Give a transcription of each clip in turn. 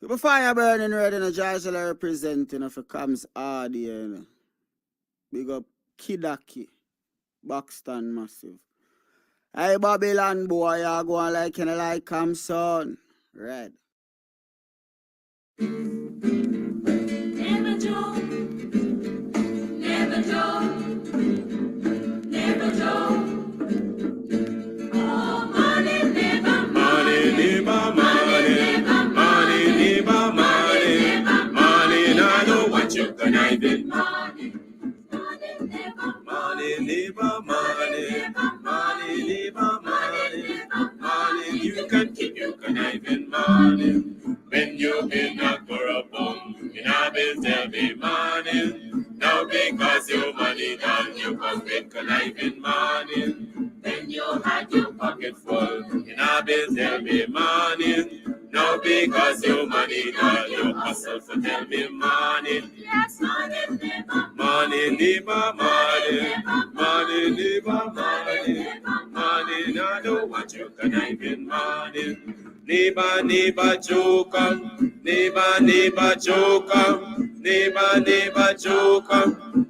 Keep a fire burning red in a judicial representing of a comes hard here, you know. Big up Kidaki, Buxton massive. Hey Babylon boy, you go on like come son. Red. Never joke, never joke, never joke. Oh, money, never money, never money, money, never money, money. Now know what you can I be money, money, never money, never money, money, never money, money. You can keep your conniving money. When you been a corrupt in a business be money. Now because your money down, you come with conniving money. When you had your pocket full in a business be money. Now because your money down, you hustle for tell me money. Yes, money, never money, never money, money, never money, money. Now know what you conniving money. Neighbor, joker, neighbor, joker, neighbor, joker.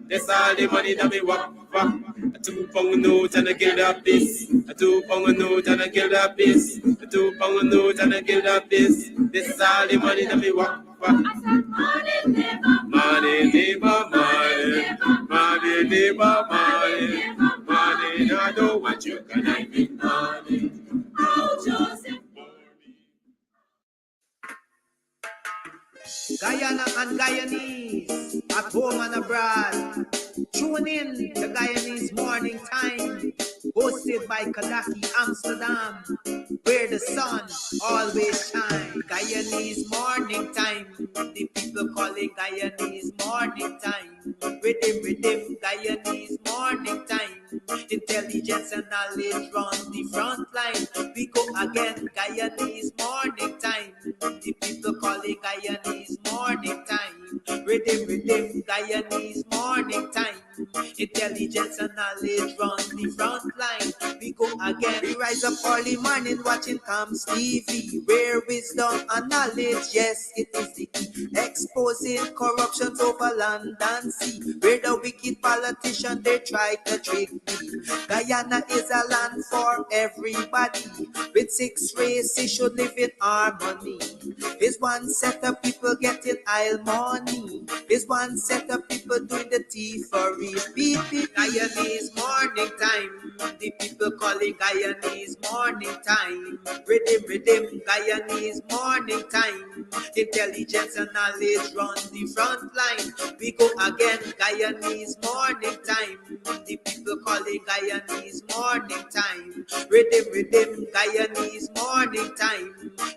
That's all the money that me walk for. A 2 pound note and a kill that piece. A 2 pound note and a kill that piece. A 2 pound note and a kill that piece. This is all the money that me walk for. I said money, neighbor, money, neighbor, money, money, neighbor, money, money. I know what you can I be money. Oh, Joseph. Guyana and Guyanese, at home and abroad. Tune in to Guyanese Morning Time, hosted by Kadaki Amsterdam, where the sun always shines. Guyanese Morning Time, the people call it Guyanese Morning Time. Rhythm, Guyanese Morning Time. Intelligence and knowledge run the front line. We go again, Guyanese Morning Time. The people call it Guyanese Morning Time. Rhythm, Guyanese Morning Time. Intelligence and knowledge run the front line. We go again. We rise up early morning watching Comes TV, where wisdom and knowledge, yes, it is the key. Exposing corruption over land and sea, where the wicked politician they try to trick me. Guyana is a land for everybody. With 6 races should live in harmony. Is one set of people getting aisle money. Is one set of people doing the thievery. PPP, Guyanese Morning Time. The people calling Guyanese Morning Time. Rhythm, Guyanese Morning Time. Intelligence and knowledge run the front line. We go again, Guyanese Morning Time. The people calling Guyanese Morning Time. Rhythm, Guyanese Morning Time.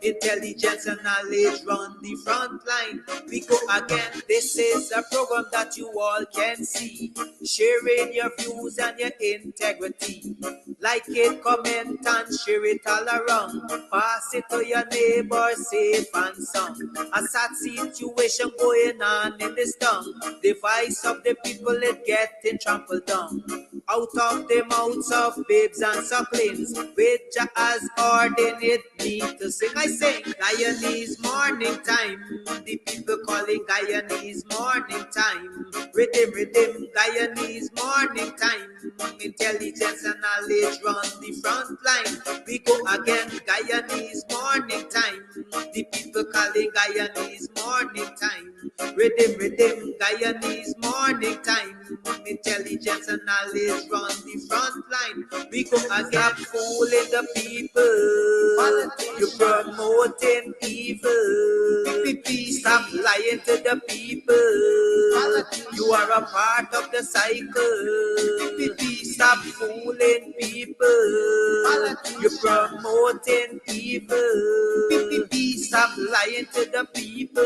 Intelligence and knowledge run the front line. We go again. This is a program that you all can see. Sharing your views and your integrity. Like it, comment and share it all around. Pass it to your neighbor, safe and sound. A sad situation going on in this town. The voice of the people is getting trampled down. Out of the mouths of babes and sucklings, which has ordained me to sing. I sing Guyanese Morning Time. The people calling Guyanese Morning Time. Rhythm, Guyanese Morning Time. Intelligence and knowledge run the front line. We go again, Guyanese Morning Time. The people calling Guyanese Morning Time. Rhythm, Guyanese Morning Time. Intelligence and knowledge run the front line. We go again, fooling the people. You're promoting evil. PPP, stop lying to the people. You are a part of the cycle. PPP, stop fooling people. You're promoting evil. PPP, stop lying to the people.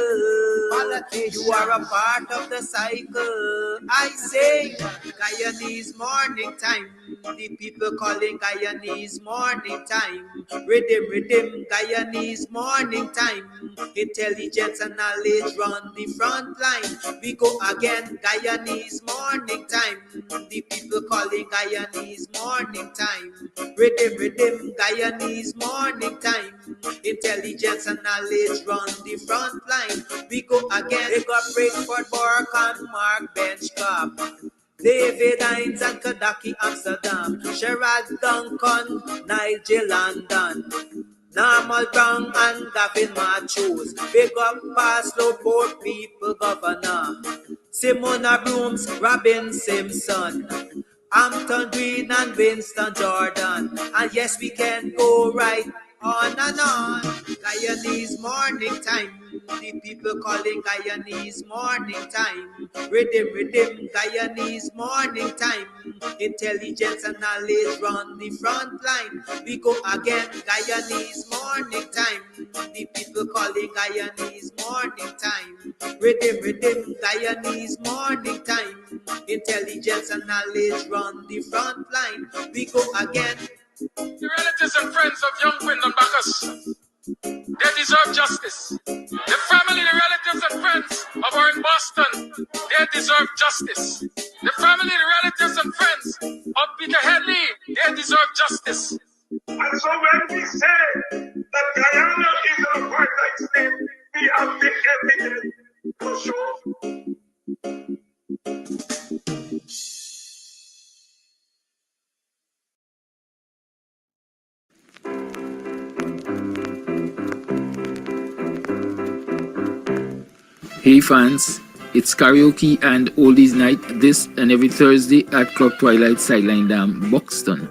You are a part of the cycle. I say, Guyanese Morning Time. The people calling Guyanese Morning Time. Rhythm, Guyanese Morning Time. Intelligence and knowledge run the front line. We go again, Guyanese Morning Time. The people calling Guyanese Morning Time. Rhythm, Guyanese Morning Time. Intelligence and knowledge run the front line. We go again, we got Breakford, Bork and Mark Benchcop, David Hines and Kadaki Amsterdam, Sherrod Duncan, Nigel London, Normal Brown and Gavin Matthews. Big up Paslow, Port People Governor, Simona Brooms, Robin Simpson, Hampton Green and Winston Jordan. And yes, we can go right on and on. Guyanese morning time, the people calling Guyanese morning time. Rhythm, Guyanese morning time. Intelligence and knowledge run the front line. We go again, Guyanese morning time. The people calling Guyanese morning time. Rhythm, Guyanese morning time. Intelligence and knowledge run the front line. We go again. The relatives and friends of young Wyndham Bacchus, they deserve justice. The family, the relatives and friends of our in Boston, they deserve justice. The family, the relatives and friends of Peter Headley, they deserve justice. And so when we say that Guyana is an apartheid state, we have the evidence to show. Hey fans, it's karaoke and oldies night this and every Thursday at Club Twilight Sideline Dam, Buxton.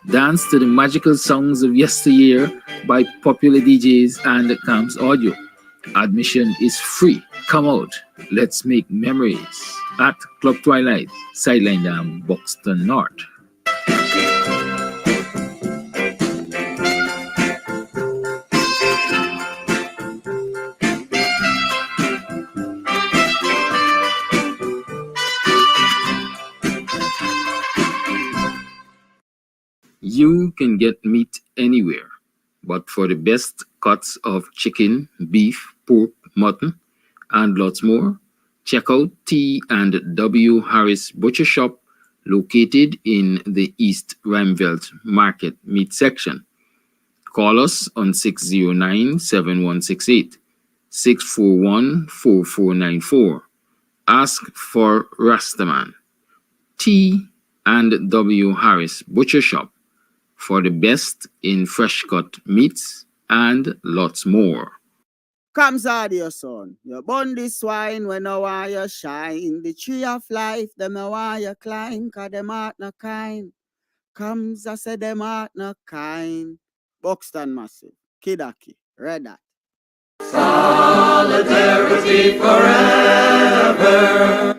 Dance to the magical songs of yesteryear by popular DJs and Camps Audio. Admission is free. Come out, let's make memories at Club Twilight Sideline Dam, Buxton North. You can get meat anywhere, but for the best cuts of chicken, beef, pork, mutton, and lots more, check out T&W Harris Butcher Shop, located in the East Rheinveld Market Meat Section. Call us on 609-7168, 641-4494. Ask for Rastaman. T&W Harris Butcher Shop, for the best in fresh cut meats and lots more. Comes out your son. You burn the swine when I want you shine. The tree of life, them I want you climb, cause them heart no kind. Comes, I say them heart no kind. Buxton Massive, Kidaki, Red Hat. Solidarity forever.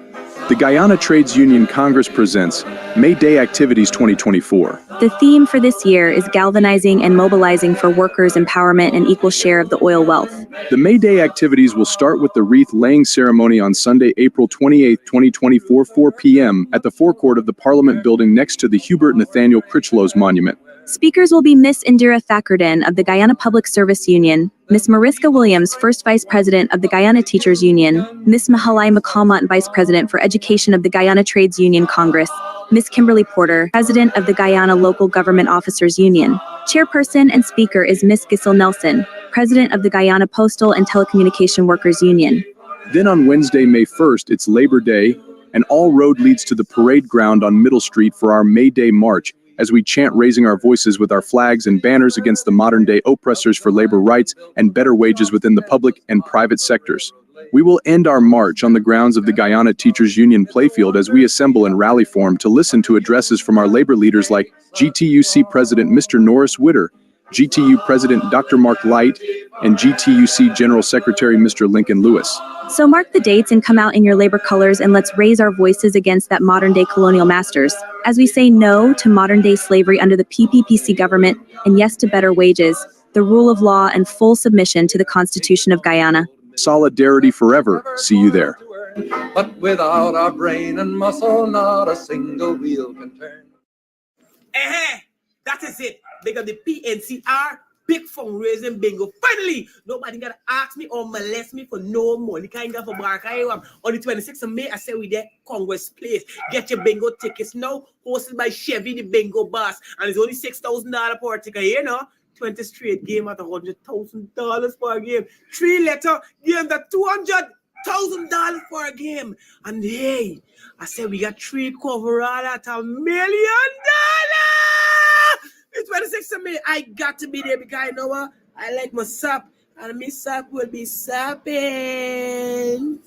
The Guyana Trades Union Congress presents May Day Activities 2024. The theme for this year is galvanizing and mobilizing for workers' empowerment and equal share of the oil wealth. The May Day activities will start with the wreath-laying ceremony on Sunday, April 28, 2024, 4 p.m. at the forecourt of the Parliament building next to the Hubert Nathaniel Critchlow's Monument. Speakers will be Miss Indira Thakurdin of the Guyana Public Service Union, Miss Mariska Williams, First Vice President of the Guyana Teachers Union, Miss Mahalai McCalmont, Vice President for Education of the Guyana Trades Union Congress, Miss Kimberly Porter, President of the Guyana Local Government Officers Union. Chairperson and speaker is Miss Giselle Nelson, President of the Guyana Postal and Telecommunication Workers Union. Then on Wednesday, May 1st, it's Labor Day, and all road leads to the parade ground on Middle Street for our May Day March, as we chant, raising our voices with our flags and banners against the modern-day oppressors for labor rights and better wages within the public and private sectors. We will end our march on the grounds of the Guyana Teachers Union playfield as we assemble in rally form to listen to addresses from our labor leaders like GTUC President Mr. Norris Witter, GTU President Dr. Mark Light, and GTUC General Secretary Mr. Lincoln Lewis. So mark the dates and come out in your labor colors, and let's raise our voices against that modern-day colonial masters, as we say no to modern-day slavery under the PPP'S government, and yes to better wages, the rule of law, and full submission to the Constitution of Guyana. Solidarity forever. See you there. But without our brain and muscle, not a single wheel can turn. That is it. Because the PNCR, big fundraising bingo. Finally, nobody gonna ask me or molest me for no money. Kind of a bark. On the 26th of May, I say we there, Congress Place. Get your bingo tickets now. Hosted by Chevy, the bingo boss. And it's only $6,000 per ticket, you know. 20 straight game at $100,000 per game. 3-letter game that $200,000 for a game. And hey, I said we got 3 cover all at $1 million. It's 26th of May. I got to be there because you know what? I like my sap, and my sap will be sapping.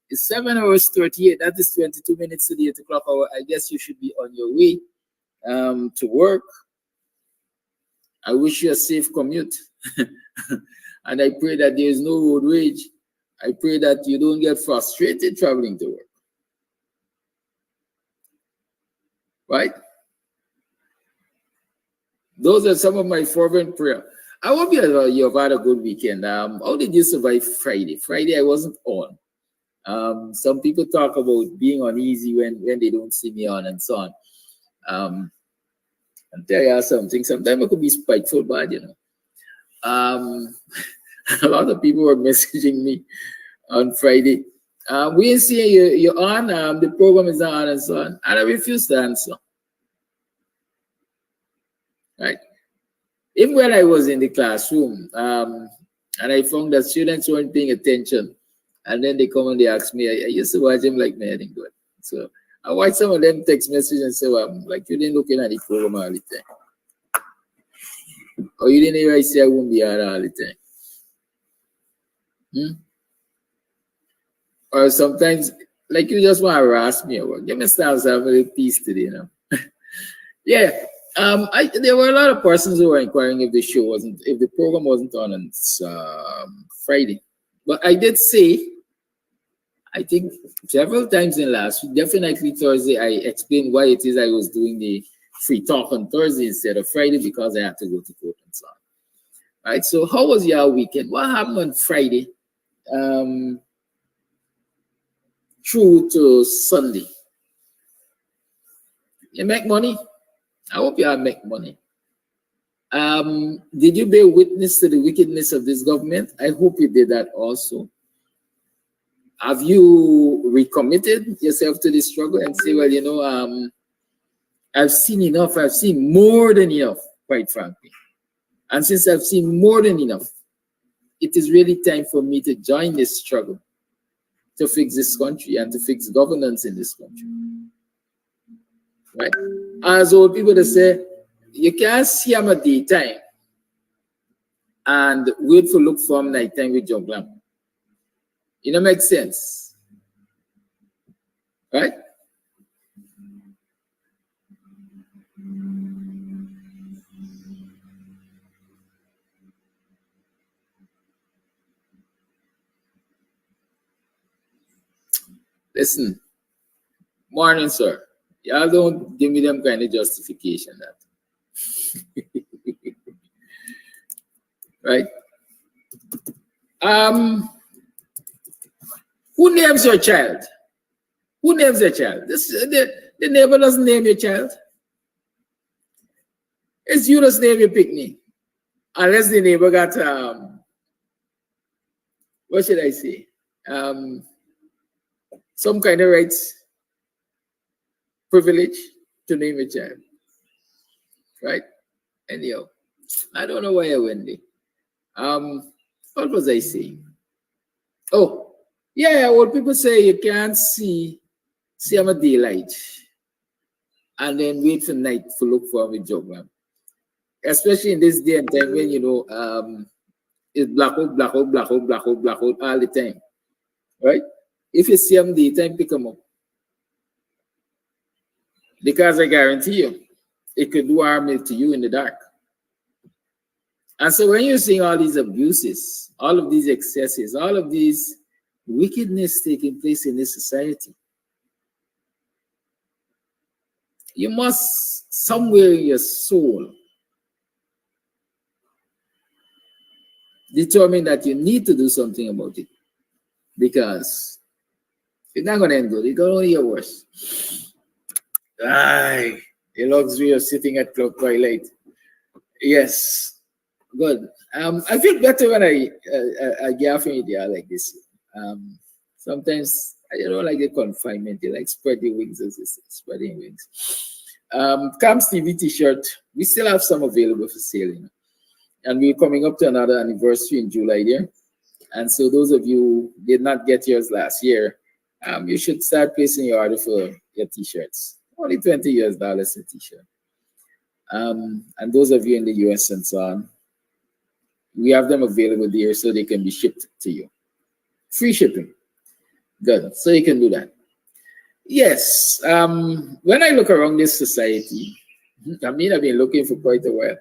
It's 7 hours 38. That is 22 minutes to the 8 o'clock hour. I guess you should be on your way to work. I wish you a safe commute. And I pray that there is no road rage. I pray that you don't get frustrated traveling to work. Right? Those are some of my fervent prayer. I hope you have had a good weekend. How did you survive Friday? Friday, I wasn't on. Some people talk about being uneasy when they don't see me on and so on. And tell you something, sometimes I could be spiteful bad, you know. A lot of people were messaging me on Friday. We ain't seeing you're on, the program is on and so on. And I refuse to answer. Right? Even when I was in the classroom, and I found that students weren't paying attention, and then they come and they ask me, I used to watch them like me, I didn't do it. So I watched some of them text messages and say, well, like you didn't look at the program all the time. Or you didn't even say I won't be on all the time. Or sometimes, like you just want to harass me or what. Give me stars, have a little peace today, you know. Yeah. There were a lot of persons who were inquiring if the program wasn't on Friday. But I did say, I think several times in last week, definitely Thursday, I explained why it is I was doing the free talk on Thursday instead of Friday, because I had to go to court and so on. Right, so how was your weekend? What happened on Friday through to Sunday? You make money? I hope you all make money. Did you bear witness to the wickedness of this government? I hope you did that also. Have you recommitted yourself to this struggle and say, well, you know, I've seen enough. I've seen more than enough, quite frankly. And since I've seen more than enough, it is really time for me to join this struggle to fix this country and to fix governance in this country. Right? As old people that say, you can't see them at daytime and wait for look from nighttime with your lamp. You know, makes sense. Right? Listen, morning, sir. Y'all don't give me them kind of justification that. Right? Who names your child? Who names your child? The neighbor doesn't name your child. It's you that's name your picnic. Unless the neighbor got what should I say? Some kind of rights, privilege to name a child. Right? Anyhow, I don't know why I went there. What was I saying? Oh, yeah, what people say you can't see them at daylight and then wait for night to look for a job, man. Especially in this day and time when, you know, it's black out all the time, right? If you see them daytime, pick them up. Because I guarantee you, it could do harm to you in the dark. And so when you're seeing all these abuses, all of these excesses, all of these wickedness taking place in this society, you must, somewhere in your soul, determine that you need to do something about it. Because it's not going to end good. It's going to only get worse. Aye, the luxury of sitting at clock twilight. Yes. Good. I feel better when I get off in the like this. Sometimes I don't like the confinement. I like spreading wings, as they say, spreading wings. Camps TV t-shirt. We still have some available for sale, you know. And we're coming up to another anniversary in July there. And so those of you who did not get yours last year, you should start placing your order for your t-shirts. Only $20 a t-shirt. And those of you in the US and so on, we have them available there so they can be shipped to you. Free shipping. Good. So you can do that. Yes. When I look around this society, I mean, I've been looking for quite a while.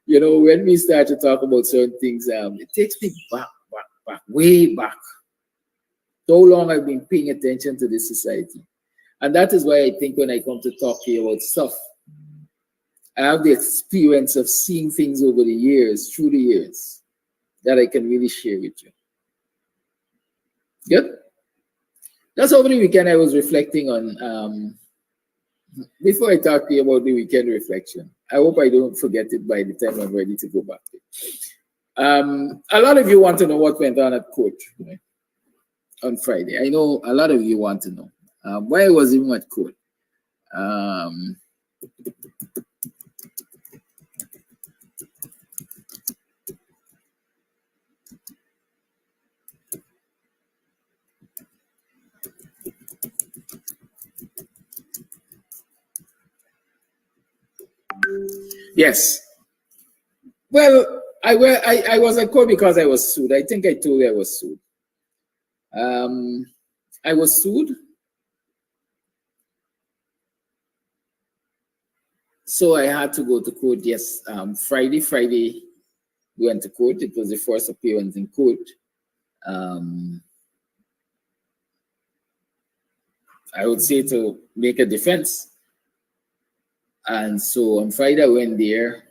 You know, when we start to talk about certain things, it takes me back, way back. So long I've been paying attention to this society. And that is why I think when I come to talk to you about stuff, I have the experience of seeing things over the years, through the years, that I can really share with you. Good? Just over the weekend, I was reflecting on, before I talk to you about the weekend reflection, I hope I don't forget it by the time I'm ready to go back to it. A lot of you want to know what went on at court, right, on Friday. I know a lot of you want to know why I was even at court. Yes. Well, I was at court because I was sued. I think I told you I was sued. I was sued. So I had to go to court. Yes, Friday we went to court. It was the first appearance in court. I would say to make a defense. And so on Friday I went there.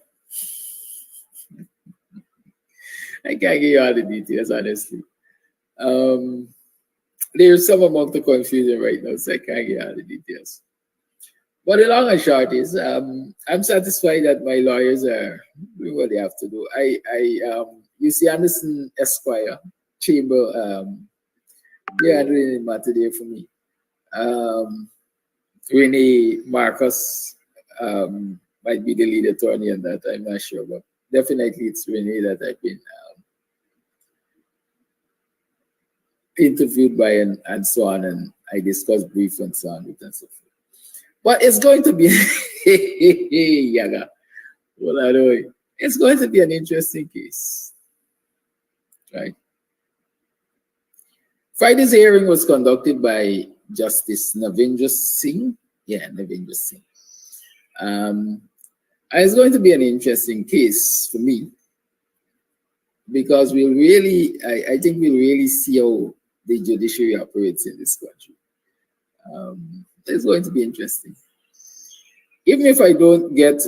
I can't give you all the details, honestly. There's some amount of confusion right now, so I can't give you all the details. But the long and short is, I'm satisfied that my lawyers are doing what they have to do. You see Anderson Esquire, Chamber, they are doing the matter there for me. Renee Marcus might be the lead attorney on that, I'm not sure, but definitely it's Renee that I've been interviewed by and so on, and I discussed brief and so on with and so forth. But it's going to be Yaga. What are doing? It's going to be an interesting case, right? Friday's hearing was conducted by Justice Navendra Singh. Yeah, Navendra Singh. It's going to be an interesting case for me because we'll really, I think we'll really see how the judiciary operates in this country. It's going to be interesting. Even if I don't get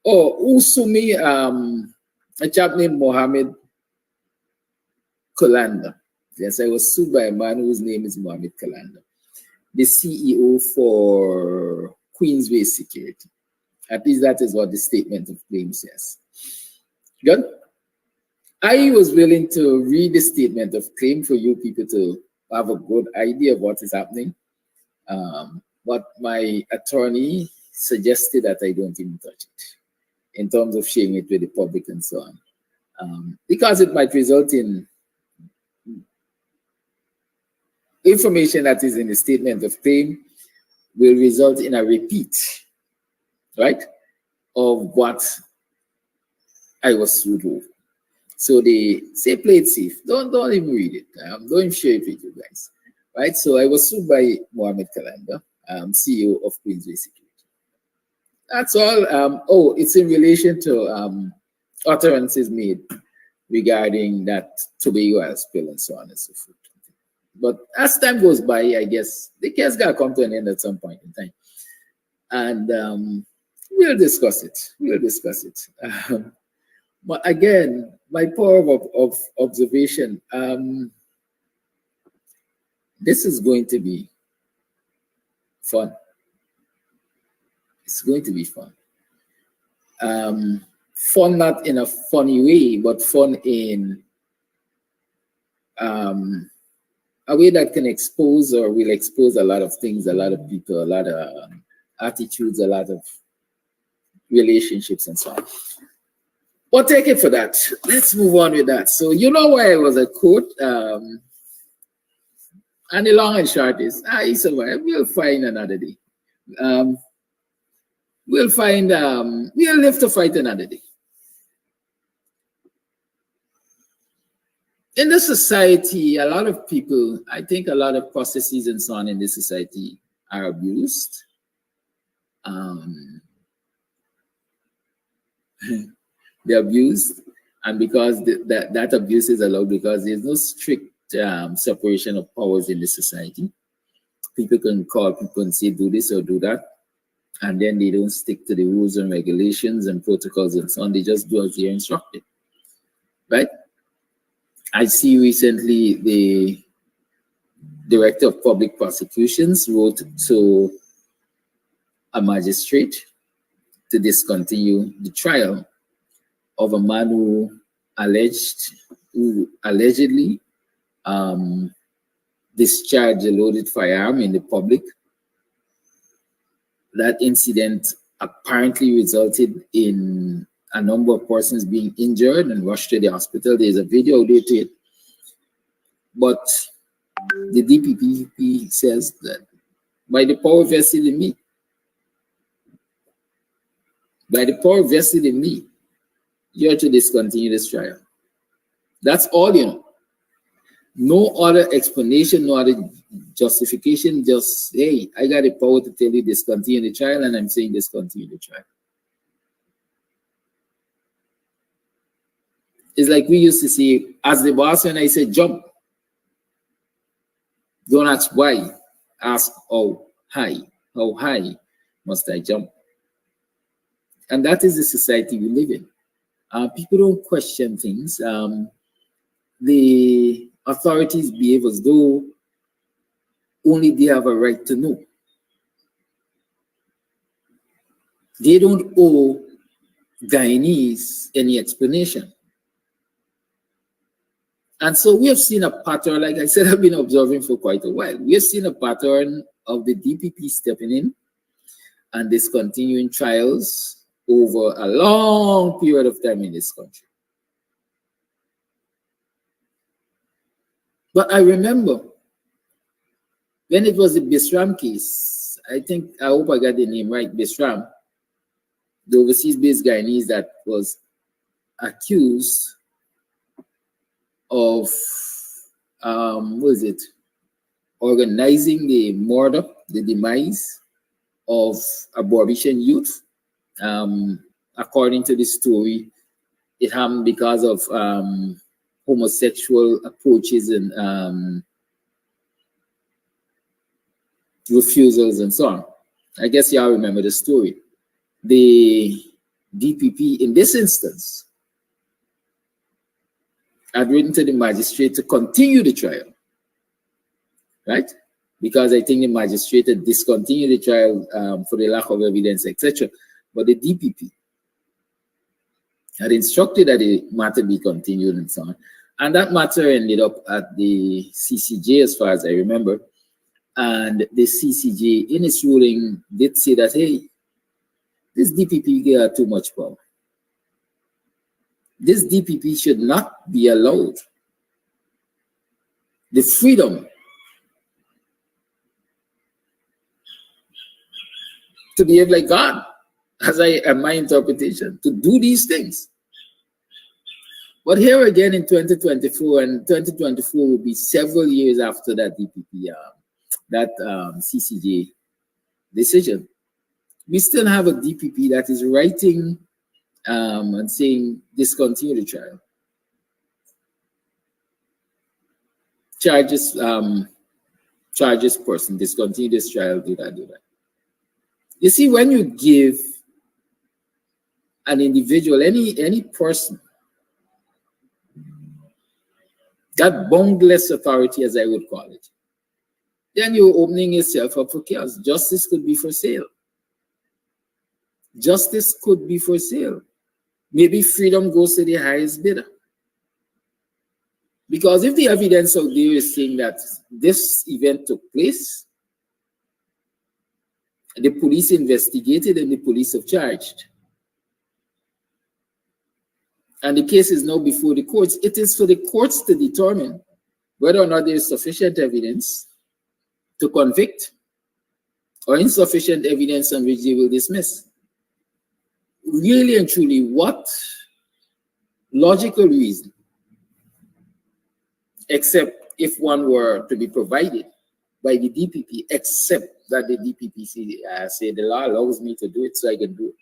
Usumi, a chap named Mohammed Kalanda. Yes, I was sued by a man whose name is Mohammed Kalanda, the CEO for Queensway Security. At least that is what the statement of claim says. Good. I was willing to read the statement of claim for you people to have a good idea of what is happening. But my attorney suggested that I don't even touch it in terms of sharing it with the public and so on. Because it might result in information that is in the statement of claim will result in a repeat, right, of what I was sued over. So they say play it safe. Don't even read it. Don't share it with you guys, right? So I was sued by Mohammed Kalanda, CEO of Queensway Security. That's all. It's in relation to utterances made regarding that Tobago oil spill and so on and so forth. But as time goes by, I guess the case got to come to an end at some point in time. And we'll discuss it. We'll discuss it. But again, my power of observation, this is going to be fun. It's going to be fun. Fun not in a funny way, but fun in a way that can expose or will expose a lot of things, a lot of people, a lot of attitudes, a lot of relationships and so on. But take it for that. Let's move on with that. So you know why I was a quote. And the long and short is, he survived. We'll find another day. We'll live to fight another day. In this society, a lot of people, I think a lot of processes and so on in this society are abused. They're abused, and because that abuse is allowed because there's no strict separation of powers in the society. People can call people and say do this or do that, and then they don't stick to the rules and regulations and protocols and so on. They just do as they're instructed, right? I see recently the Director of Public Prosecutions wrote to a magistrate to discontinue the trial of a man who allegedly discharged a loaded firearm in the public. That incident apparently resulted in a number of persons being injured and rushed to the hospital. There's a video there to it. But the DPP says that by the power vested in me, you have to discontinue this trial. That's all, you know. No other explanation, no other justification, just, hey, I got the power to tell you discontinue the trial, and I'm saying discontinue the trial. It's like we used to say, as the boss, when I said jump, don't ask why, ask how high must I jump? And that is the society we live in. People don't question things. The authorities behave as though only they have a right to know. They don't owe Guyanese any explanation. And so we have seen a pattern, like I said, I've been observing for quite a while. We have seen a pattern of the DPP stepping in and discontinuing trials over a long period of time in this country. But I remember when it was the Bisram case, I hope I got the name right, Bisram, the overseas-based Guyanese that was accused of, organizing the murder, the demise of Aboriginal youth. According to the story, it happened because of homosexual approaches and refusals and so on. I guess y'all remember the story. The DPP in this instance had written to the magistrate to continue the trial, right? Because I think the magistrate had discontinued the trial for the lack of evidence, etc. But the DPP had instructed that the matter be continued and so on. And that matter ended up at the CCJ, as far as I remember. And the CCJ, in its ruling, did say that, hey, this DPP got too much power. This DPP should not be allowed the freedom to behave like God, as my interpretation, to do these things. But here again in 2024, and 2024 will be several years after that DPP, CCJ decision, we still have a DPP that is writing and saying discontinue the trial. Charges person, discontinue this trial, do that. You see, when you give an individual, any person, that boundless authority, as I would call it, then you're opening yourself up for chaos. Justice could be for sale. Justice could be for sale. Maybe freedom goes to the highest bidder. Because if the evidence out there is saying that this event took place, the police investigated and the police have charged, and the case is now before the courts, it is for the courts to determine whether or not there is sufficient evidence to convict or insufficient evidence on which they will dismiss. Really and truly, what logical reason, except if one were to be provided by the DPP, except that the DPP say the law allows me to do it, so I can do it?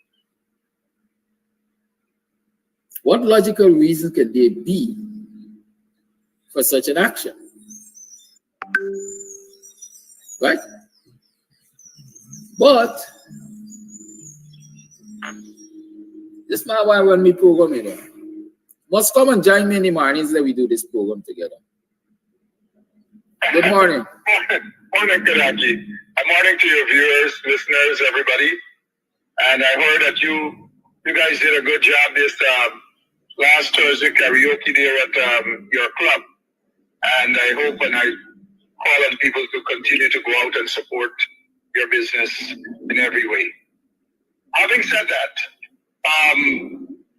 What logical reason can there be for such an action? Right? But this man why run me program, you know. Must come and join me in the mornings that we do this program together. Good morning. Morning, Kadaki. Good morning to your viewers, listeners, everybody. And I heard that you guys did a good job this last Thursday karaoke there at your club. And I hope and I call on people to continue to go out and support your business in every way. Having said that,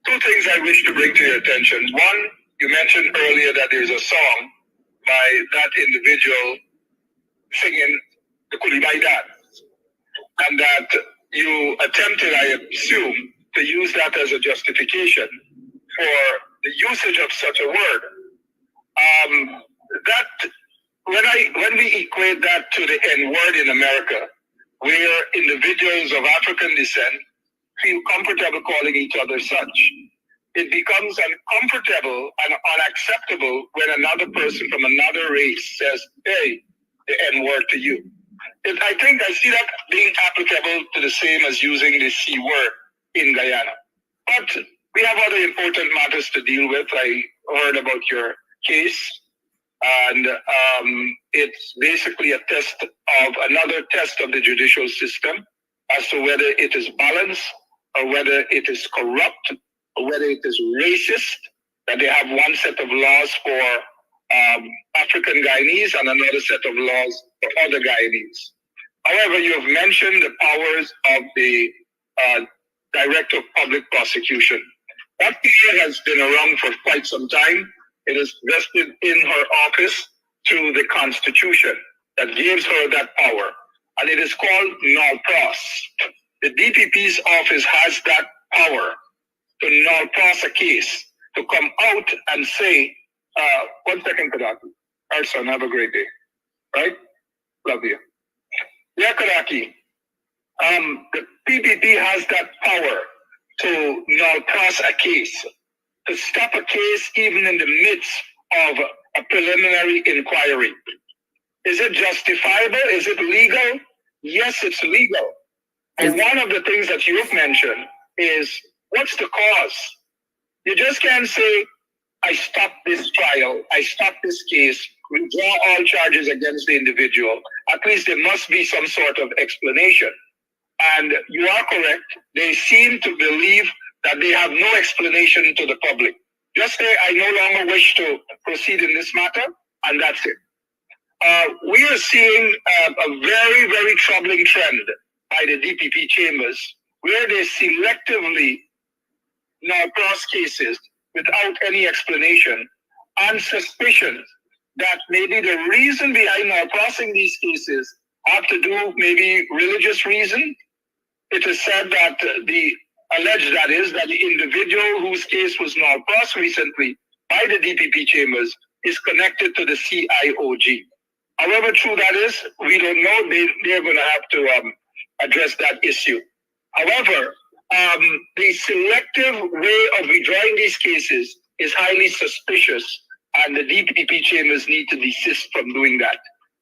two things I wish to bring to your attention. One, you mentioned earlier that there's a song by that individual singing the Kulibai dance, and that you attempted, I assume, to use that as a justification for the usage of such a word. That when we equate that to the N-word in America, where individuals of African descent feel comfortable calling each other such, it becomes uncomfortable and unacceptable when another person from another race says, hey, the N-word to you. I think I see that being applicable to the same as using the C word in Guyana. But we have other important matters to deal with. I heard about your case, and it's basically a test of another test of the judicial system as to whether it is balanced or whether it is corrupt or whether it is racist, that they have one set of laws for African Guyanese and another set of laws for other Guyanese. However, you have mentioned the powers of the Director of Public Prosecution. That power has been around for quite some time. It is vested in her office, to the Constitution that gives her that power, and it is called null pros. The DPP's office has that power to null pros a case, to come out and say, 1 second, Kadaki. Our son, have a great day. Right? Love you. Yeah, Kadaki. The PPP has that power to null pros a case, to stop a case even in the midst of a preliminary inquiry. Is it justifiable? Is it legal? Yes, it's legal. And one of the things that you've mentioned is, what's the cause? You just can't say, I stopped this trial, I stopped this case, withdraw all charges against the individual. At least there must be some sort of explanation. And you are correct. They seem to believe that they have no explanation to the public. Just say, I no longer wish to proceed in this matter, and that's it. We are seeing a very, very troubling trend by the DPP chambers, where they selectively now cross cases without any explanation on suspicion that maybe the reason behind now crossing these cases have to do maybe religious reason. It is said that alleged that the individual whose case was now crossed recently by the DPP chambers is connected to the CIOG. However true that is, we don't know. They're going to have to address that issue. However, the selective way of withdrawing these cases is highly suspicious, and the DPP chambers need to desist from doing that.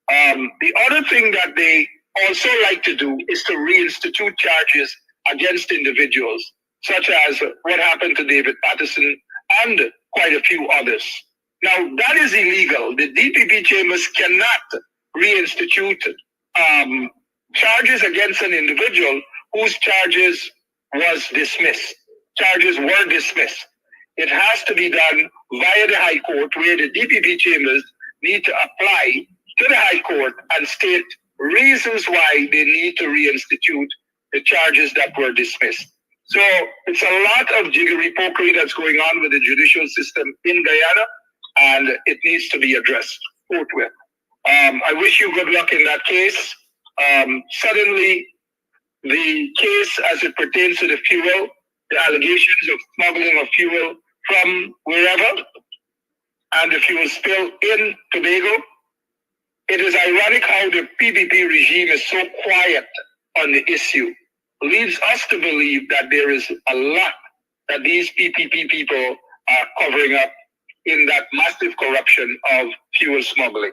The other thing that they also like to do is to reinstitute charges against individuals, such as what happened to David Patterson and quite a few others. Now, that is illegal. The DPP chambers cannot reinstitute charges against an individual whose charges was dismissed. Charges were dismissed. It has to be done via the High Court, where the DPP chambers need to apply to the High Court and state reasons why they need to reinstitute the charges that were dismissed. So it's a lot of jiggery-pokery that's going on with the judicial system in Guyana, and it needs to be addressed forthwith. I wish you good luck in that case. Suddenly, the case as it pertains to the fuel, the allegations of smuggling of fuel from wherever, and the fuel spill in Tobago, it is ironic how the PPP regime is so quiet on the issue. Leads us to believe that there is a lot that these PPP people are covering up in that massive corruption of fuel smuggling.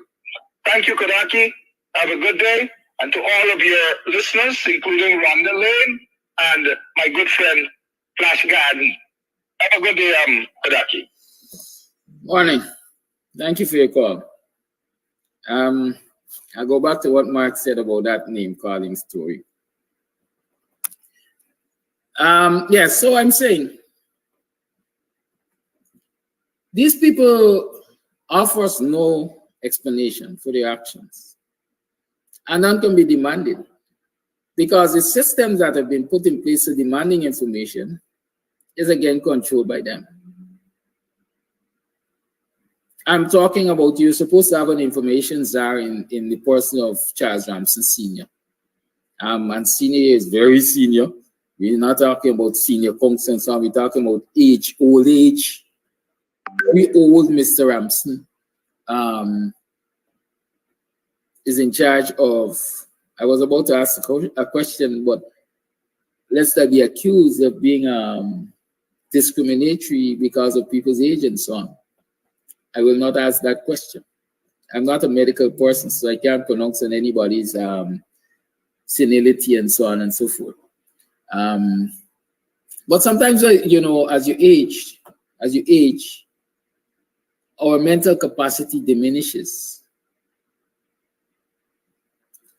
Thank you, Kadaki. Have a good day. And to all of your listeners, including Rhonda Lane and my good friend, Flash Garden, have a good day, Kadaki. Morning. Thank you for your call. I'll go back to what Mark said about that name calling story. Yes, so I'm saying these people offer us no explanation for their actions, and none can be demanded, because the systems that have been put in place for demanding information is again controlled by them. I'm talking about, you're supposed to have an information czar in the person of Charles Ramsey Sr. And Senior is very senior. We're not talking about senior counsel, so we're talking about age, old age. Very old Mr. Ramsey is in charge of, I was about to ask a question, but lest I be accused of being discriminatory because of people's age and so on, I will not ask that question. I'm not a medical person, so I can't pronounce on anybody's senility and so on and so forth. But sometimes, you know, as you age, our mental capacity diminishes.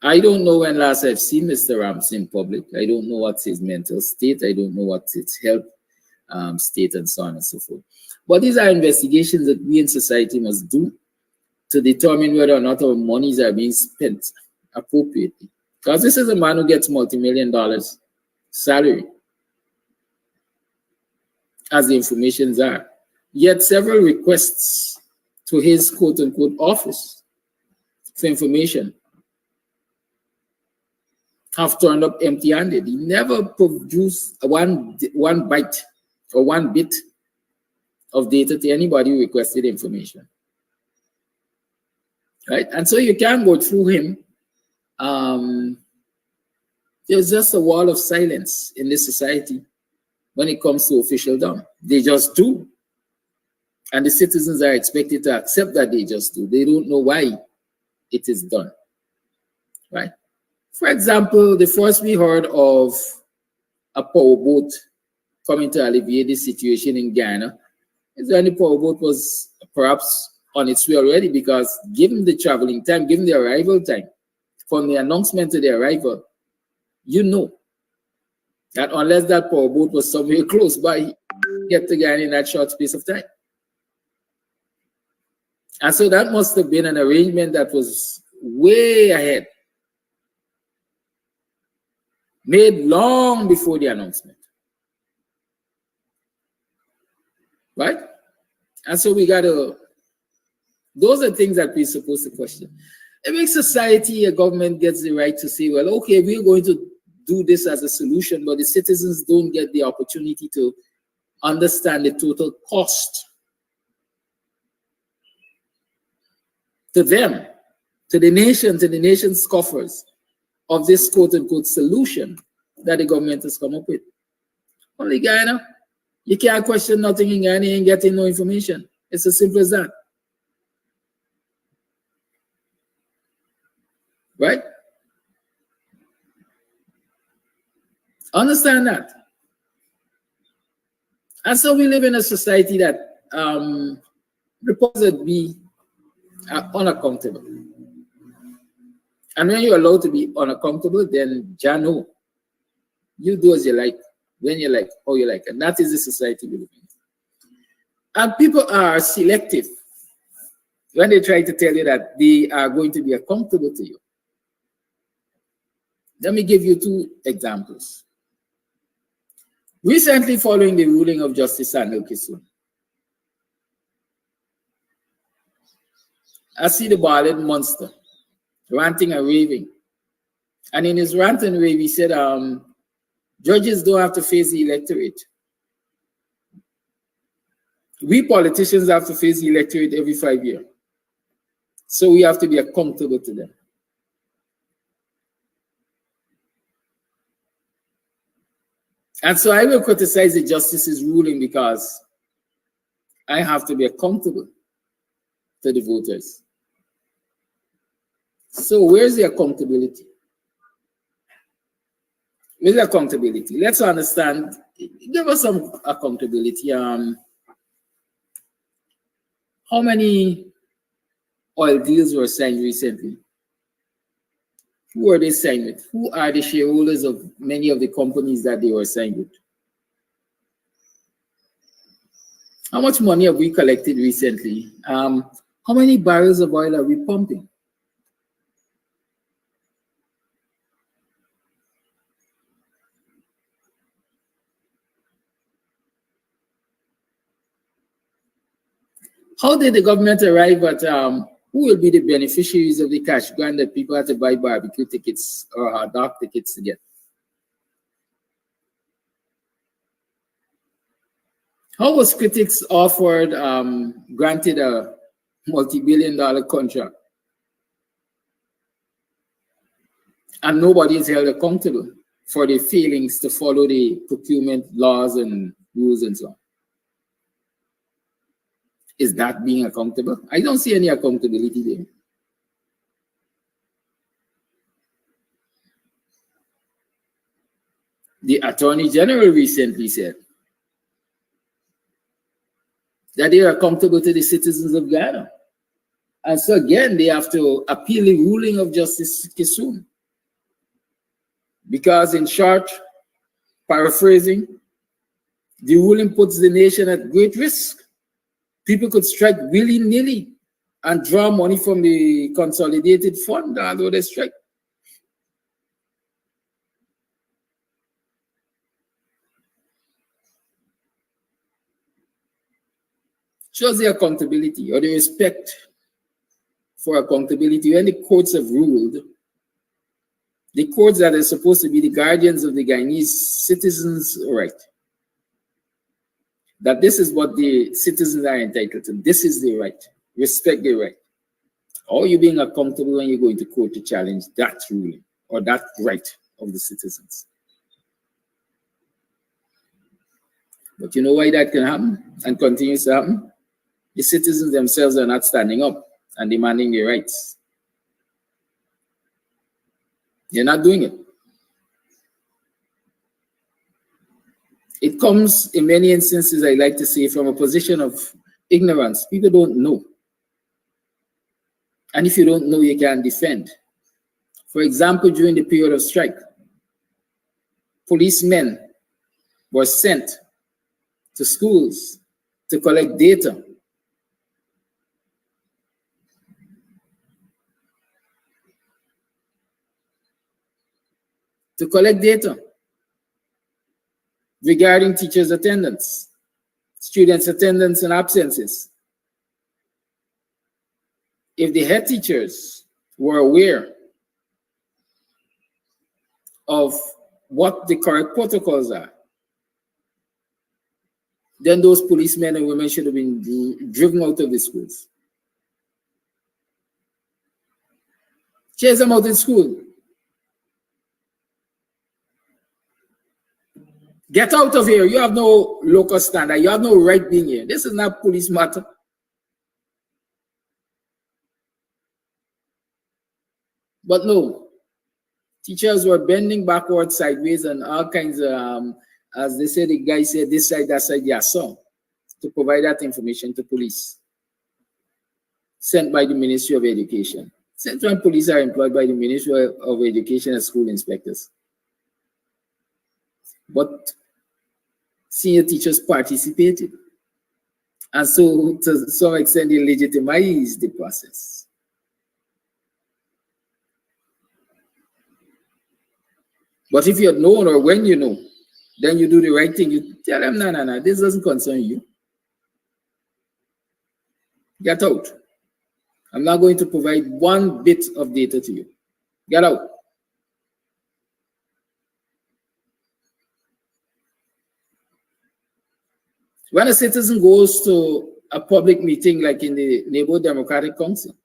I don't know when last I've seen Mr. Ramsey in public. I don't know what's his mental state. I don't know what's his health state and so on and so forth. But these are investigations that we in society must do to determine whether or not our monies are being spent appropriately. Because this is a man who gets multi-million-dollar salary, as the informations are. Yet several requests to his quote-unquote office for information have turned up empty-handed. He never produced one byte or one bit of data to anybody who requested information. Right? And so you can't go through him. There's just a wall of silence in this society when it comes to officialdom. They just do. And the citizens are expected to accept that they just do. They don't know why it is done. Right? For example, the first we heard of a powerboat coming to alleviate the situation in Ghana is when the powerboat was perhaps on its way already, because given the traveling time, given the arrival time, from the announcement to the arrival, you know that unless that powerboat was somewhere close by, get to Ghana in that short space of time. And so that must have been an arrangement that was way ahead, made long before the announcement. Right? And so we got to, those are things that we're supposed to question. Every society, a government gets the right to say, well, okay, we're going to do this as a solution, but the citizens don't get the opportunity to understand the total cost to them, to the nation's coffers of this quote-unquote solution that the government has come up with. Only Guyana, you can't question nothing in Guyana and getting no information. It's as simple as that. Right? Understand that. And so we live in a society that reports that we are unaccountable. And when you're allowed to be unaccountable, then Jano, you do as you like, when you like, how you like. And that is the society we live in. And people are selective when they try to tell you that they are going to be accountable to you. Let me give you two examples. Recently, following the ruling of Justice Samuel Kisun, I see the bald monster ranting and raving. And in his rant and rave, he said, judges don't have to face the electorate. We politicians have to face the electorate every 5 years. So we have to be accountable to them. And so I will criticize the justice's ruling because I have to be accountable to the voters. So where's the accountability? Where's the accountability? Let's understand. Give us some accountability. How many oil deals were signed recently? Who are they signed with? Who are the shareholders of many of the companies that they were signed with? How much money have we collected recently? How many barrels of oil are we pumping? How did the government arrive at who will be the beneficiaries of the cash grant that people have to buy barbecue tickets or hot dog tickets to get? How was critics offered, granted a multi-billion-dollar contract and nobody is held accountable for their failings to follow the procurement laws and rules and so on? Is that being accountable? I don't see any accountability there. The Attorney General recently said that they are accountable to the citizens of Ghana. And so again, they have to appeal the ruling of Justice Kisun. Because in short, paraphrasing, the ruling puts the nation at great risk. People could strike willy-nilly and draw money from the consolidated fund, although they strike. Shows the accountability or the respect for accountability. When the courts have ruled, the courts that are supposed to be the guardians of the Guyanese citizens' right, that this is what the citizens are entitled to. This is their right. Respect their right. Or you being accountable when you go into court to challenge that ruling or that right of the citizens. But you know why that can happen and continues to happen? The citizens themselves are not standing up and demanding their rights. They're not doing it. It comes in many instances, I like to say, from a position of ignorance. People don't know. And if you don't know, you can't defend. For example, during the period of strike, policemen were sent to schools to collect data. To collect data regarding teachers' attendance, students' attendance and absences. If the head teachers were aware of what the correct protocols are, then those policemen and women should have been driven out of the schools. Chase them out in school. Get out of here. You have no local standard. You have no right being here. This is not police matter. But no, teachers were bending backwards, sideways, and all kinds of, as they say, the guy said, this side, that side, yeah, so, to provide that information to police, sent by the Ministry of Education. Central police are employed by the Ministry of Education as school inspectors. But senior teachers participated. And so, to some extent, they legitimized the process. But if you had known or when you know, then you do the right thing. You tell them, no, no, no, this doesn't concern you. Get out. I'm not going to provide one bit of data to you. Get out. When a citizen goes to a public meeting, like in the Neighborhood Democratic Council,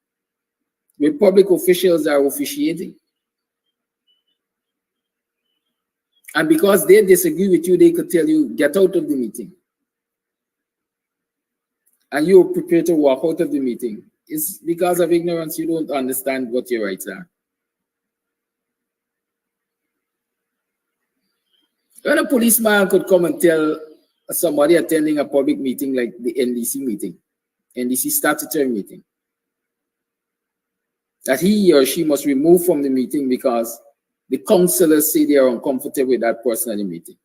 where public officials are officiating, and because they disagree with you, they could tell you, get out of the meeting. And you're prepared to walk out of the meeting. It's because of ignorance, you don't understand what your rights are. When a policeman could come and tell somebody attending a public meeting like the NDC meeting, NDC statutory meeting, that he or she must remove from the meeting because the councillors say they are uncomfortable with that person at the meeting.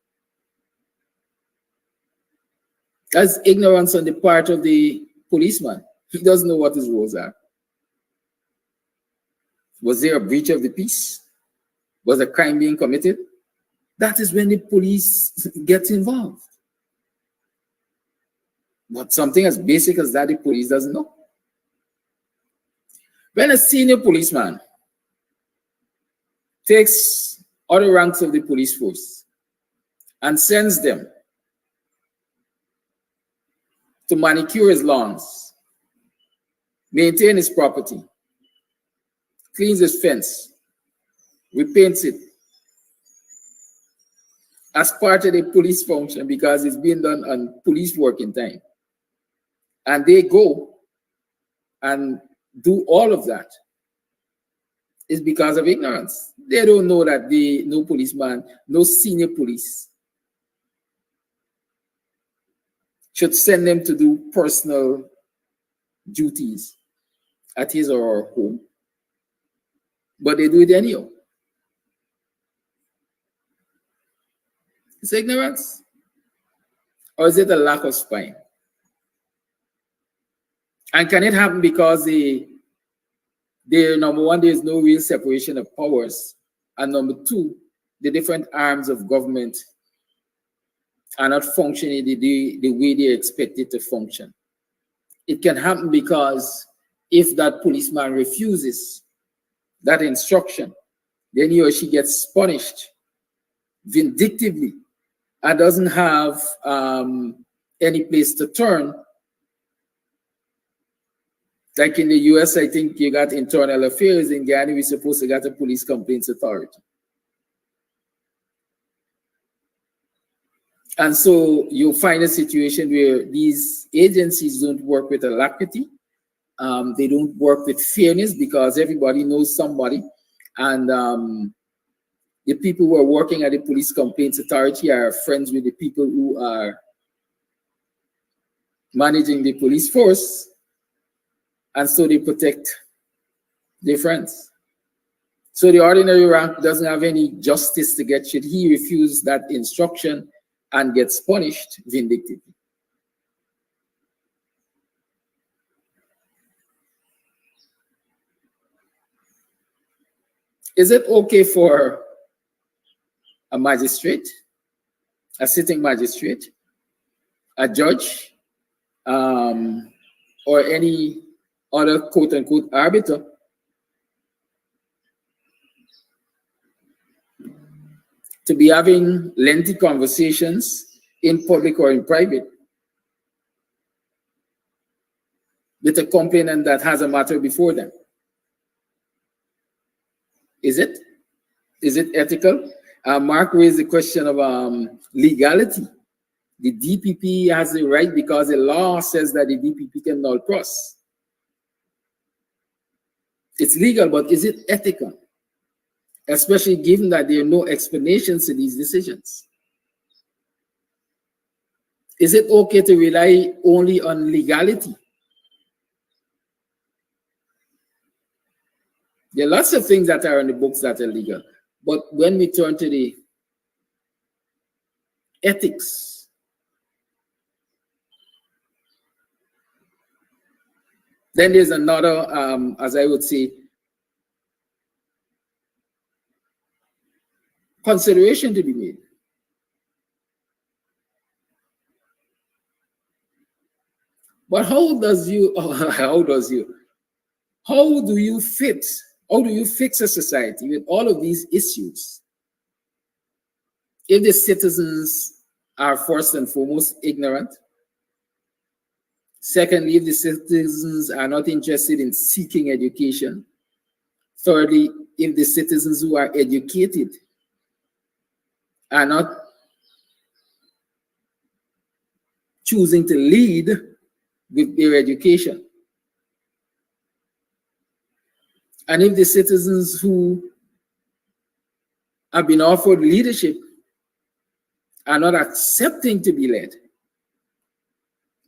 That's ignorance on the part of the policeman. He doesn't know what his roles are. Was there a breach of the peace? Was a crime being committed? That is when the police gets involved. But something as basic as that, the police doesn't know. When a senior policeman takes other ranks of the police force and sends them to manicure his lawns, maintain his property, cleans his fence, repaints it as part of the police function because it's being done on police working time. And they go and do all of that. It's because of ignorance. They don't know that no policeman, no senior police should send them to do personal duties at his or her home. But they do it anyhow. Is it ignorance? Or is it a lack of spine? And can it happen because number one, there's no real separation of powers, and number two, the different arms of government are not functioning the way they expect it to function. It can happen because if that policeman refuses that instruction, then he or she gets punished vindictively and doesn't have any place to turn. Like in the US, I think you got internal affairs. In Guyana, we're supposed to get a police complaints authority. And so you find a situation where these agencies don't work with alacrity. They don't work with fairness because everybody knows somebody. And the people who are working at the police complaints authority are friends with the people who are managing the police force. And so they protect their friends. So the ordinary rank doesn't have any justice to get should he refuse that instruction and gets punished vindictively. Is it okay for a magistrate, a sitting magistrate, a judge, or any other quote-unquote arbiter to be having lengthy conversations in public or in private with a complainant that has a matter before them? Is it? Is it ethical? Mark raised the question of legality. The DPP has the right because the law says that the DPP can null pros. It's legal, but is it ethical? Especially given that there are no explanations to these decisions. Is it okay to rely only on legality? There are lots of things that are in the books that are legal, but when we turn to the ethics, then there's another, as I would say, consideration to be made. But how do you fix a society with all of these issues if the citizens are first and foremost ignorant? Secondly, if the citizens are not interested in seeking education. Thirdly, if the citizens who are educated are not choosing to lead with their education. And if the citizens who have been offered leadership are not accepting to be led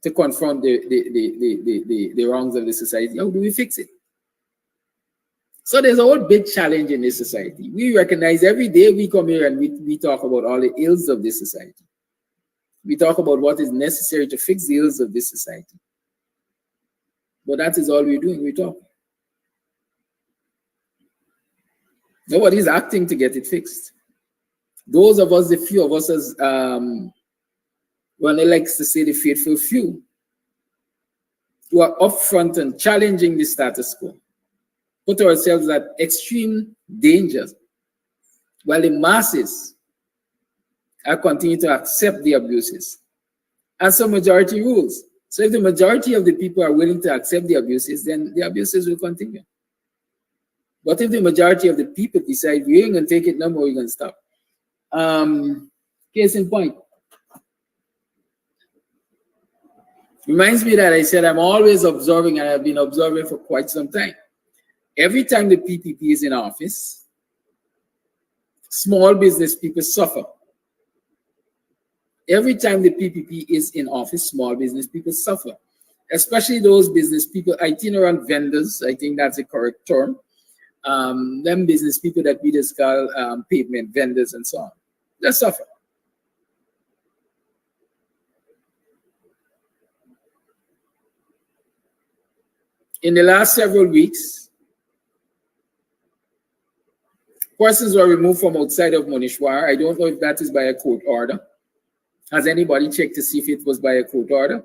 to confront the wrongs of the society, how do we fix it? So there's a whole big challenge in this society. We recognize every day we come here and we talk about all the ills of this society. We talk about what is necessary to fix the ills of this society. But that is all we're doing, we talk. Nobody's acting to get it fixed. Those of us, the few of us, as one likes to say, the faithful few, who are upfront and challenging the status quo, put ourselves at extreme dangers, while the masses are continuing to accept the abuses. And so majority rules. So if the majority of the people are willing to accept the abuses, then the abuses will continue. But if the majority of the people decide we ain't gonna take it no more, we're gonna stop. Case in point. Reminds me that I said I'm always observing, and I've been observing for quite some time. Every time the PPP is in office, small business people suffer. Every time the PPP is in office, small business people suffer, especially those business people, itinerant vendors, I think that's the correct term, them business people that we just call pavement vendors and so on. They suffer. In the last several weeks, persons were removed from outside of Monishwar. I don't know if that is by a court order. Has anybody checked to see if it was by a court order?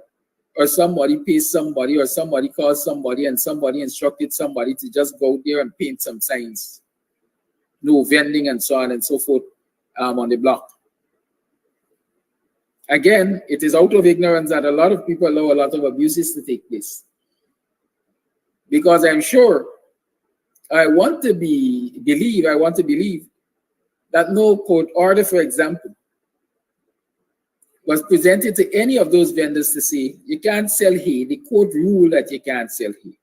or somebody pays somebody, or somebody calls somebody, and somebody instructed somebody to just go there and paint some signs. No vending and so on and so forth on the block. Again, it is out of ignorance that a lot of people allow a lot of abuses to take place. Because I'm sure I want to believe that no court order, for example, was presented to any of those vendors to say, you can't sell hay. The court ruled that you can't sell hay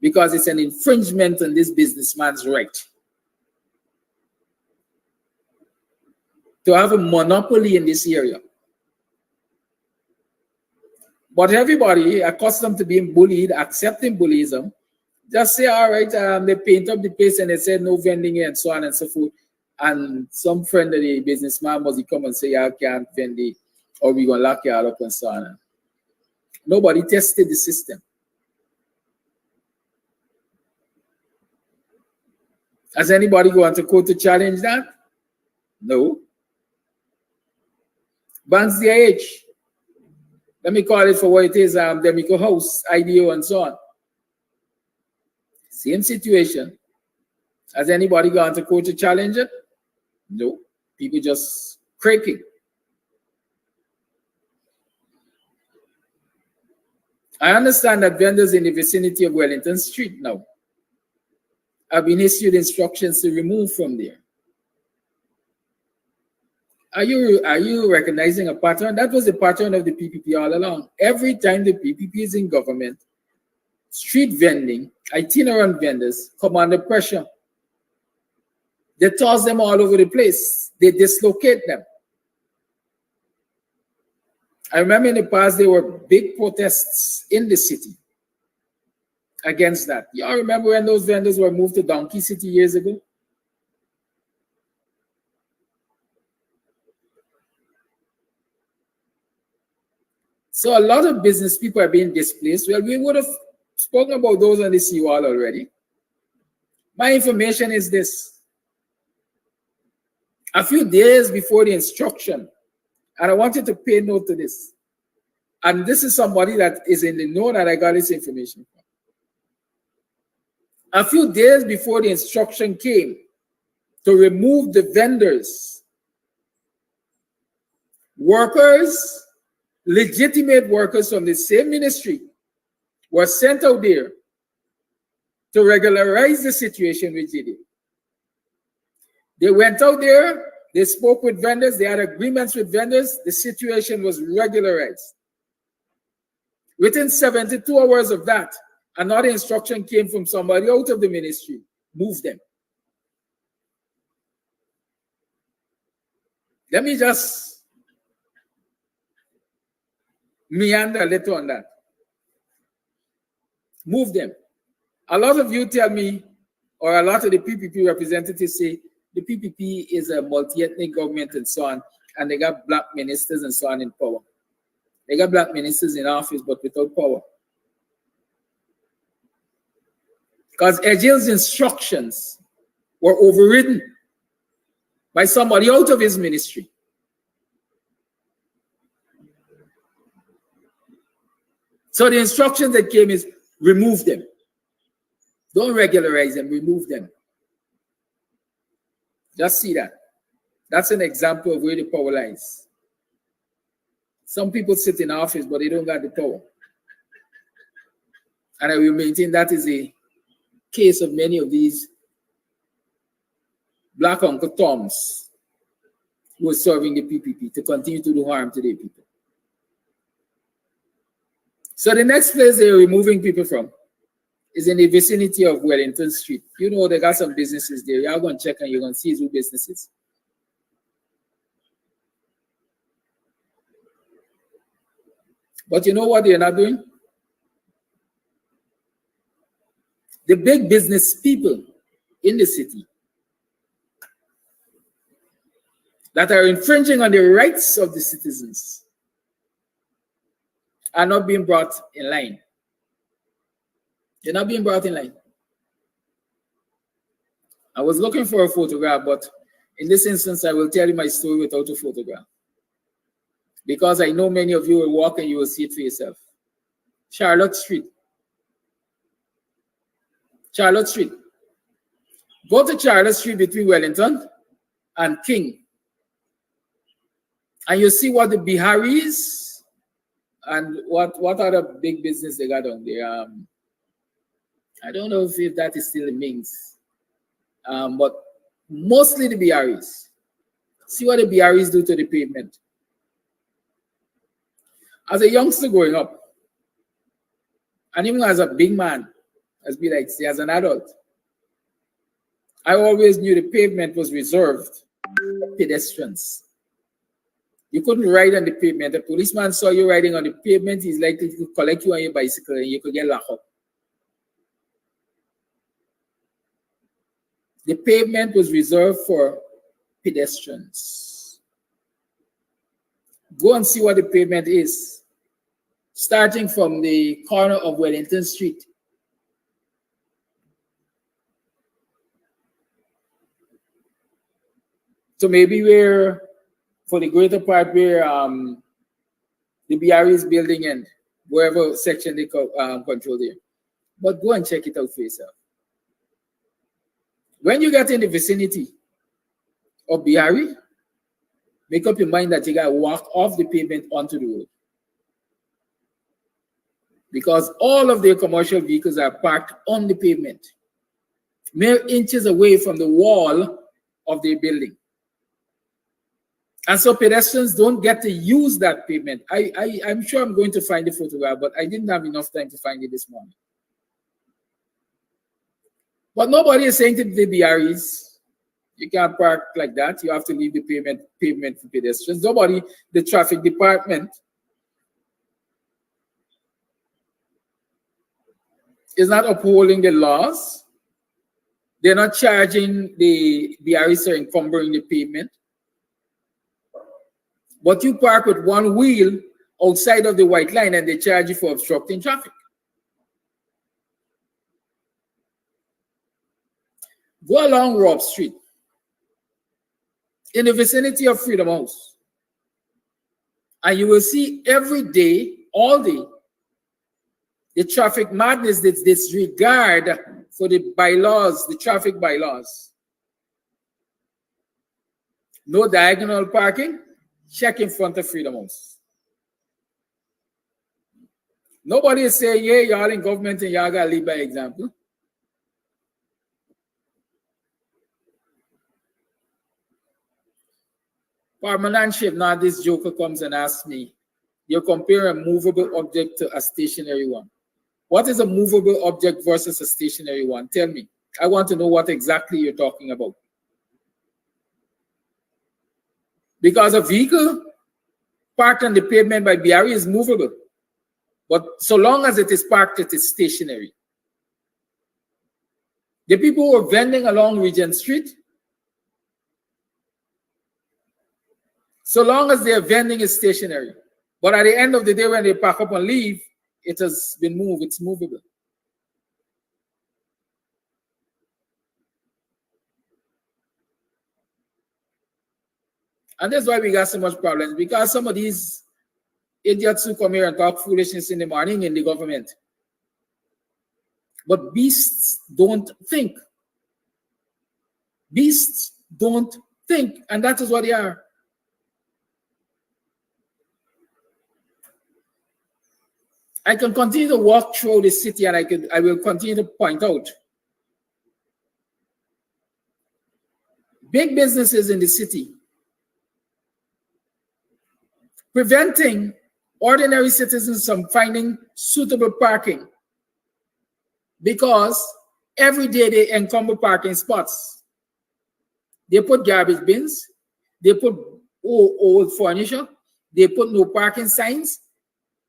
because it's an infringement on this businessman's right to have a monopoly in this area. But everybody accustomed to being bullied, accepting bullyism, just say, all right, they paint up the place and they said no vending here and so on and so forth. And some friend of the businessman must come and say, I can't vend it, or we're going to lock you all up and so on. Nobody tested the system. Has anybody gone to court to challenge that? No. Banks DH. Let me call it for what it is, Demico House, IDO, and so on. Same situation. Has anybody gone to court to challenge it? No. People just cracking. I understand that vendors in the vicinity of Wellington Street now have been issued instructions to remove from there. Are you recognizing a pattern? That was the pattern of the PPP all along. Every time the PPP is in government, street vending, itinerant vendors come under pressure. They toss them all over the place. They dislocate them. I remember in the past there were big protests in the city against that. Y'all remember when those vendors were moved to Donkey City years ago? So a lot of business people are being displaced. Well, we would have spoken about those on the seawall already. My information is this. A few days before the instruction, and I want you to pay note to this, and this is somebody that is in the know that I got this information from. A few days before the instruction came to remove the vendors, workers, legitimate workers from the same ministry were sent out there to regularize the situation with GD. They went out there, they spoke with vendors, they had agreements with vendors, the situation was regularized. Within 72 hours of that, another instruction came from somebody out of the ministry, move them. Let me just meander a little on that. Move them. A lot of you tell me, or a lot of the PPP representatives say, the PPP is a multi-ethnic government and so on, and they got black ministers and so on in power. They got black ministers in office, but without power. Because Ejil's instructions were overridden by somebody out of his ministry. So the instructions that came is remove them. Don't regularize them, remove them. Just see that. That's an example of where the power lies. Some people sit in office, but they don't got the power. And I will maintain that is a case of many of these black Uncle Toms who are serving the PPP to continue to do harm to their people. So the next place they're removing people from is in the vicinity of Wellington Street. You know, they got some businesses there. Y'all going to check and you're going to see who businesses. But you know what they're not doing? The big business people in the city that are infringing on the rights of the citizens are not being brought in line. They're not being brought in line. I was looking for a photograph, but in this instance, I will tell you my story without a photograph. because I know many of you will walk and you will see it for yourself. Charlotte Street. Charlotte Street. Go to Charlotte Street between Wellington and King. And you see what the Biharis and what other big business they got on there. I don't know if that is still the Mings. But mostly the Biharis. See what the Biharis do to the pavement. As a youngster growing up, and even as a big man, as an adult, I always knew the pavement was reserved for pedestrians. You couldn't ride on the pavement. A policeman saw you riding on the pavement, he's likely to collect you on your bicycle and you could get locked up. The pavement was reserved for pedestrians. Go and see what the pavement is. Starting from the corner of Wellington Street. So maybe where, for the greater part, where the BRE's building end, wherever section they control there. But go and check it out for yourself. When you get in the vicinity of BRE, make up your mind that you got to walk off the pavement onto the road. Because all of their commercial vehicles are parked on the pavement, mere inches away from the wall of their building. And so pedestrians don't get to use that pavement. I'm sure I'm going to find the photograph, but I didn't have enough time to find it this morning. But nobody is saying to the BREs, you can't park like that. You have to leave the pavement for pedestrians. Nobody, the traffic department, is not upholding the laws. They're not charging the BREs for encumbering the pavement. But you park with one wheel outside of the white line and they charge you for obstructing traffic. Go along Robb Street in the vicinity of Freedom House, and you will see every day, all day, the traffic madness, this disregard for the bylaws, the traffic bylaws. No diagonal parking, check in front of Freedom House. Nobody is saying, yeah, y'all in government and y'all gotta lead by example. Permanent now this joker comes and asks me, you compare a movable object to a stationary one. What is a movable object versus a stationary one? Tell me. I want to know what exactly you're talking about. Because a vehicle parked on the pavement by BRE is movable. But so long as it is parked, it is stationary. The people who are vending along Regent Street, so long as their vending is stationary. But at the end of the day, when they pack up and leave, it has been moved, it's movable. And that's why we got so much problems, because some of these idiots who come here and talk foolishness in the morning in the government. But beasts don't think. Beasts don't think, and that is what they are. I can continue to walk through the city and I will continue to point out big businesses in the city preventing ordinary citizens from finding suitable parking because every day they encumber parking spots. They put garbage bins, they put old furniture, they put no parking signs,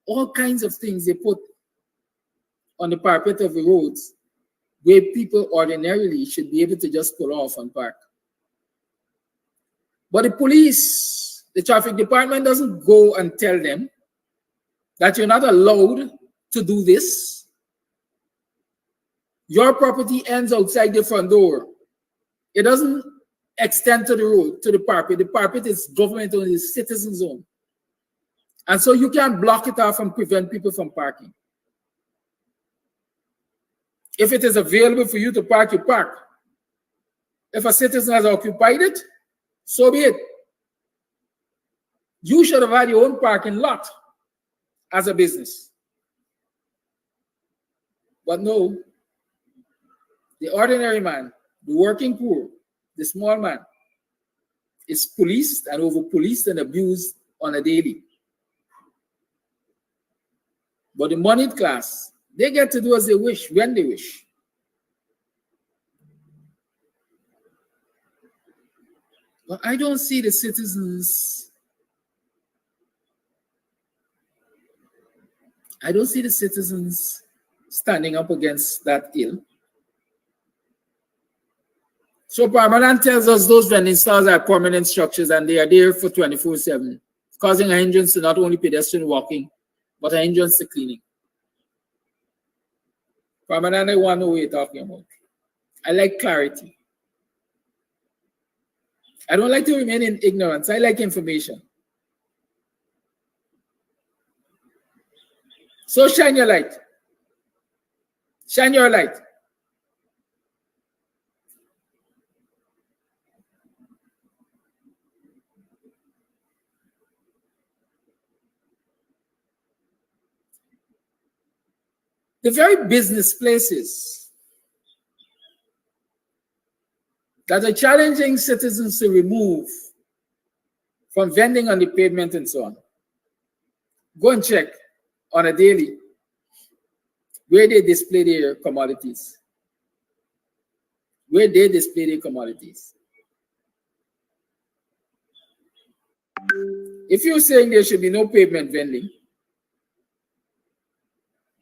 all kinds of things they put on the parapet of the roads where people ordinarily should be able to just pull off and park. But the police, the traffic department doesn't go and tell them that you're not allowed to do this. Your property ends outside the front door. It doesn't extend to the road, to the parapet. The parapet is government owned, it's citizen zone. And so you can't block it off and prevent people from parking. If it is available for you to park, you park. If a citizen has occupied it, so be it. You should have had your own parking lot as a business. But no, the ordinary man, the working poor, the small man, is policed and over-policed and abused on a daily. But the moneyed class, they get to do as they wish, when they wish. But I don't see the citizens. I don't see the citizens standing up against that ill. So Parmalan tells us those vending stalls are permanent structures and they are there for 24/7, causing a hindrance to not only pedestrian walking, but a hindrance to cleaning. Parmalan, I want to know what you're talking about. I like clarity. I don't like to remain in ignorance. I like information. So shine your light. Shine your light. The very business places that are challenging citizens to remove from vending on the pavement and so on. Go and check on a daily where they display their commodities. Where they display their commodities. If you're saying there should be no pavement vending,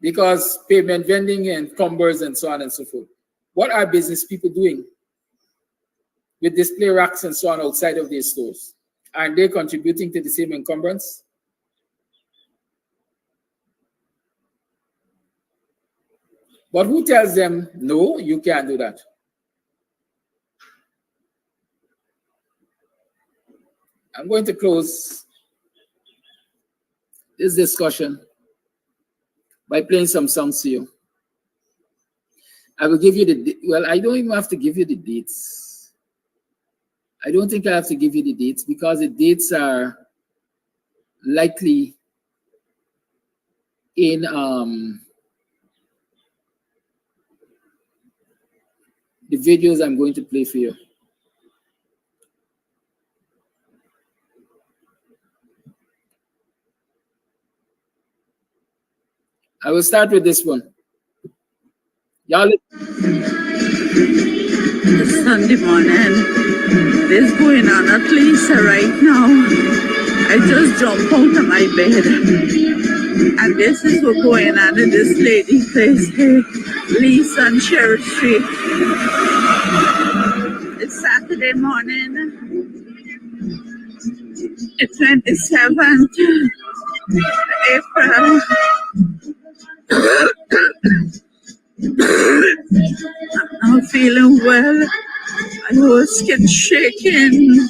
because pavement vending encumbers and so on and so forth, what are business people doing with display racks and so on outside of their stores? Aren't they contributing to the same encumbrance? But who tells them, no, you can't do that? I'm going to close this discussion by playing some songs to you. I will give you the, well, I don't even have to give you the dates. I don't think I have to give you the dates because the dates are likely in the videos I'm going to play for you. I will start with this one. Y'all. Sunday morning. This going on at Lisa right now. I just jumped out of my bed. And this is what's going on in this lady's place here. Lisa on Cherry Street. It's Saturday morning. The 27th April. I'm feeling well. I was getting shaking.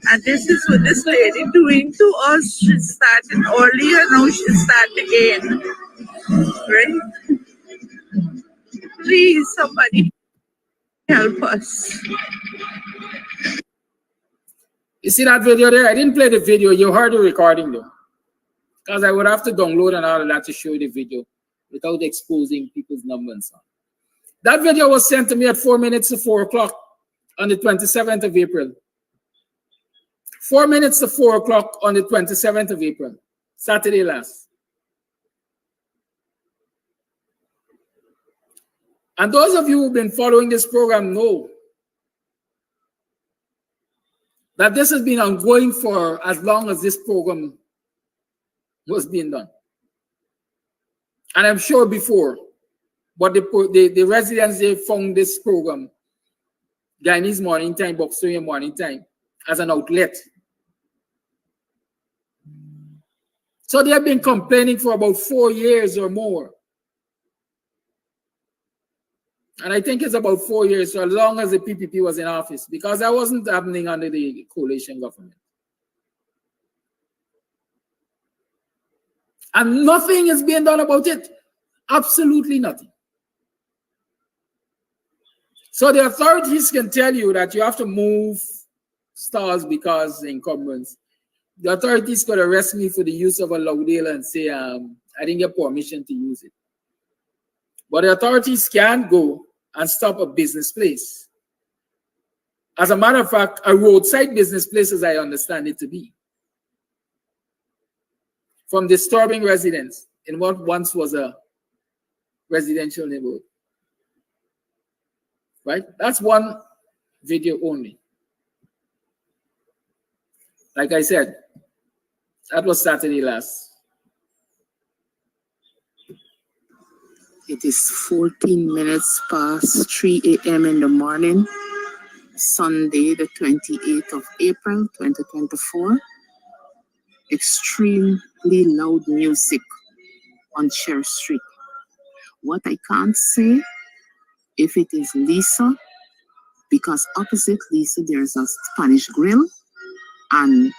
And this is what this lady doing to us. She started earlier, now she started again. Right? Please, somebody help us. You see that video there? I didn't play the video. You heard the recording though. Because I would have to download and all of that to show you the video without exposing people's numbers. That video was sent to me at 4 minutes to 4 o'clock on the 27th of April. 4 minutes to 4 o'clock on the 27th of April, Saturday last. And those of you who've been following this program know that this has been ongoing for as long as this program was being done. And I'm sure before, but the residents, they found this program, Guyanese Morning Time, BUXTONIAN Morning Time, as an outlet. So they have been complaining for about 4 years or more. And I think it's about 4 years, so as long as the PPP was in office, because that wasn't happening under the coalition government. And nothing is being done about it. Absolutely nothing. So the authorities can tell you that you have to move stalls because the incumbents. The authorities could arrest me for the use of a loudale and say, I didn't get permission to use it. But the authorities can go and stop a business place. As a matter of fact, a roadside business place, as I understand it to be, from disturbing residents in what once was a residential neighborhood. Right? That's one video only. Like I said, that was Saturday last. It is 14 minutes past 3 a.m. in the morning, Sunday, the 28th of April, 2024. Extremely loud music on Cher Street. What I can't say if it is Lisa, because opposite Lisa there's a Spanish grill and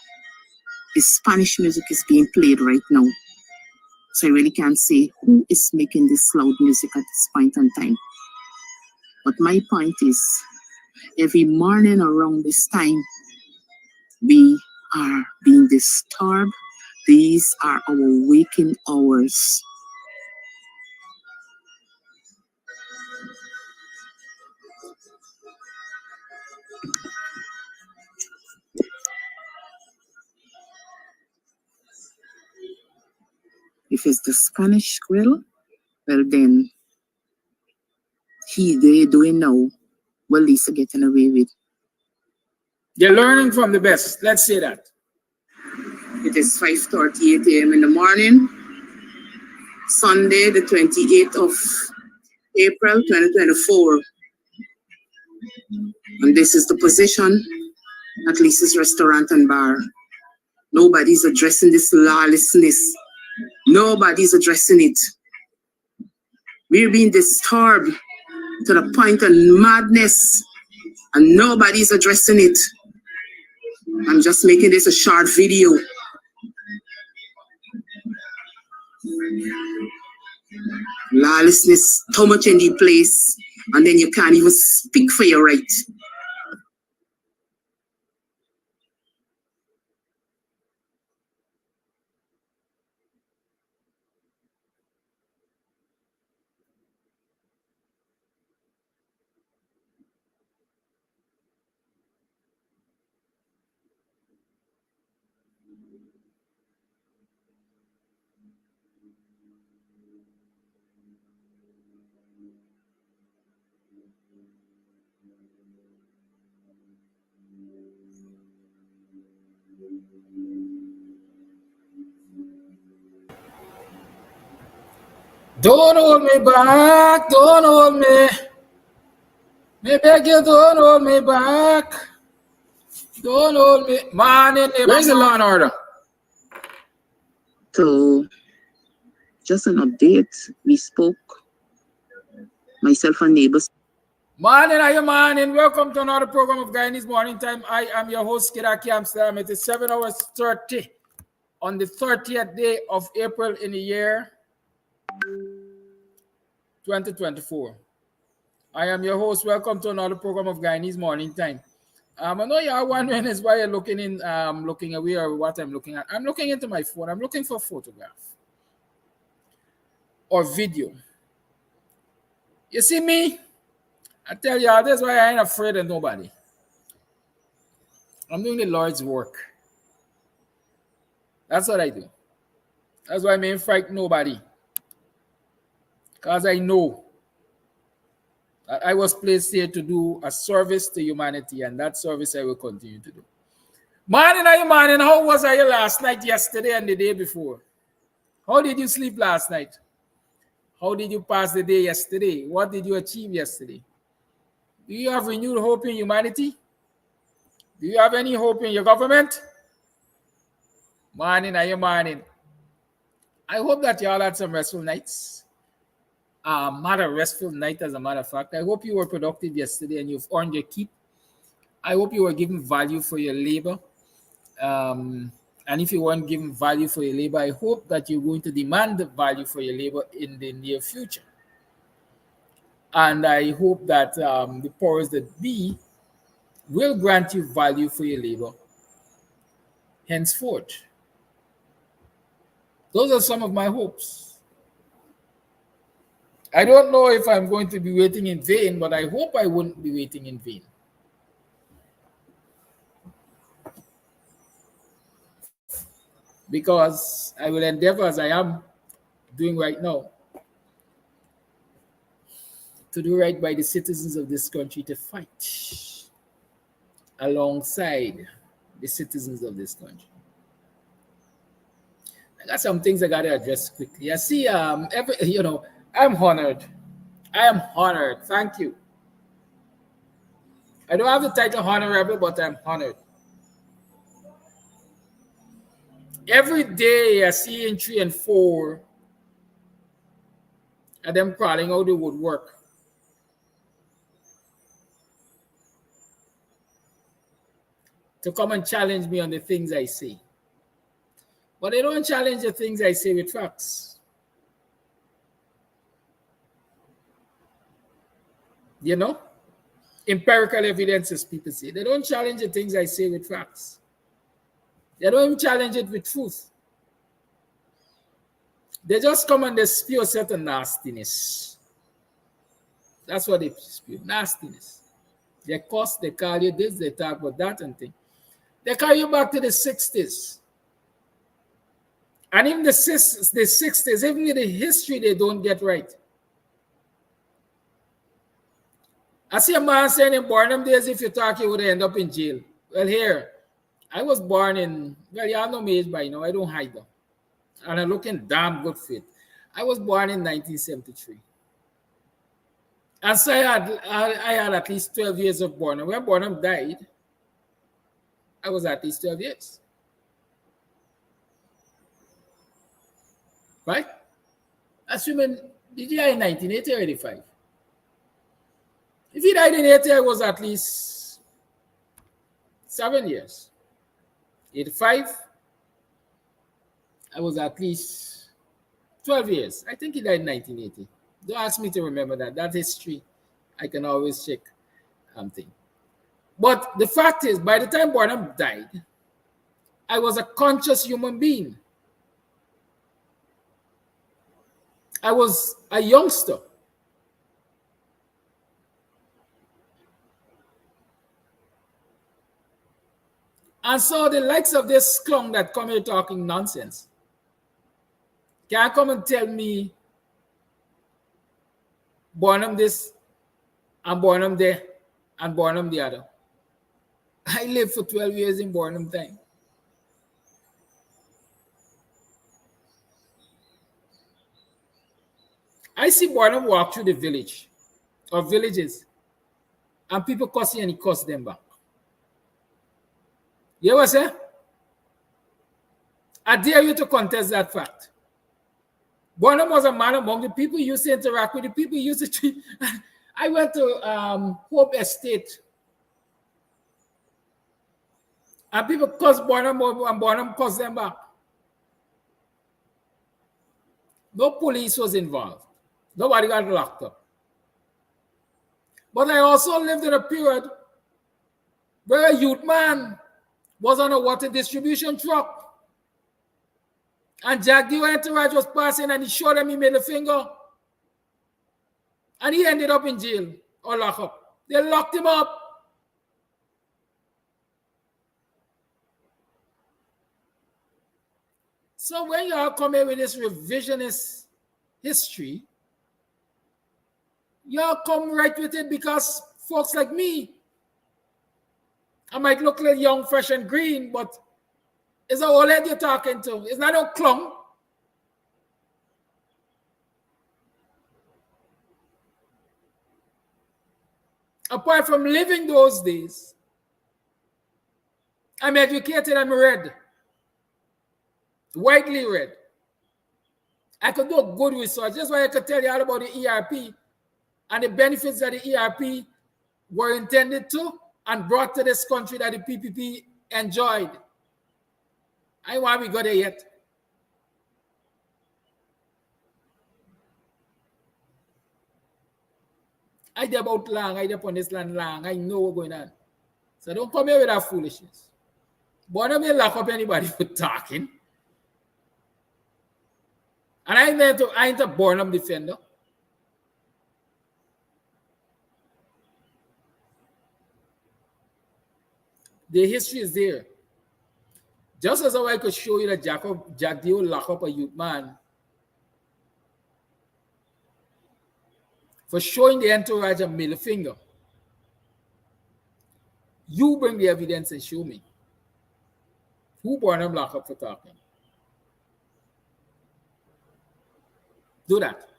the Spanish music is being played right now. So I really can't say who is making this loud music at this point in time. But my point is, every morning around this time, we are being disturbed. These are our waking hours. If it's the Spanish grill, well then, they doing now what Lisa getting away with. They're learning from the best. Let's say that. It is 5:38 a.m. in the morning, Sunday, the 28th of April, 2024. And this is the position at Lisa's restaurant and bar. Nobody's addressing this lawlessness. Nobody's addressing it. We're being disturbed to the point of madness, and nobody's addressing it. I'm just making this a short video. Lawlessness, too much in the place, and then you can't even speak for your right. Don't hold me back. Don't hold me. Me beg you, don't hold me back. Don't hold me. Man, where's the law and order? So, just an update. We spoke, myself and neighbors. Morning, are you morning? Welcome to another program of Guyanese Morning Time. I am your host, Kidaki Amsterdam. It is 7 hours 30 on the 30th day of April in the year 2024. I am your host. Welcome to another program of Guyanese Morning Time. I know you are wondering is why you're looking away or what I'm looking at. I'm looking into my phone. I'm looking for a photograph or video. You see me? I tell you, that's why I ain't afraid of nobody. I'm doing the Lord's work. That's what I do. That's why I ain't frighten nobody. Because I know that I was placed here to do a service to humanity, and that service I will continue to do. Morning, how was you last night, yesterday, and the day before? How did you sleep last night? How did you pass the day yesterday? What did you achieve yesterday? Do you have renewed hope in humanity? Do you have any hope in your government? Morning. I hope that y'all had some restful nights. Not a restful night, as a matter of fact. I hope you were productive yesterday and you've earned your keep. I hope you were given value for your labor. And if you weren't given value for your labor, I hope that you're going to demand the value for your labor in the near future. And I hope that the powers that be will grant you value for your labor henceforth. Those are some of my hopes. I don't know if I'm going to be waiting in vain, but I hope I won't be waiting in vain. Because I will endeavor, as I am doing right now, to do right by the citizens of this country, to fight alongside the citizens of this country. I got some things I got to address quickly. I see, I'm honored. I am honored. Thank you. I don't have the title honorable, but I'm honored. Every day I see in 3 and 4 of them crawling out the woodwork. To come and challenge me on the things I say. But they don't challenge the things I say with facts. You know? Empirical evidence, as people say. They don't challenge the things I say with facts. They don't even challenge it with truth. They just come and they spew a certain nastiness. That's what they spew, nastiness. They cuss, they call you this, they talk about that and thing. They call you back to the 60s. And even the 60s, even the history they don't get right. I see a man saying in Barnum days, if you talk, you would end up in jail. Well, here, I was born in, well, you all know my age by now, I don't hide them. And I'm looking damn good fit. I was born in 1973. And so I had at least 12 years of Barnum. When Barnum died, I was at least 12 years. Right? Assuming, did he die in 1980 or 85? If he died in 80, I was at least 7 years. 85, I was at least 12 years. I think he died in 1980. Don't ask me to remember that. That history, I can always check something. But the fact is, by the time Barnum died, I was a conscious human being. I was a youngster. And so the likes of this clown that come here talking nonsense can't come and tell me Barnum this and Barnum there and Barnum the other. I lived for 12 years in Barnum time. I see Barnum walk through the village or villages and people cussing and he cuss them back. You know what I'm saying? I dare you to contest that fact. Barnum was a man among the people he used to interact with, the people he used to treat. I went to Hope Estate. And people cuss Barnum and Barnum cuss them back. No police was involved. Nobody got locked up. But I also lived in a period where a youth man was on a water distribution truck. And Jack the entourage was passing and he showed him, he made a finger. And he ended up in jail or locked up. They locked him up. So when you all come here with this revisionist history, you all come right with it because folks like me, I might look like young, fresh, and green, but it's an old head you're talking to. It's not a clown. Apart from living those days, I'm educated, I'm read. Widely read. I could do good research. That's why I could tell you all about the ERP and the benefits that the ERP were intended to and brought to this country that the PPP enjoyed. I want we got there yet. I did about long, I did upon this land long. I know what's going on. So don't come here with that foolishness. But I don't lock up anybody for talking. And I ain't a Burnham defender. The history is there. Just as how I could show you that Jack Dio lock up a youth man for showing the entourage a middle finger. You bring the evidence and show me who Burnham lock up for talking. Do that.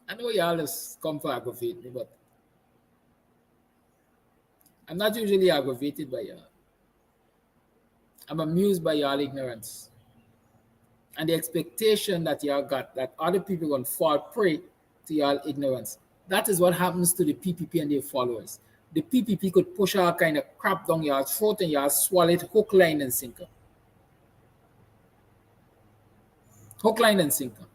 I know y'all just come for aggravate me, but I'm not usually aggravated by y'all. I'm amused by y'all ignorance and the expectation that y'all got that other people gonna fall prey to y'all ignorance. That is what happens to the PPP and their followers. The PPP could push all kind of crap down your throat and y'all swallow it hook, line, and sinker. Hook, line, and sinker.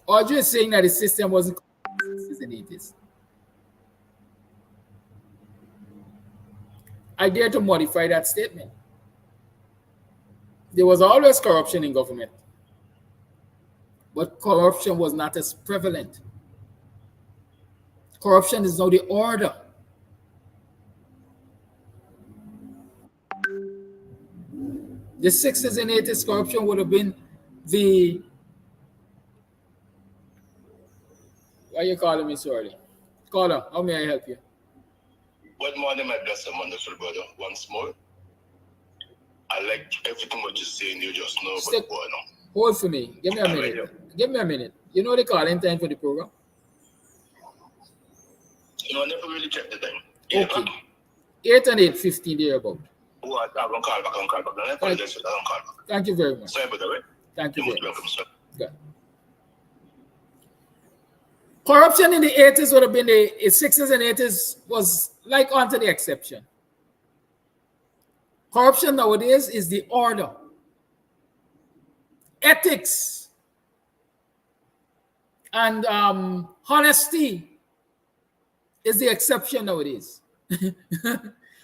Audrey is saying that the system wasn't in the 80s. I dare to modify that statement. There was always corruption in government, but corruption was not as prevalent. Corruption is now the order. The 60s and 80s corruption would have been the... Why are you calling me so early? Caller, how may I help you? Good morning, my blessed and wonderful brother. Once more, I like everything what you're saying. You just know what's going on. Hold for me. Give me a minute. Give me a minute. You know the calling time for the program? You know, I never really checked the time. Okay. 8 and 8:15 there about. Oh, I'm going to call back. I apologize for that. I'm call back. Thank you very much. Sorry about that, right? Thank you You're very most much. welcome, sir. Good. Corruption in the 80s would have been the 60s and 80s was like onto the exception. Corruption nowadays is the order. Ethics and honesty is the exception nowadays.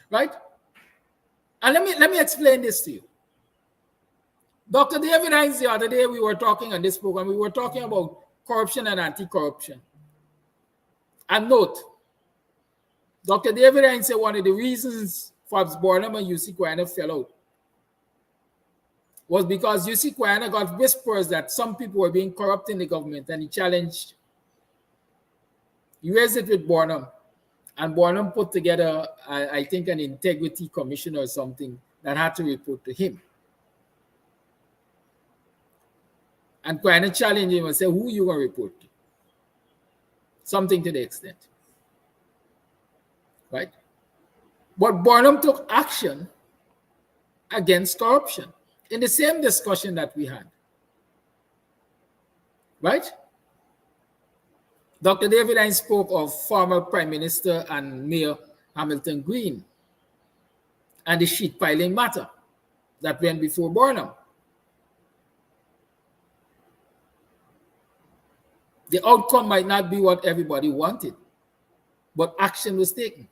Right? And let me explain this to you. Dr. David Hines, the other day we were talking on this program, we were talking about corruption and anti-corruption. And note, Dr. David Hines said one of the reasons Fabs Burnham and UC Guyanese fell out was because UC Guyanese got whispers that some people were being corrupt in the government, and he challenged. He raised it with Burnham, and Burnham put together, I think, an integrity commission or something that had to report to him. And Guyanese challenged him and said, who you going to report to? Something to the extent. Right? But Burnham took action against corruption in the same discussion that we had. Right? Dr. David Hines spoke of former Prime Minister and Mayor Hamilton Green and the sheet piling matter that went before Burnham. The outcome might not be what everybody wanted, but action was taken.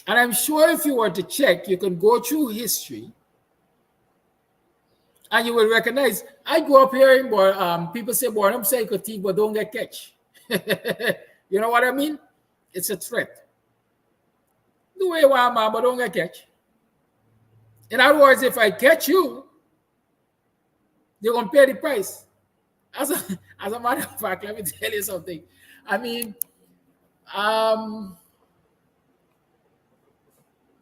And I'm sure if you were to check, you can go through history and you will recognize, I grew up hearing people say, Burnham say critique, but don't get catch. You know what I mean? It's a threat. Do what you want, man, but don't get catch. In other words, if I catch you, you're going to pay the price. As a matter of fact, let me tell you something. I mean,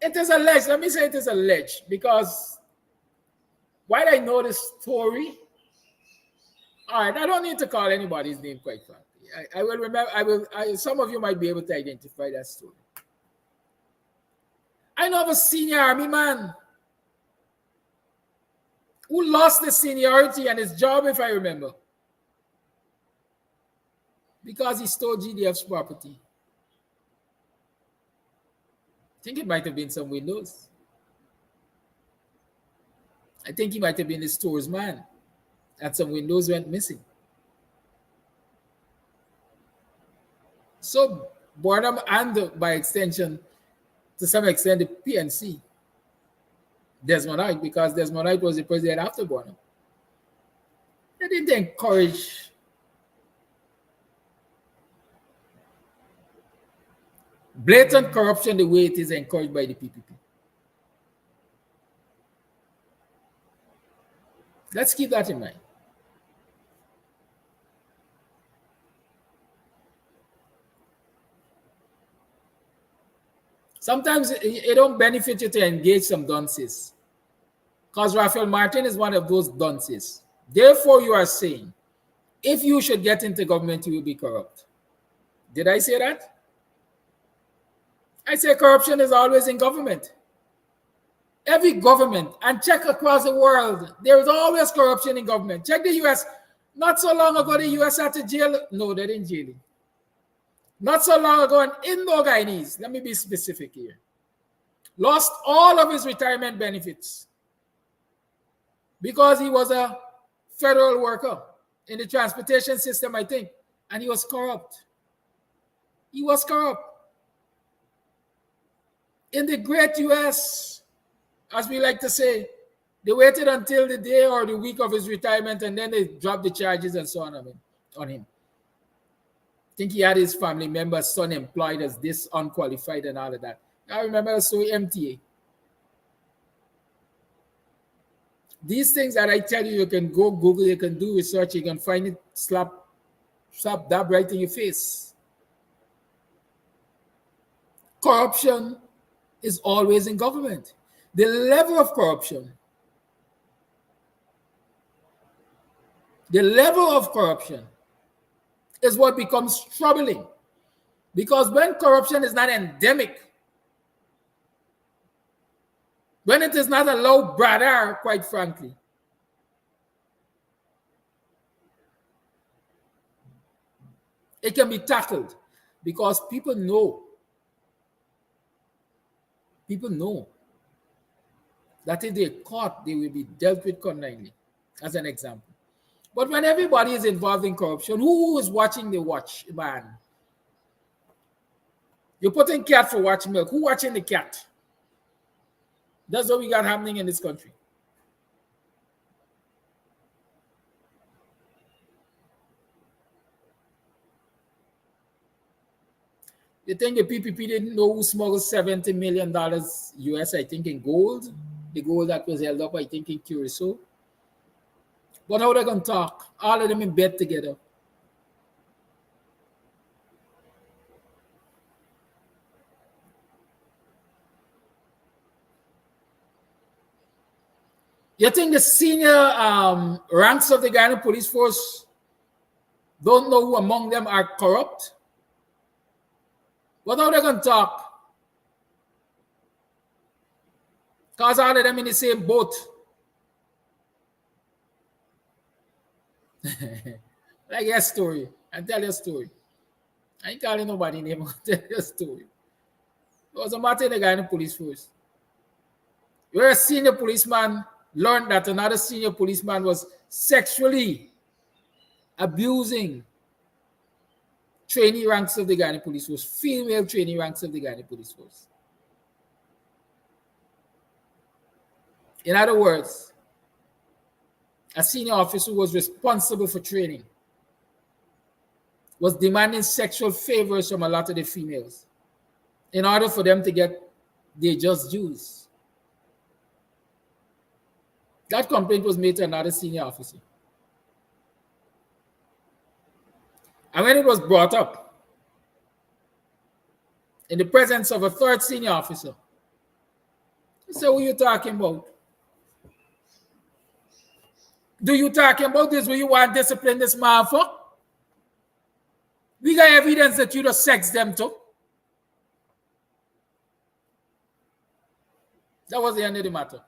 it is alleged. Let me say it is alleged because while I know the story, all right, I don't need to call anybody's name, quite frankly. I will remember. Some of you might be able to identify that story. I know of a senior army man who lost his seniority and his job, if I remember, because he stole GDF's property. I think it might have been some windows. I think he might have been the store's man, and some windows went missing. So Burnham and, by extension, to some extent, the PNC, Desmond Knight, because Desmond Knight was the president after Burnham, they didn't encourage blatant corruption the way it is encouraged by the PPP. Let's keep that in mind. Sometimes it don't benefit you to engage some dunces, because Raphael Martin is one of those dunces. Therefore, you are saying, if you should get into government, you will be corrupt. Did I say that? I say corruption is always in government. Every government, and check across the world, there is always corruption in government. Check the US. Not so long ago, the US had to jail. No, they didn't jail him. Not so long ago, an Indo-Guyanese, let me be specific here, lost all of his retirement benefits because he was a federal worker in the transportation system, I think, and he was corrupt. He was corrupt. In the great US, as we like to say, they waited until the day or the week of his retirement, and then they dropped the charges and so on him. I think he had his family member's son employed as this unqualified and all of that. I remember the story MTA. These things that I tell you, you can go Google, you can do research, you can find it, slap dab right in your face. Corruption is always in government. The level of corruption, is what becomes troubling. Because when corruption is not endemic, when it is not a low brother, quite frankly, it can be tackled because people know that if they're caught, they will be dealt with connignly, as an example. But when everybody is involved in corruption, who is watching the watch, man? You're putting cat for watch milk. Who watching the cat? That's what we got happening in this country. You think the PPP didn't know who smuggled $70 million US, I think, in gold? The gold that was held up, I think, in Curacao. But how they going to talk? All of them in bed together. You think the senior ranks of the Guyana police force don't know who among them are corrupt? But how they going to talk? Because all of them in the same boat. Like your story. I tell your story. I ain't calling nobody name. I tell your story. There was a matter in the Guyana police force where a senior policeman learned that another senior policeman was sexually abusing trainee ranks of the Guyana police force, female trainee ranks of the Guyana police force. In other words, a senior officer who was responsible for training was demanding sexual favors from a lot of the females in order for them to get their just dues. That complaint was made to another senior officer. And when it was brought up in the presence of a third senior officer, he said, what are you talking about? Do you talking about this? Will you want to discipline this man for? are evidence that you just sex them too. That was the end of the matter.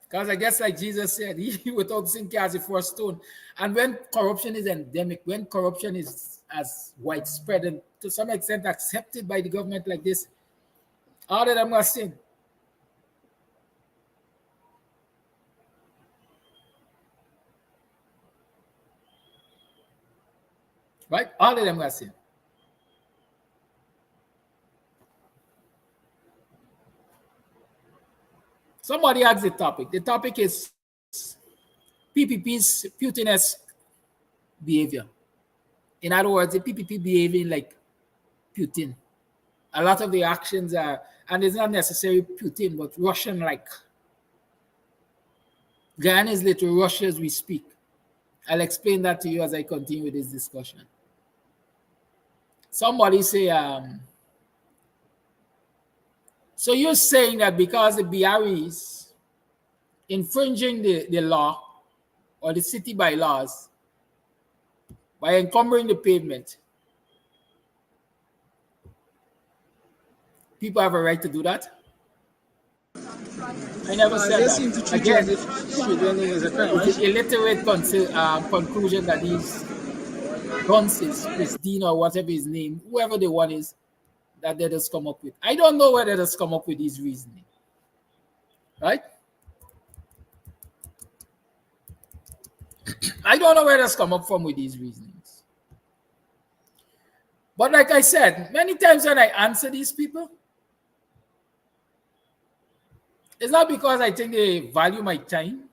Because I guess, like Jesus said, he without sin cast the first stone. And when corruption is endemic, when corruption is as widespread and to some extent accepted by the government like this, all of them are sin. Right? All of them are sin. Somebody asked the topic. The topic is PPP's Putinesque behavior. In other words, the PPP behaving like Putin. A lot of the actions are, and it's not necessarily Putin, but Russian-like. Guyana is little Russia as we speak. I'll explain that to you as I continue with this discussion. Somebody say, so you're saying that because the BREs infringing the law or the city bylaws by encumbering the pavement, people have a right to do that? I never said that. Again, it's an illiterate conclusion that these Guyanese, Christine or whatever his name, whoever the one is, that they just come up with. I don't know where they just come up with these reasoning. Right? I don't know where they just come up from with these reasonings. But like I said, many times when I answer these people, it's not because I think they value my time.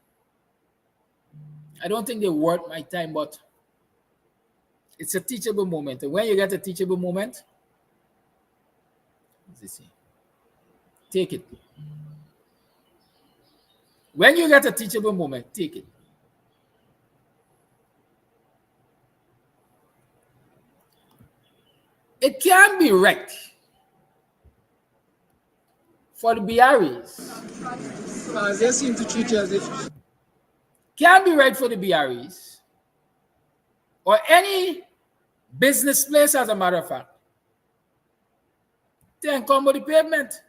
I don't think they're worth my time, but it's a teachable moment. And when you get a teachable moment, take it. When you get a teachable moment, take it. It can be right for the BREs. They seem to treat you as if can be right for the BREs or any business place, as a matter of fact, to encumber the pavement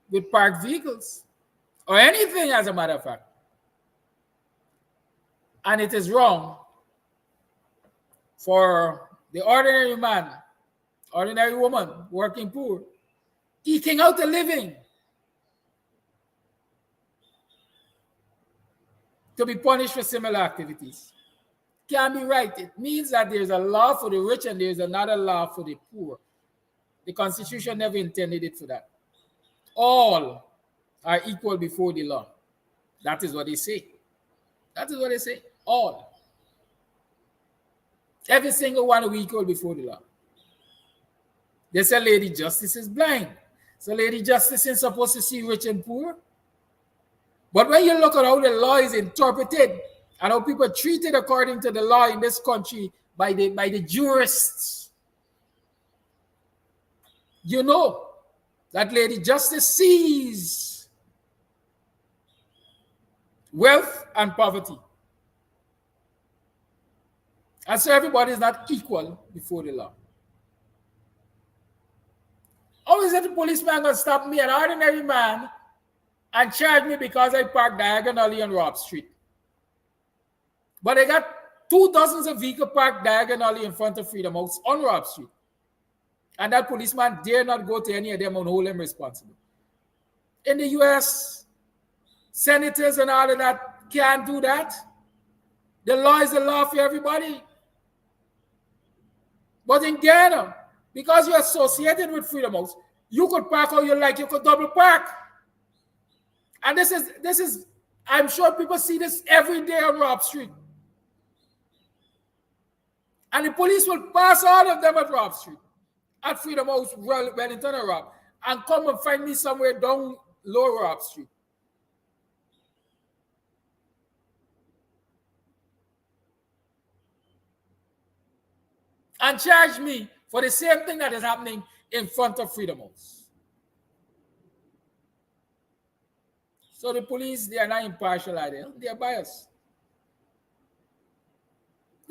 with parked vehicles or anything, as a matter of fact. And it is wrong for the ordinary man, ordinary woman, working poor, eking out a living, to be punished for similar activities. Can be right. It means that there's a law for the rich and there's another law for the poor. The Constitution never intended it for that. All are equal before the law. That is what they say. That is what they say. All. Every single one are equal before the law. They say Lady Justice is blind. So Lady Justice is supposed to see rich and poor. But when you look at how the law is interpreted and how people are treated according to the law in this country by the jurists, you know that Lady Justice sees wealth and poverty. And so everybody is not equal before the law. How is it the policeman going to stop me, an ordinary man, and charge me because I parked diagonally on Rob Street? But they got 2 dozens of vehicles parked diagonally in front of Freedom House on Rob Street. And that policeman dare not go to any of them and hold them responsible. In the US, senators and all of that can't do that. The law is the law for everybody. But in Ghana, because you're associated with Freedom House, you could park how you like, you could double park. And this is, I'm sure people see this every day on Rob Street. And the police will pass all of them at Rob Street, at Freedom House, Wellington or Rob, and come and find me somewhere down Lower Rob Street. And charge me for the same thing that is happening in front of Freedom House. So the police, they are not impartial, are they? They are biased.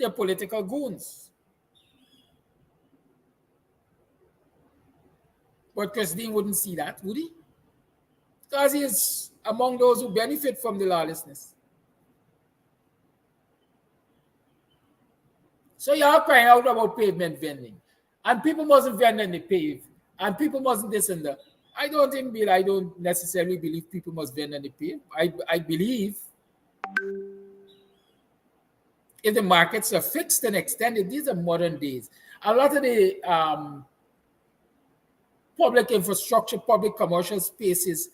They're political goons. But Christine wouldn't see that, would he? Because he is among those who benefit from the lawlessness. So you're crying out about pavement vending. And people mustn't vend on the pave. And people mustn't this and that. I don't necessarily believe people must vend on the pave. I believe if the markets are fixed and extended, these are modern days. A lot of the public infrastructure, public commercial spaces,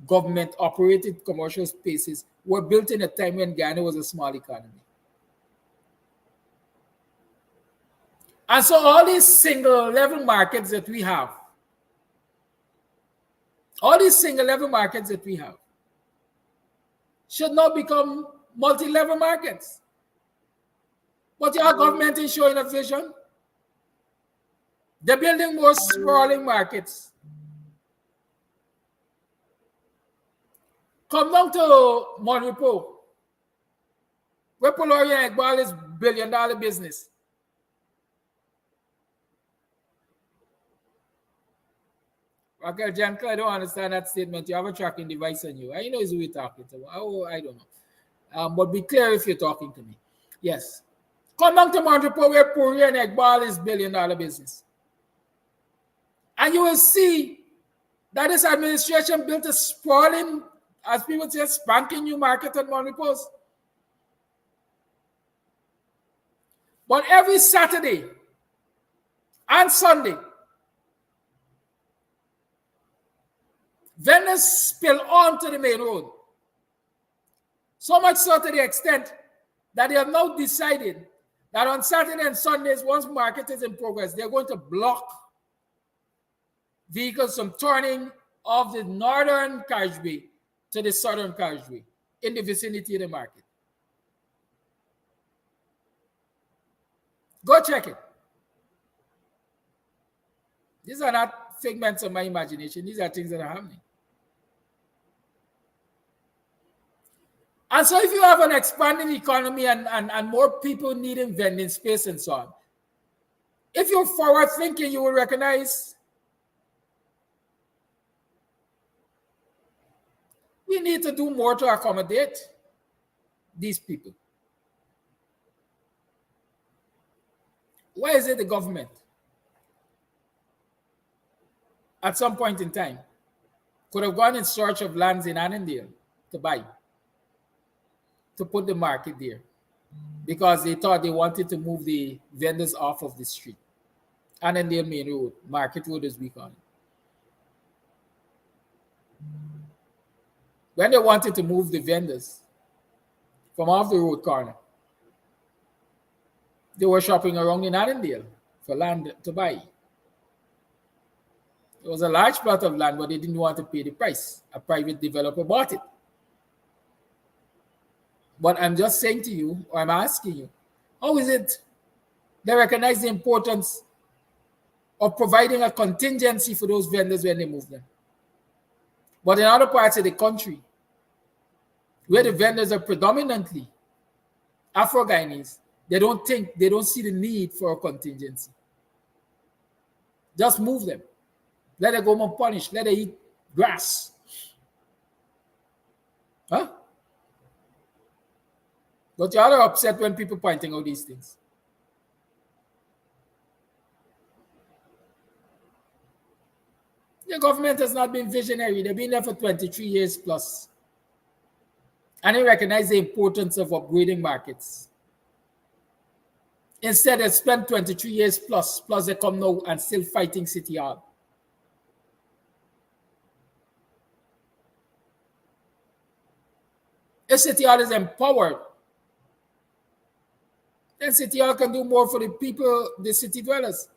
government operated commercial spaces were built in a time when Ghana was a small economy. And so all these single level markets that we have, should not become multi-level markets. But your government is showing a vision. They're building more sprawling markets. Come down to Monrepo, where Polorian Iqbal is $1 billion business. Raquel Jankel, I don't understand that statement. You have a tracking device on you. I know who you're talking to. Oh, I don't know. But be clear if you're talking to me. Yes. Come down to Monrepo, where Polorian Iqbal is $1 billion business. And you will see that this administration built a sprawling, as people say, spanking new market at Monrepo. But every Saturday and Sunday, vendors spill onto the main road. So much so to the extent that they have now decided that on Saturday and Sundays, once market is in progress, they're going to block vehicles from turning off the northern carriageway to the southern carriageway in the vicinity of the market. Go check it. These are not figments of my imagination. These are things that are happening. And so if you have an expanding economy and more people needing vending space and so on, if you're forward thinking, you will recognize we need to do more to accommodate these people. Why is it the government at some point in time could have gone in search of lands in Annandale to buy, to put the market there, because they thought they wanted to move the vendors off of the street? Annandale Main Road, Market Road as we call it. When they wanted to move the vendors from off the road corner, they were shopping around in Annandale for land to buy. It was a large plot of land, but they didn't want to pay the price. A private developer bought it. But I'm just saying to you, or I'm asking you, how is it they recognize the importance of providing a contingency for those vendors when they move them? But in other parts of the country, where the vendors are predominantly Afro-Guyanese, they don't see the need for a contingency. Just move them. Let them go unpunished. Let them eat grass. Huh? But you are upset when people pointing out these things. The government has not been visionary. They've been there for 23 years plus. And they recognize the importance of upgrading markets. Instead, they spent 23 years plus they come now and still fighting City Hall. If City Hall is empowered, then City Hall can do more for the people, the city dwellers.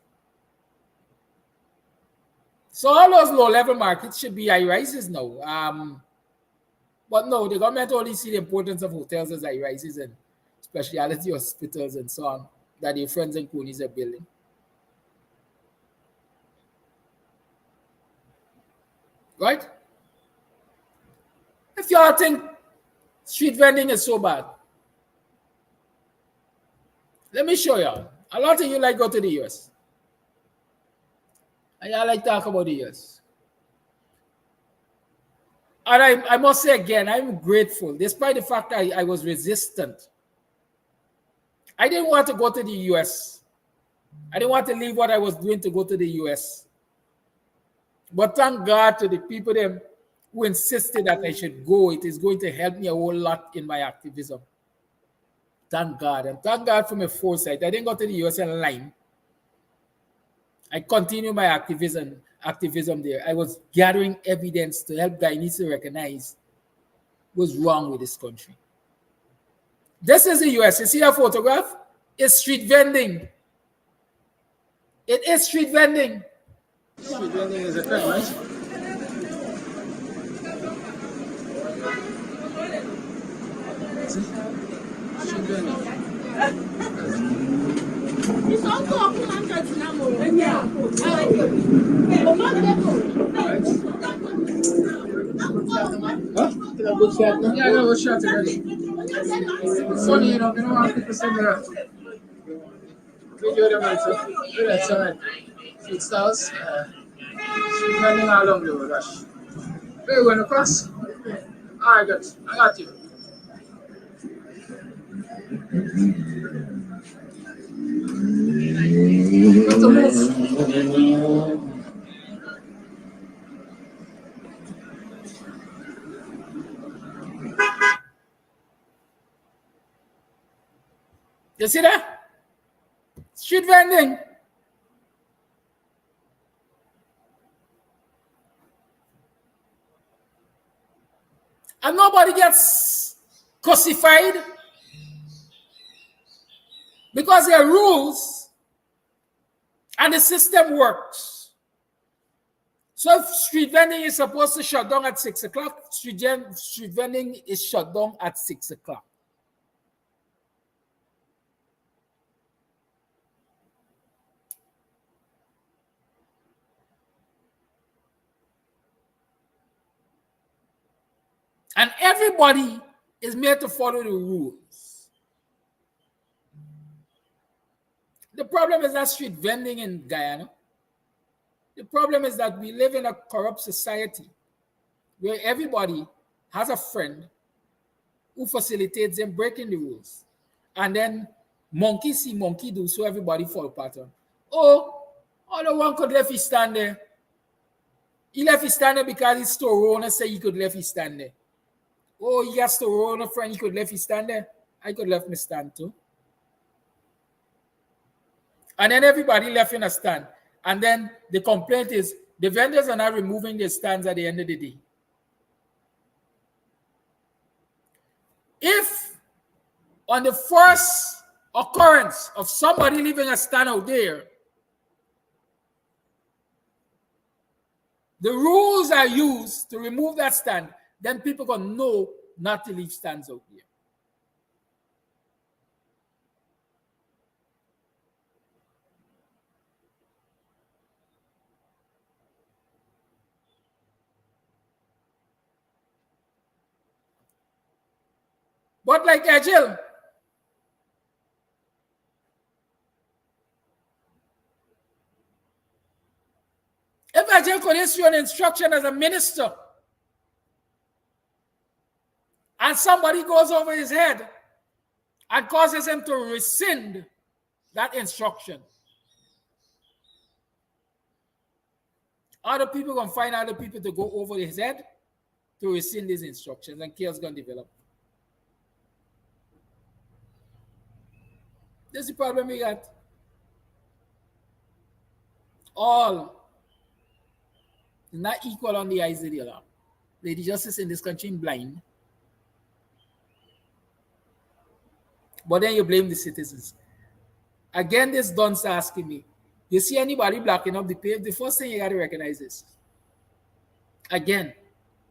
So all those low-level markets should be high-rises now. But no, the government only see the importance of hotels as high-rises and specialty hospitals and so on that their friends and cronies are building. Right? If you all think street vending is so bad, Let me show y'all. A lot of you like go to the US. And y'all like talk about the US. And I must say again, I'm grateful, despite the fact that I was resistant. I didn't want to go to the US. I didn't want to leave what I was doing to go to the US. But thank God to the people them who insisted that I should go. It is going to help me a whole lot in my activism. Thank God. And thank God for my foresight. I didn't go to the US in line. I continued my activism there. I was gathering evidence to help Guyanese to recognize what's wrong with this country. This is the US. You see a photograph? It's street vending. It is street vending. Street vending is a crime, right? Street vending. Yeah, I got a good shot already. It's funny, you don't want people to send me that. Video them also. That's all right. Food stalls. Street vending all along the road, gosh. Where you going across? All right, good. I got you. What's the move? You see that? Street vending. And nobody gets crucified because there are rules and the system works. So if street vending is supposed to shut down at 6 o'clock, street vending is shut down at 6 o'clock. And everybody is made to follow the rules. The problem is not street vending in Guyana. The problem is that we live in a corrupt society where everybody has a friend who facilitates them breaking the rules. And then monkey see, monkey do, so everybody fall pattern. Oh, the one could left his stand there. He left his stand there because his store owner said he could left his stand there. Oh, he has store owner friend, he could left his stand there. I could left my stand too. And then everybody left in a stand. And then the complaint is the vendors are not removing their stands at the end of the day. If on the first occurrence of somebody leaving a stand out there, the rules are used to remove that stand, then people can know not to leave stands out there. But like Agile, if Agile could issue an instruction as a minister and somebody goes over his head and causes him to rescind that instruction, other people can find other people to go over his head to rescind these instructions, and chaos going to develop. This is the problem we got. All is not equal on the eyes of the law. Lady justice in this country is blind. But then you blame the citizens. Again, this Don's asking me, you see anybody blocking up the pave? The first thing you got to recognize is, again,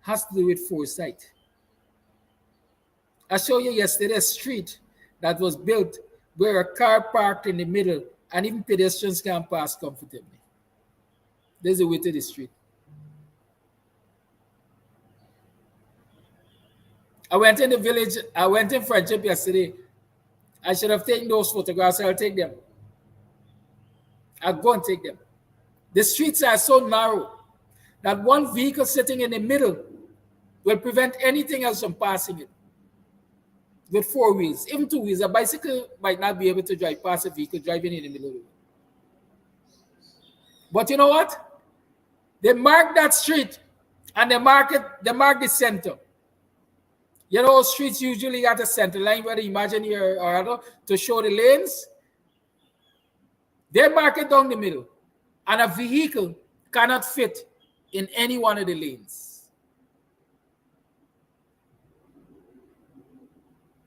has to do with foresight. I showed you yesterday a street that was built where a car parked in the middle and even pedestrians can pass comfortably. There's a way to the street. I went in the village, I went in Friendship yesterday, I should have taken those photographs. I'll take them. I'll go and take them. The streets are so narrow that one vehicle sitting in the middle will prevent anything else from passing it. With 4 wheels, even 2 wheels, a bicycle might not be able to drive past a vehicle driving in the middle of it. But you know what? They mark that street and they mark the center. You know, streets usually got a center line, whether imaginary or other, to show the lanes. They mark it down the middle, and a vehicle cannot fit in any one of the lanes.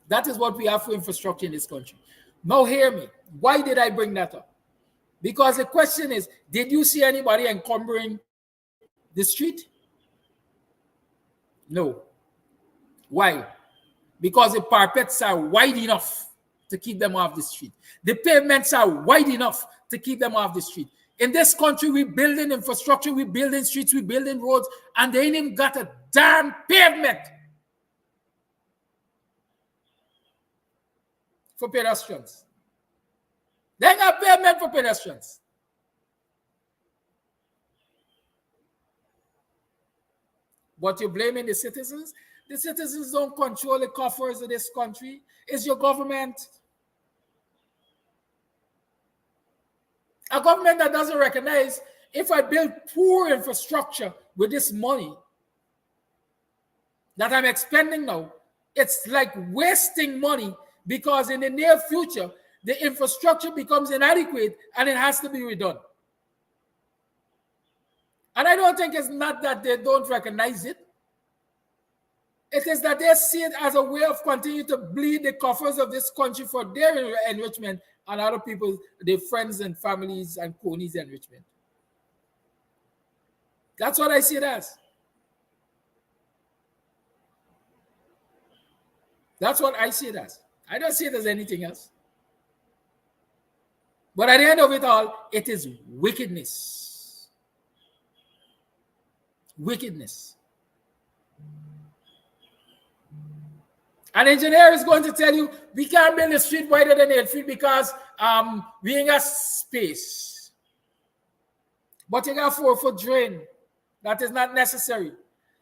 That is what we have for infrastructure in this country. Now hear me. Why did I bring that up? Because the question is, did you see anybody encumbering the street? No. Why? Because the parapets are wide enough to keep them off the street. The pavements are wide enough to keep them off the street. In this country, we're building infrastructure, we're building streets, we're building roads, and they ain't even got a damn pavement for pedestrians. They ain't got pavement for pedestrians. But you're blaming the citizens? The citizens don't control the coffers of this country. It's your government. A government that doesn't recognize if I build poor infrastructure with this money that I'm expending now, it's like wasting money, because in the near future, the infrastructure becomes inadequate and it has to be redone. And I don't think it's not that they don't recognize it. It is that they see it as a way of continuing to bleed the coffers of this country for their enrichment and other people, their friends and families and cronies' enrichment. That's what I see it as. That's what I see it as. I don't see it as anything else. But at the end of it all, it is wickedness. Wickedness. An engineer is going to tell you, we can't build a street wider than 8 feet because we ain't got space. But you got 4-foot drain. That is not necessary.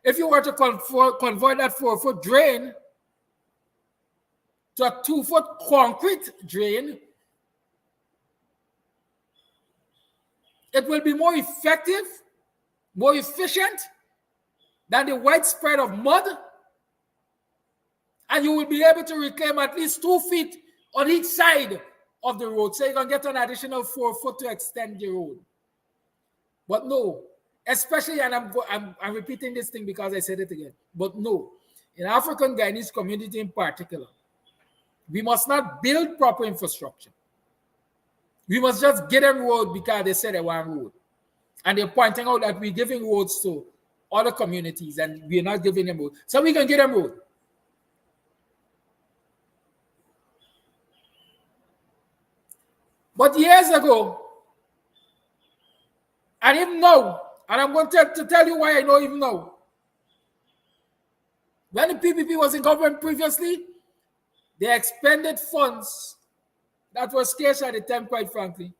If you were to convert that 4-foot drain to a 2-foot concrete drain, it will be more effective, more efficient than the widespread of mud. And you will be able to reclaim at least 2 feet on each side of the road. So you can get an additional 4 foot to extend the road. But no, especially, and I'm repeating this thing because I said it again, but no, in African Guyanese community in particular, we must not build proper infrastructure. We must just get them road because they said they want road. And they're pointing out that we're giving roads to other communities and we're not giving them road. So we can get them road. But years ago, and even now, and I'm going to tell you why I know even now. When the PPP was in government previously, they expended funds that were scarce at the time, quite frankly.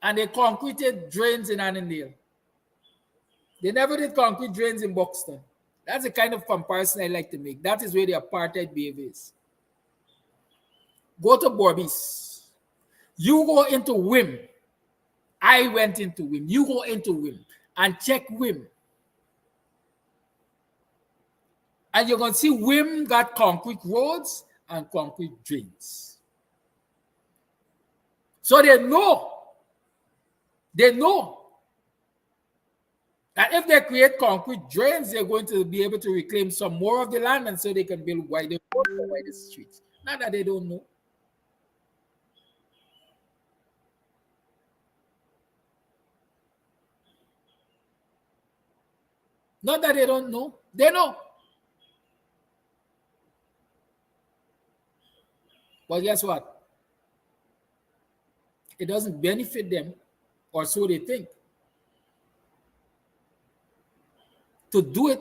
And they concreted drains in Annandale. They never did concrete drains in Buxton. That's the kind of comparison I like to make. That is where the apartheid behavior is. Go to Borbis. You go into WIM. I went into WIM. You go into WIM and check WIM. And you're going to see WIM got concrete roads and concrete drains. So they know that if they create concrete drains, they're going to be able to reclaim some more of the land, and so they can build wider streets. Not that they don't know. Not that they don't know. They know. But guess what? It doesn't benefit them, or so they think, to do it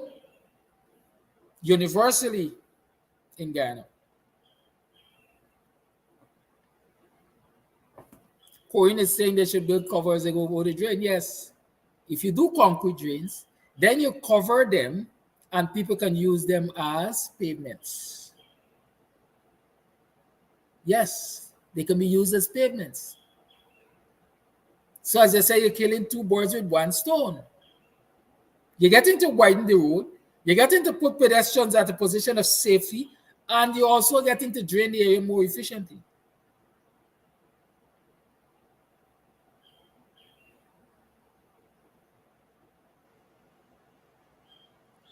universally in Guyana. Corinne is saying they should build covers and go over the drain. Yes. If you do concrete drains, then you cover them and people can use them as pavements. Yes, they can be used as pavements. So as I say, you're killing two birds with one stone. You're getting to widen the road, you're getting to put pedestrians at a position of safety, and you're also getting to drain the area more efficiently.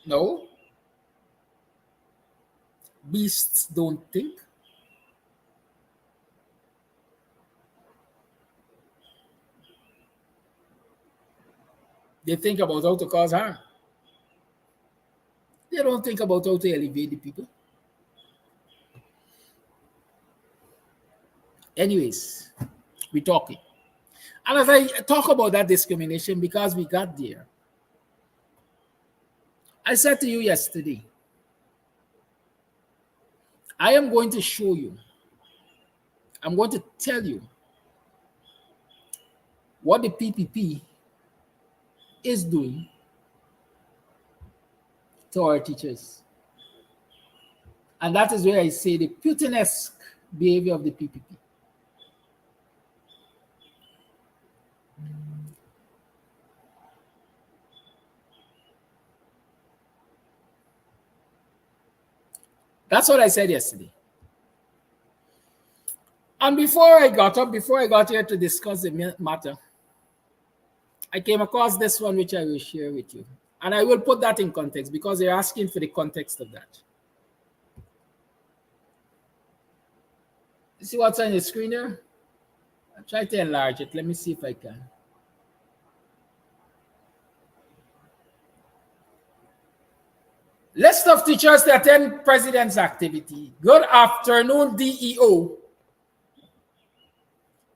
No? Beasts don't think. They think about how to cause harm. They don't think about how to elevate the people. Anyways, we're talking. And as I talk about that discrimination, because we got there, I said to you yesterday, I am going to show you, I'm going to tell you what the PPP is doing to our teachers. And that is where I say the Putinesque behavior of the PPP. That's what I said yesterday. And before I got here to discuss the matter, I came across this one which I will share with you. And I will put that in context because they're asking for the context of that. You see what's on the screen here? I'll try to enlarge it. Let me see if I can. List of teachers to attend President's activity. Good afternoon, DEO.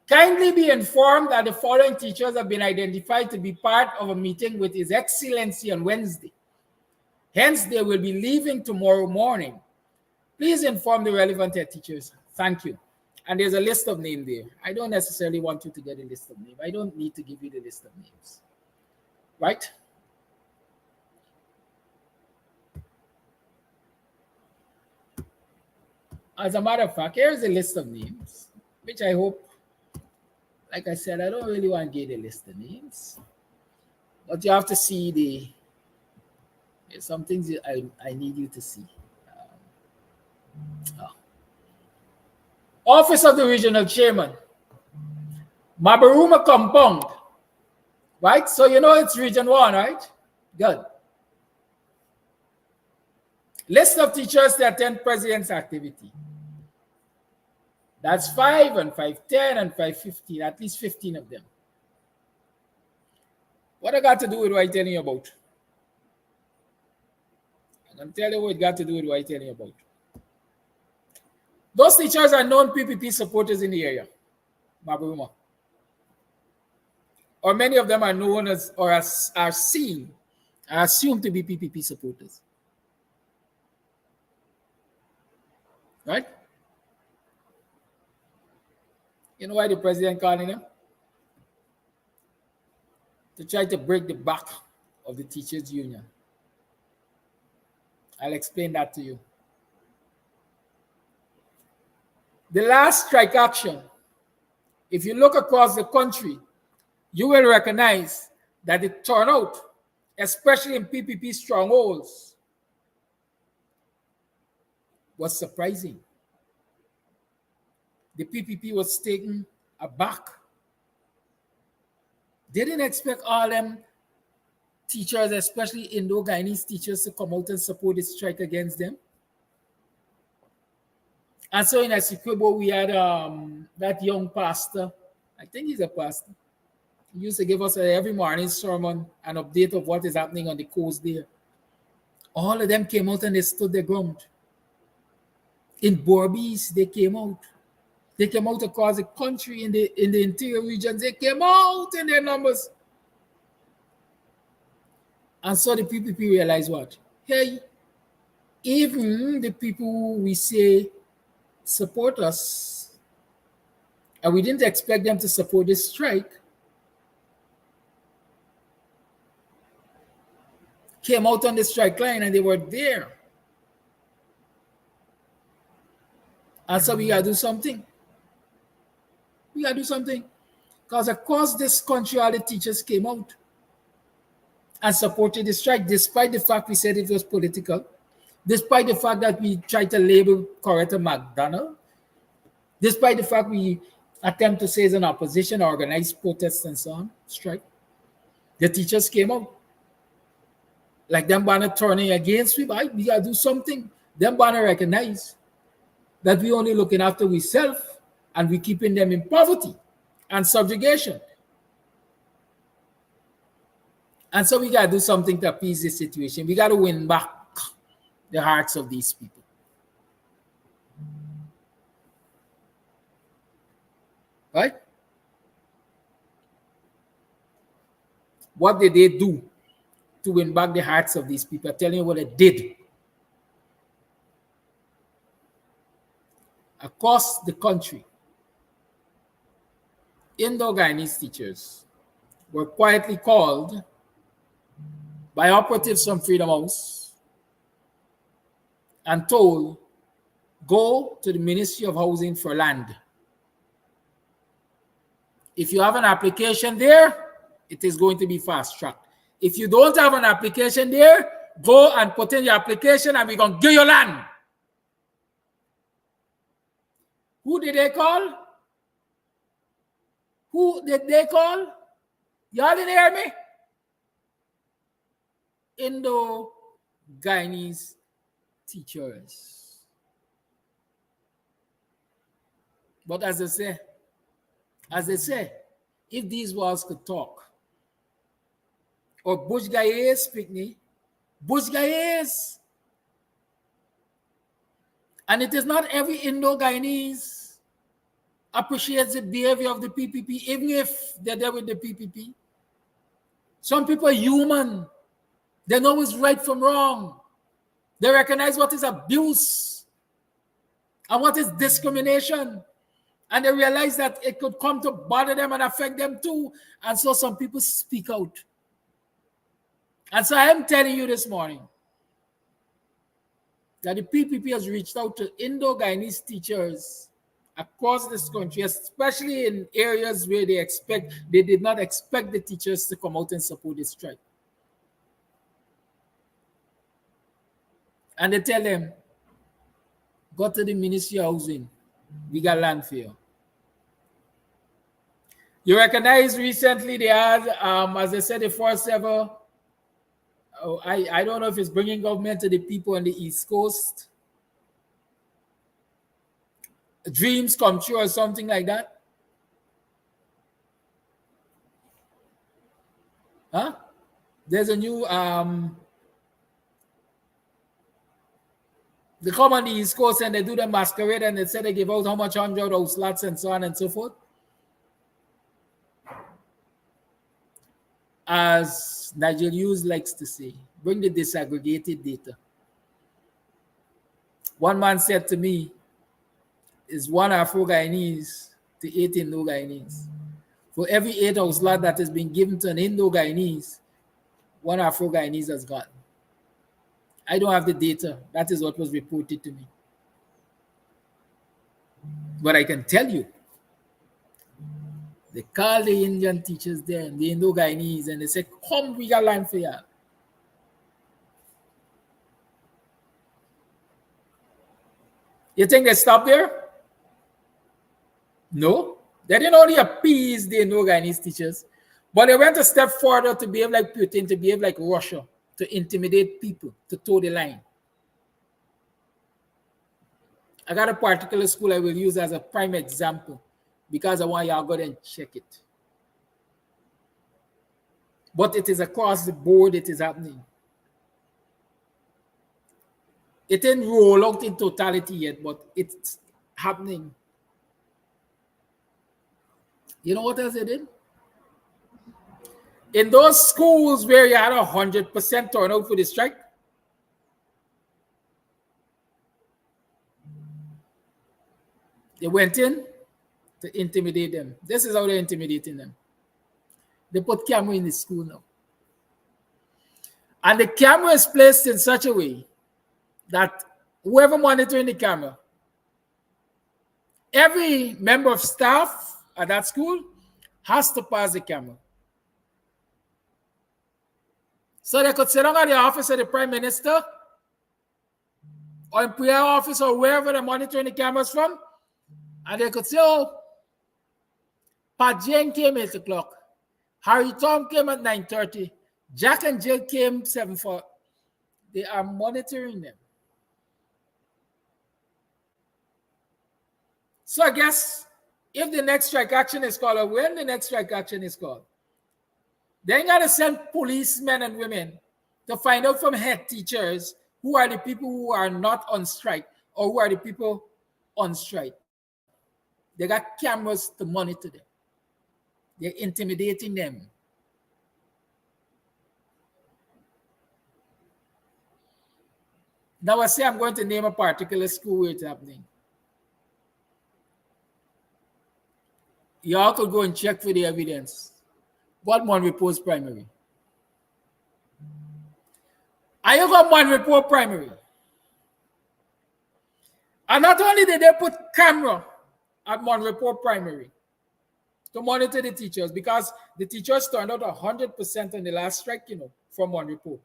Kindly be informed that the following teachers have been identified to be part of a meeting with His Excellency on Wednesday. Hence, they will be leaving tomorrow morning. Please inform the relevant head teachers. Thank you. And there's a list of names there. I don't necessarily want you to get a list of names. I don't need to give you the list of names. Right? As a matter of fact, here's a list of names, which I hope, like I said, I don't really want to give a list of names. But you have to see there's some things that I need you to see. Office of the Regional Chairman, Mabaruma Compound, right? So you know it's Region 1, right? Good. List of teachers to attend President's activity. That's 5 and 510 and 515, at least 15 of them. What I got to do with what I'm telling you about? I'm going to tell you what it got to do with what I'm telling you about. Those teachers are known PPP supporters in the area, Mabaruma. Or many of them are known as, or are seen, are assumed to be PPP supporters. Right? You know why the president calling them? To try to break the back of the teachers' union. I'll explain that to you. The last strike action, if you look across the country, you will recognize that the turnout, especially in PPP strongholds, was surprising. The PPP was taken aback. They didn't expect all them teachers, especially Indo-Guyanese teachers, to come out and support the strike against them. And so in Essequibo, we had that young pastor, I think he's a pastor. He used to give us every morning sermon, an update of what is happening on the coast there. All of them came out and they stood their ground. In Borbis, they came out. They came out across the country in the interior regions. They came out in their numbers. And so the PPP realized what? Hey, even the people we say support us And we didn't expect them to support this strike. Came out on the strike line and they were there. And so we gotta do something. We gotta do something. Because across this country, all the teachers came out and supported the strike, despite the fact we said it was political, despite the fact that we tried to label Coretta McDonald, despite the fact we attempt to say it's an opposition, organized protests and so on, strike. The teachers came out. Like them banner turning against we gotta do something. Them banner recognize that we only looking after ourselves and we keeping them in poverty and subjugation. And so we gotta do something to appease this situation. We gotta win back the hearts of these people. Right? What did they do to win back the hearts of these people? I'm telling you what they did. Across the country, Indo-Guyanese teachers were quietly called by operatives from Freedom House and told, go to the Ministry of Housing for land. If you have an application there, it is going to be fast-tracked. If you don't have an application there, go and put in your application and we're going to give you land. Who did they call? Who did they call? Y'all didn't hear me? Indo-Guyanese teachers. But as I say, if these walls could talk, or Bush Guyanese speak me, Bush Guyanese. And it is not every Indo-Guyanese appreciates the behavior of the PPP, even if they're there with the PPP. Some people are human. They know what's right from wrong. They recognize what is abuse and what is discrimination. And they realize that it could come to bother them and affect them too. And so some people speak out. And so I am telling you this morning that the PPP has reached out to Indo-Guyanese teachers across this country, especially in areas where they did not expect the teachers to come out and support the strike. And they tell them, go to the Ministry of Housing. We got land for you. You recognize recently they had, as I said, the first ever, I don't know if it's bringing government to the people on the East Coast. Dreams come true or something like that. Huh? There's a new, they come on the East Coast and they do the masquerade and they say they give out how much 100 house lots and so on and so forth. As Nigel Hughes likes to say, bring the disaggregated data. One man said to me, is 1 Afro-Guyanese to 8 Indo-Guyanese. For every 8 house lot that has been given to an Indo-Guyanese, 1 Afro-Guyanese has gotten. I don't have the data. That is what was reported to me. But I can tell you, they call the Indian teachers there, the Indo-Guyanese, and they say, come, we got land for you. You think they stop there? No. They didn't only appease the Indo-Guyanese teachers, but they went a step further to behave like Putin, to behave like Russia, to intimidate people, to toe the line. I got a particular school I will use as a prime example because I want y'all to go there and check it. But it is across the board, it is happening. It didn't roll out in totality yet, but it's happening. You know what else they did? In those schools where you had 100% turnout for the strike, they went in to intimidate them. This is how they're intimidating them. They put camera in the school now. And the camera is placed in such a way that whoever monitoring the camera, every member of staff at that school has to pass the camera. So they could sit down at the office of the Prime Minister or in prayer office or wherever they're monitoring the cameras from, and they could say, oh, Pat Jane came 8 o'clock. Harry Tom came at 9:30. Jack and Jill came 7:40. They are monitoring them. So I guess if the next strike action is called, or when the next strike action is called, they got to send policemen and women to find out from head teachers who are the people who are not on strike or who are the people on strike. They got cameras to monitor them. They're intimidating them. Now I say I'm going to name a particular school where it's happening. Y'all could go and check for the evidence. Godmon Reports Primary. I got one report primary. And not only did they put camera at one report primary to monitor the teachers, because the teachers turned out 100% on the last strike, from one report.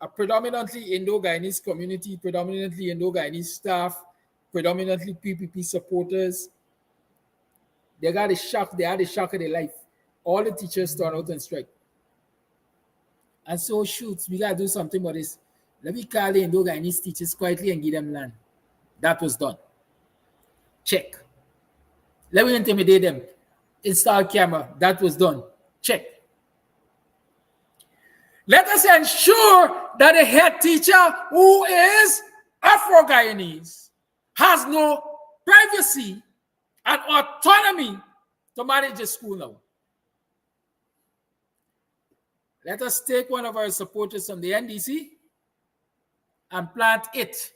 A predominantly Indo-Guyanese community, predominantly Indo-Guyanese staff, predominantly PPP supporters. They got a shock. They had a shock of their life. All the teachers turned out on strike. And so, shoots, we got to do something about this. Let me call the Indo-Guyanese teachers quietly and give them land. That was done. Check. Let me intimidate them. Install camera. That was done. Check. Let us ensure that the head teacher, who is Afro-Guyanese, has no privacy and autonomy to manage the school now. Let us take one of our supporters from the NDC and plant it.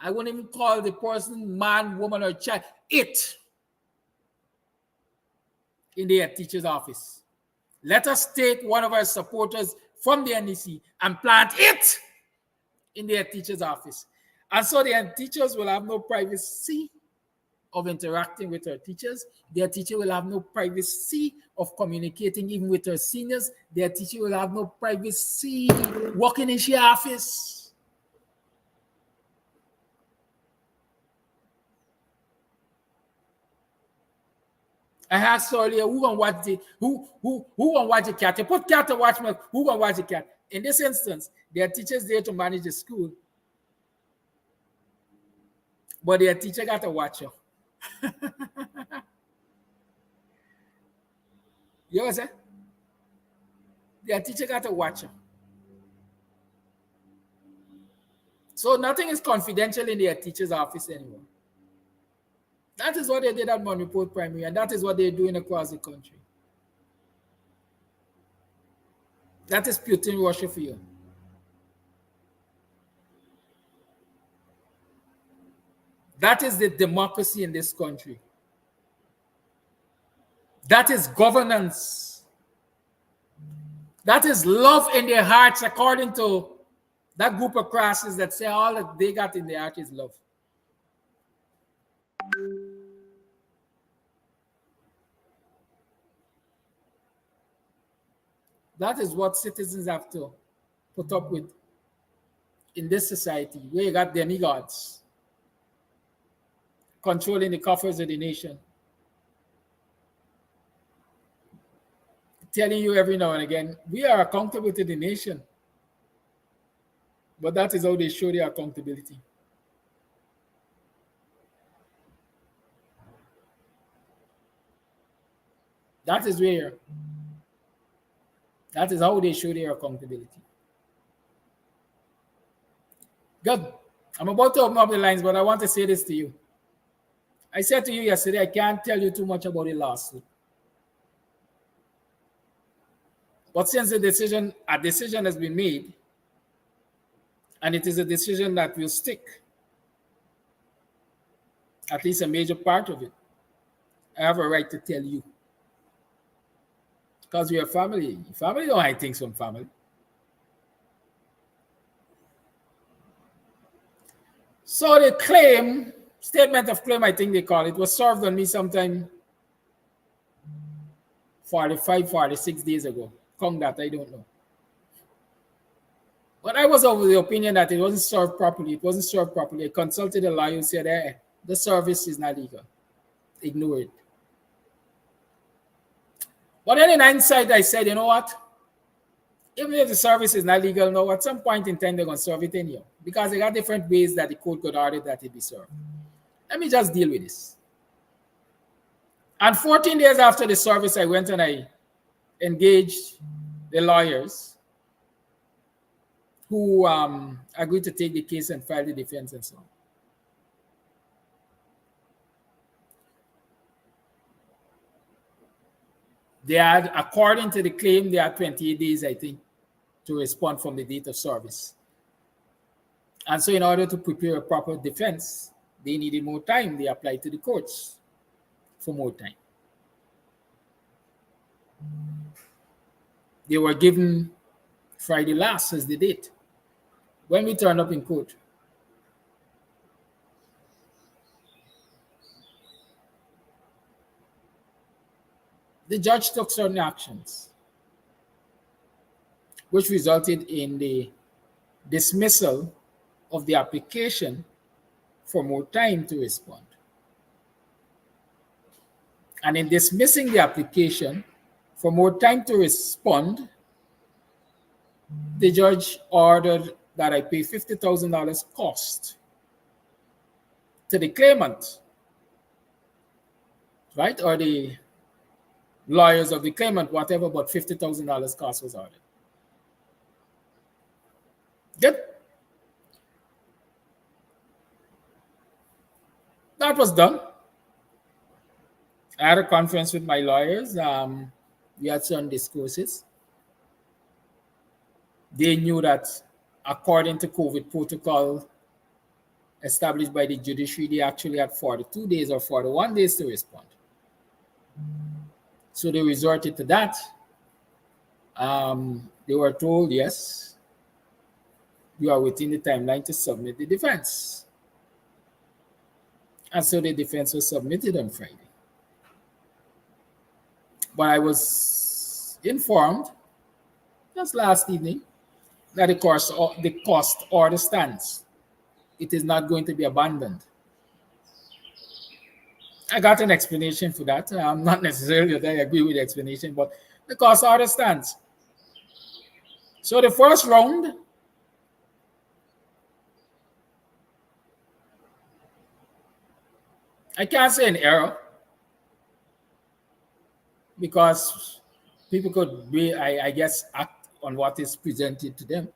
I wouldn't even call the person man, woman, or child. It in the head teacher's office. Let us take one of our supporters from the NDC and plant it in their teacher's office. And so the teachers will have no privacy of interacting with her teachers. Their teacher will have no privacy of communicating even with her seniors. Their teacher will have no privacy walking in her office. I asked earlier, who gonna watch the cat? You put cat to watch me, who gonna watch the cat? In this instance, their teachers there to manage the school, but their teacher got to watch her. You know what I'm saying? Their teacher got to watch her. So nothing is confidential in their teacher's office anymore. That is what they did at Monreport Primary, and that is what they're doing across the country. That is Putin Russia for you. That is the democracy in this country. That is governance. That is love in their hearts, according to that group of crasses that say all that they got in their heart is love. That is what citizens have to put up with in this society, where you got demigods controlling the coffers of the nation, telling you every now and again, we are accountable to the nation. But that is how they show their accountability. That is how they show their accountability. Good. I'm about to open up the lines, but I want to say this to you. I said to you yesterday, I can't tell you too much about the lawsuit. But since a decision has been made, and it is a decision that will stick, at least a major part of it, I have a right to tell you. Because we are family. Family don't hide things from family. So the claim, statement of claim, I think they call it, was served on me sometime 45, 46 days ago. Count that, I don't know. But I was of the opinion that it wasn't served properly. It wasn't served properly. I consulted a lawyer who said, the service is not legal. Ignore it. But then in hindsight, I said, you know what? Even if the service is not legal now, at some point in time, they're going to serve it anyhow. Because they got different ways that the court could order that it be served. Let me just deal with this. And 14 days after the service, I went and I engaged the lawyers who agreed to take the case and file the defense and so on. They had, according to the claim, they had 28 days, I think, to respond from the date of service. And so in order to prepare a proper defense, they needed more time. They applied to the courts for more time. They were given Friday last as the date. When we turned up in court, the judge took certain actions, which resulted in the dismissal of the application for more time to respond. And in dismissing the application for more time to respond, the judge ordered that I pay $50,000 cost to the claimant, right? Or the lawyers of the claimant, whatever, but $50,000 cost was ordered. Good. That was done. I had a conference with my lawyers. We had certain discourses. They knew that according to COVID protocol established by the judiciary, they actually had 42 days or 41 days to respond. So they resorted to that. They were told, yes, you are within the timeline to submit the defense. And so the defense was submitted on Friday. But I was informed just last evening that the cost order stands. It is not going to be abandoned. I got an explanation for that. I'm not necessarily that I agree with the explanation, but the cost order stands. So the first round, I can't say an error, because people could be, I guess, act on what is presented to them.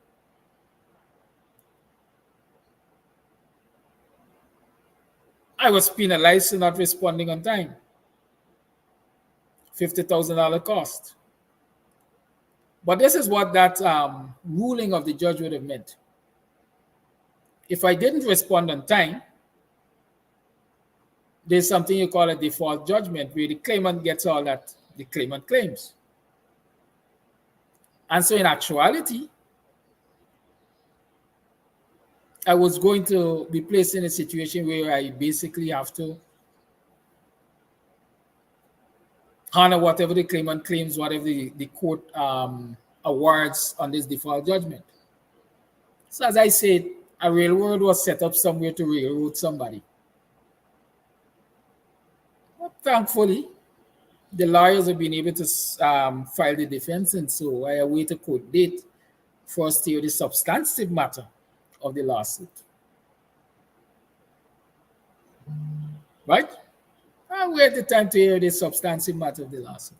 I was penalized for not responding on time. $50,000 cost. But this is what that ruling of the judge would have meant. If I didn't respond on time, there's something you call a default judgment, where the claimant gets all that the claimant claims. And so in actuality, I was going to be placed in a situation where I basically have to honor whatever the claimant claims, whatever the court awards on this default judgment. So as I said, a railroad was set up somewhere to railroad somebody. But thankfully, the lawyers have been able to file the defense, and so I await a court date for us to hear the substantive matter of the lawsuit. Right? I wait the time to hear the substantive matter of the lawsuit.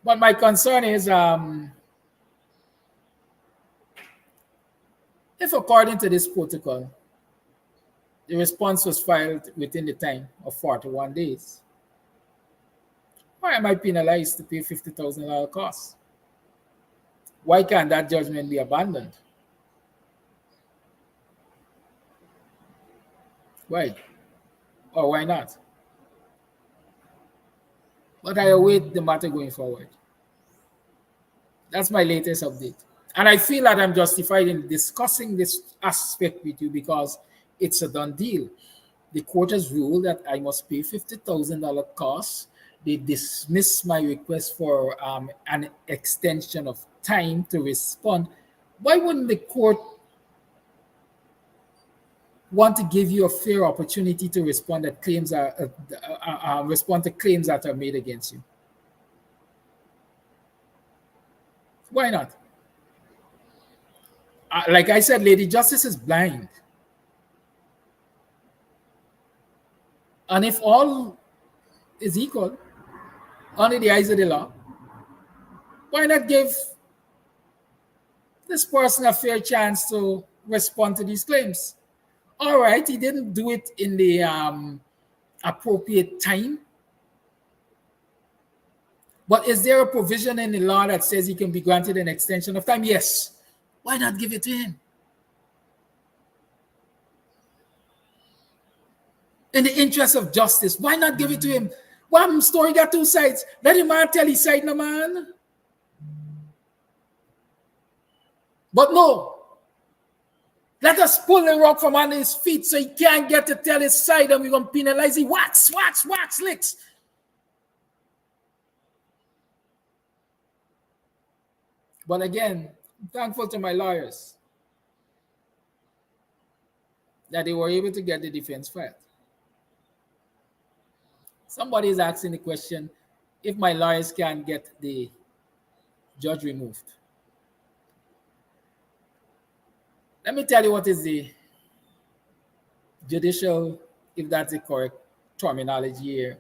But my concern is, if according to this protocol, the response was filed within the time of 41 days, why am I penalized to pay $50,000 cost? Why can't that judgment be abandoned? Why? Or why not? But I await the matter going forward. That's my latest update. And I feel that I'm justified in discussing this aspect with you because it's a done deal. The court has ruled that I must pay $50,000 costs. They dismissed my request for an extension of time to respond. Why wouldn't the court want to give you a fair opportunity to respond that claims respond to claims that are made against you? Why not? Like I said, Lady Justice is blind. And if all is equal under the eyes of the law, why not give this person a fair chance to respond to these claims? All right, he didn't do it in the appropriate time. But is there a provision in the law that says he can be granted an extension of time? Yes. Why not give it to him? In the interest of justice, why not give it to him? One story got two sides. Let him man tell his side, no man. But no. Let us pull the rock from under his feet so he can't get to tell his side, and we're going to penalize him. Wax, licks. But again, I'm thankful to my lawyers that they were able to get the defense filed. Somebody is asking the question, if my lawyers can get the judge removed. Let me tell you what is the judicial, if that's the correct terminology here.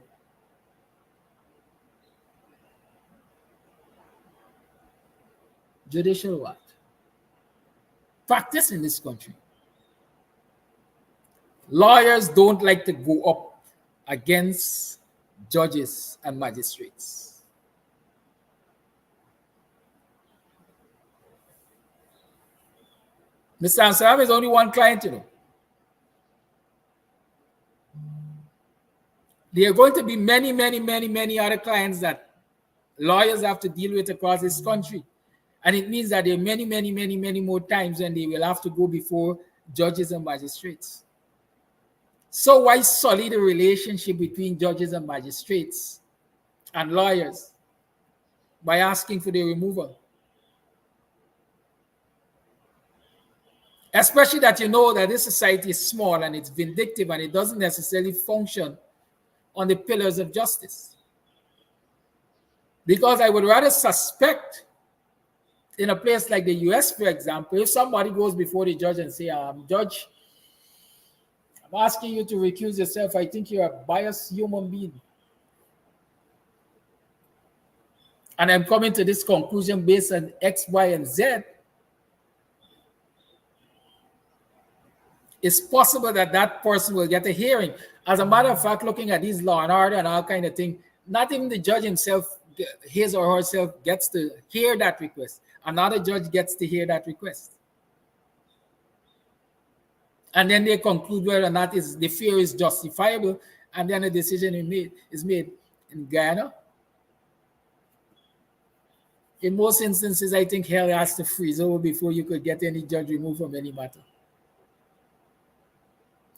Judicial what? Practice in this country. Lawyers don't like to go up against judges and magistrates. Mr. Amsterdam is only one client, you know. There are going to be many other clients that lawyers have to deal with across this country. And it means that there are many more times when they will have to go before judges and magistrates. So why sully the relationship between judges and magistrates and lawyers by asking for their removal? Especially that you know that this society is small and it's vindictive and it doesn't necessarily function on the pillars of justice. Because I would rather suspect in a place like the US, for example, if somebody goes before the judge and say, Judge, I'm asking you to recuse yourself. I think you're a biased human being. And I'm coming to this conclusion based on X, Y, and Z. It's possible that that person will get a hearing. As a matter of fact, looking at these law and order and all kind of thing, not even the judge himself, his or herself, gets to hear that request. Another judge gets to hear that request. And then they conclude whether or not the fear is justifiable, and then a decision is made. In Guyana, in most instances, I think hell has to freeze over before you could get any judge removed from any matter.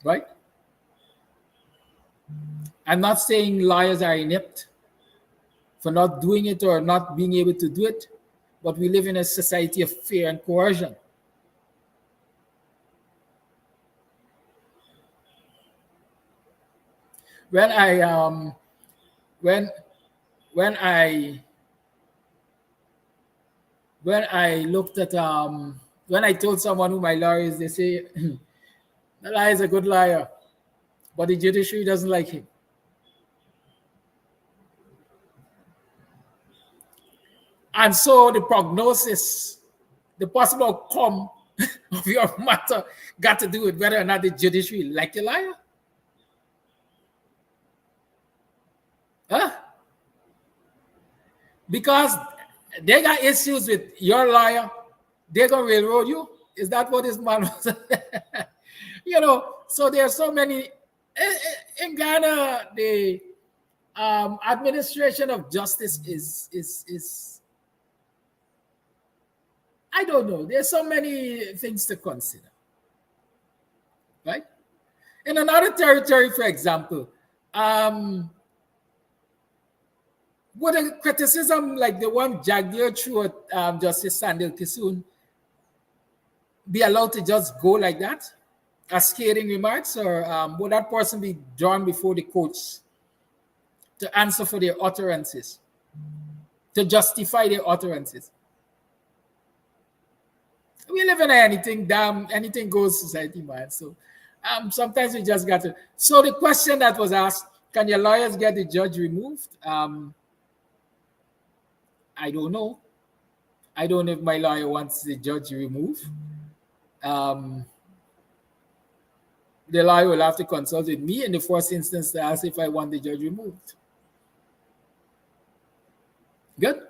Right? I'm not saying lawyers are inept for not doing it or not being able to do it, but we live in a society of fear and coercion. When I looked at when I told someone who my lawyer is, they say the lawyer is a good liar, but the judiciary doesn't like him. And so the prognosis, the possible outcome of your matter got to do with whether or not the judiciary like a liar. Huh? Because they got issues with your lawyer, they're going to railroad you. Is that what this man was? You know, so there are so many. In Ghana, administration of justice is I don't know. There's so many things to consider, right? In another territory, for example, would a criticism like the one Jagdir threw at Justice Sandil Kisoon be allowed to just go like that as scathing remarks, or would that person be drawn before the courts to answer for their utterances, to justify their utterances? We live in anything goes society, man. So sometimes we just got to. So the question that was asked: can your lawyers get the judge removed? I don't know. I don't know if my lawyer wants the judge removed. The lawyer will have to consult with me in the first instance to ask if I want the judge removed. Good.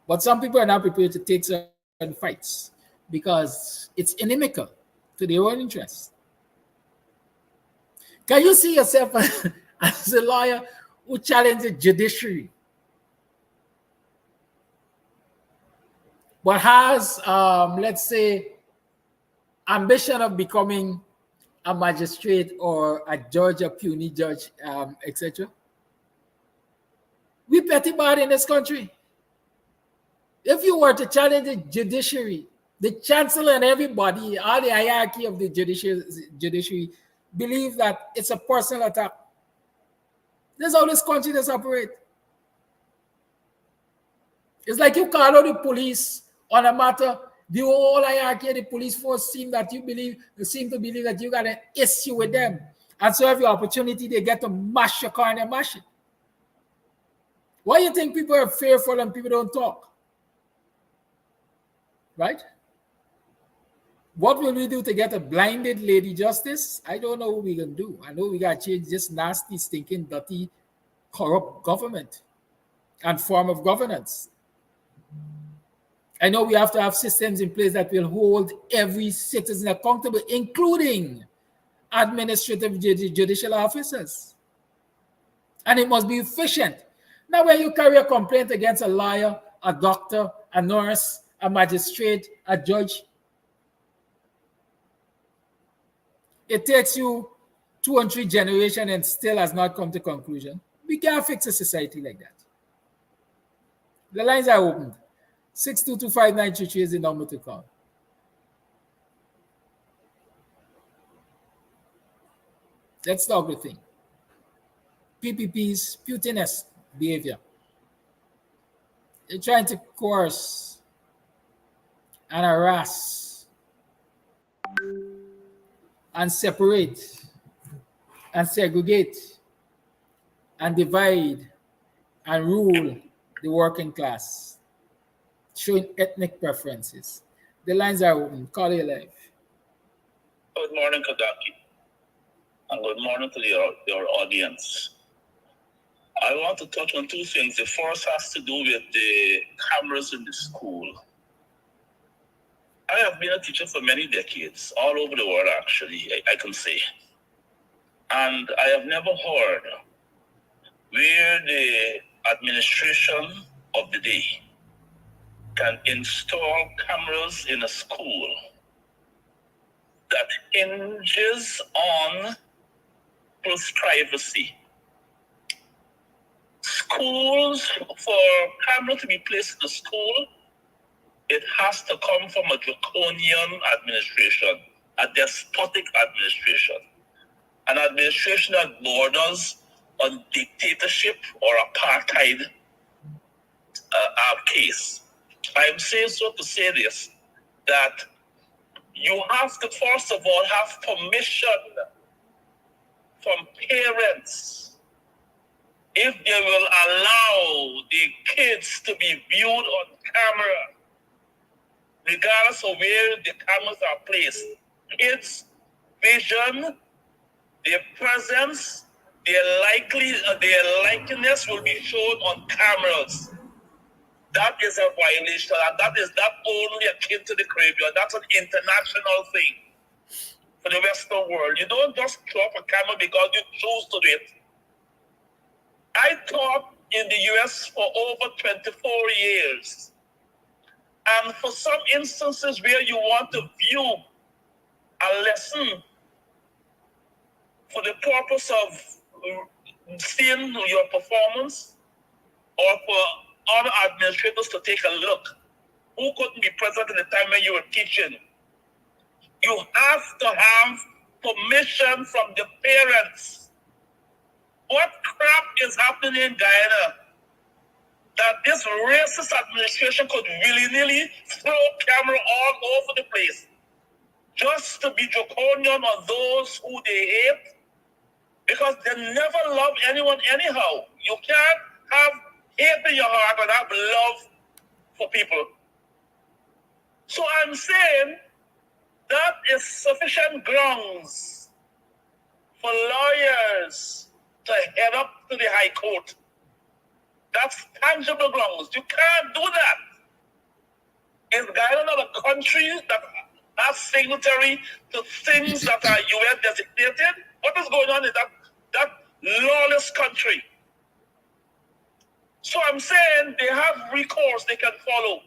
But some people are not prepared to take certain fights because it's inimical to their own interests. Can you see yourself as a lawyer who challenges the judiciary but has, let's say, ambition of becoming a magistrate or a judge, a puny judge, etc.? We petty bad in this country. If you were to challenge the judiciary, the chancellor and everybody, all the hierarchy of the judiciary believe that it's a personal attack. That's how this country does operate. It's like you call out the police on a matter, the whole hierarchy of the police force seem to believe that you got an issue with them. And so every opportunity they get to mash your car and they mash it. Why do you think people are fearful and people don't talk? Right? What will we do to get a blinded lady justice? I don't know what we're going to do. I know we got to change this nasty, stinking, dirty, corrupt government and form of governance. I know we have to have systems in place that will hold every citizen accountable, including administrative judicial officers. And it must be efficient. Now, when you carry a complaint against a lawyer, a doctor, a nurse, a magistrate, a judge, it takes you 2 and 3 generations and still has not come to conclusion. We can't fix a society like that. The lines are opened. 6225933 is the number to call. Let's talk the thing. PPP's Putinist behavior. They're trying to coerce and harass and separate and segregate and divide and rule the working class, showing ethnic preferences. The lines are open. Call you live. Good morning, Kadaki, and good morning to your audience. I want to touch on 2 things. The first has to do with the cameras in the school. I have been a teacher for many decades, all over the world, actually, I can say. And I have never heard where the administration of the day can install cameras in a school that hinges on privacy. Schools, for camera to be placed in the school, it has to come from a draconian administration, a despotic administration, an administration that borders on dictatorship or apartheid case. I'm saying so to say this, that you have to first of all have permission from parents if they will allow the kids to be viewed on camera, regardless of where the cameras are placed. Kids' vision, their presence, their likeness will be shown on cameras. That is a violation, and that is not only akin to the Caribbean, that's an international thing for the Western world. You don't just throw up a camera because you choose to do it. I taught in the US for over 24 years. And for some instances where you want to view a lesson for the purpose of seeing your performance, or for other administrators to take a look who couldn't be present at the time when you were teaching, you have to have permission from the parents. What crap is happening in Guyana that this racist administration could willy-nilly throw camera all over the place just to be draconian on those who they hate? Because they never love anyone anyhow. You can't have hate in your heart and have love for people. So I'm saying that is sufficient grounds for lawyers to head up to the High Court. That's tangible grounds. You can't do that. Is Guyana not a country that has signatory to things that are UN designated? What is going on in that lawless country? So I'm saying they have recourse they can follow.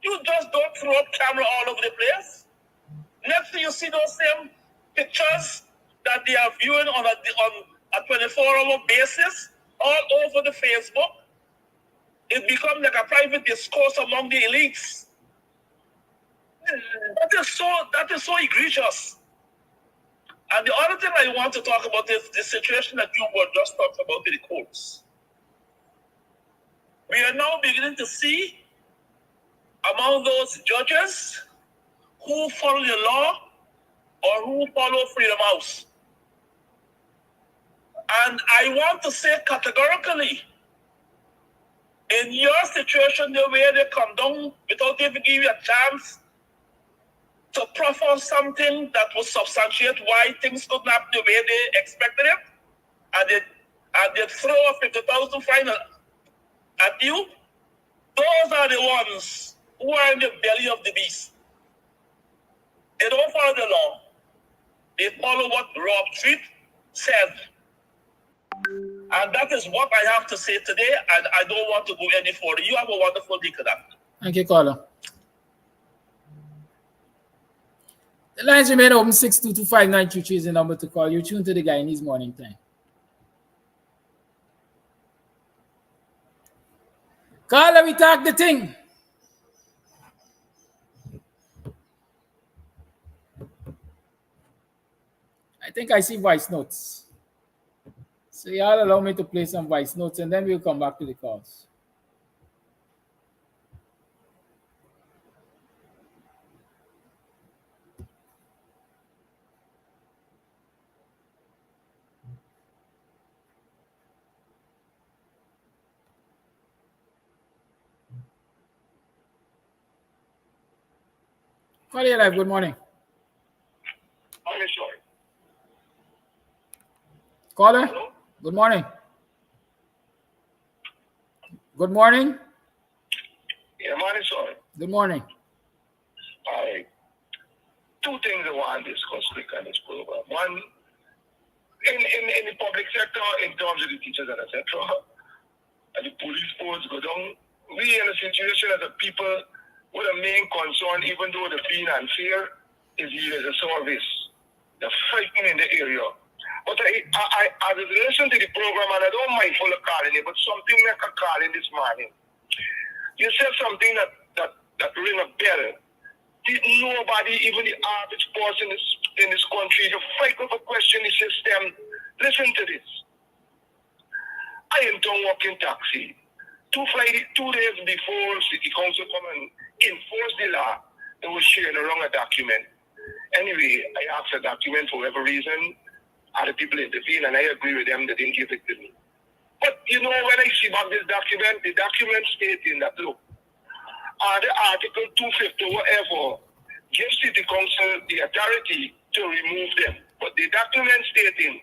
You just don't throw up camera all over the place. Next thing you see those same pictures that they are viewing on a 24-hour basis all over the Facebook. It becomes like a private discourse among the elites. That is so egregious. And the other thing I want to talk about is the situation that you were just talking about in the courts. We are now beginning to see among those judges who follow the law or who follow Freedom House. And I want to say categorically, in your situation, the way they come down without even giving you a chance to proffer something that would substantiate why things couldn't happen the way they expected it, and they throw a 50,000 fine at you, those are the ones who are in the belly of the beast. They don't follow the law. They follow what Rob Treat said. And that is what I have to say today, and I don't want to go any further. You have a wonderful day, Kadak. Thank you, caller. The lines remain open. 6225923 is the number to call. You're tuned to the Guyanese Morning Time. Caller, we talk the thing. I think I see voice notes. So y'all allow me to play some voice notes and then we'll come back to the calls. Call you live. Good morning. Caller. Hello? Good morning. Good morning. Yeah, morning, sorry. Good morning. All right. Two things I want to discuss quick on this program. One, in the public sector, in terms of the teachers and etc., and the police force go down, we in a situation as a people with a main concern, even though the being unfair, is the service, the fighting in the area. But I as a relation to the program, and I don't mind full of calling it, but something like a calling this morning. You said something that ring a bell. Nobody, even the average person in this country, you fight over question the system. Listen to this. I am done working taxi. 2 days before City Council come and enforce the law, they were sharing a wrong document. Anyway, I asked a document for whatever reason. Other people intervened, and I agree with them. They didn't give it to me. But you know, when I see back this document, the document stating that look, the Article 250 whatever gives City Council the authority to remove them. But the document stating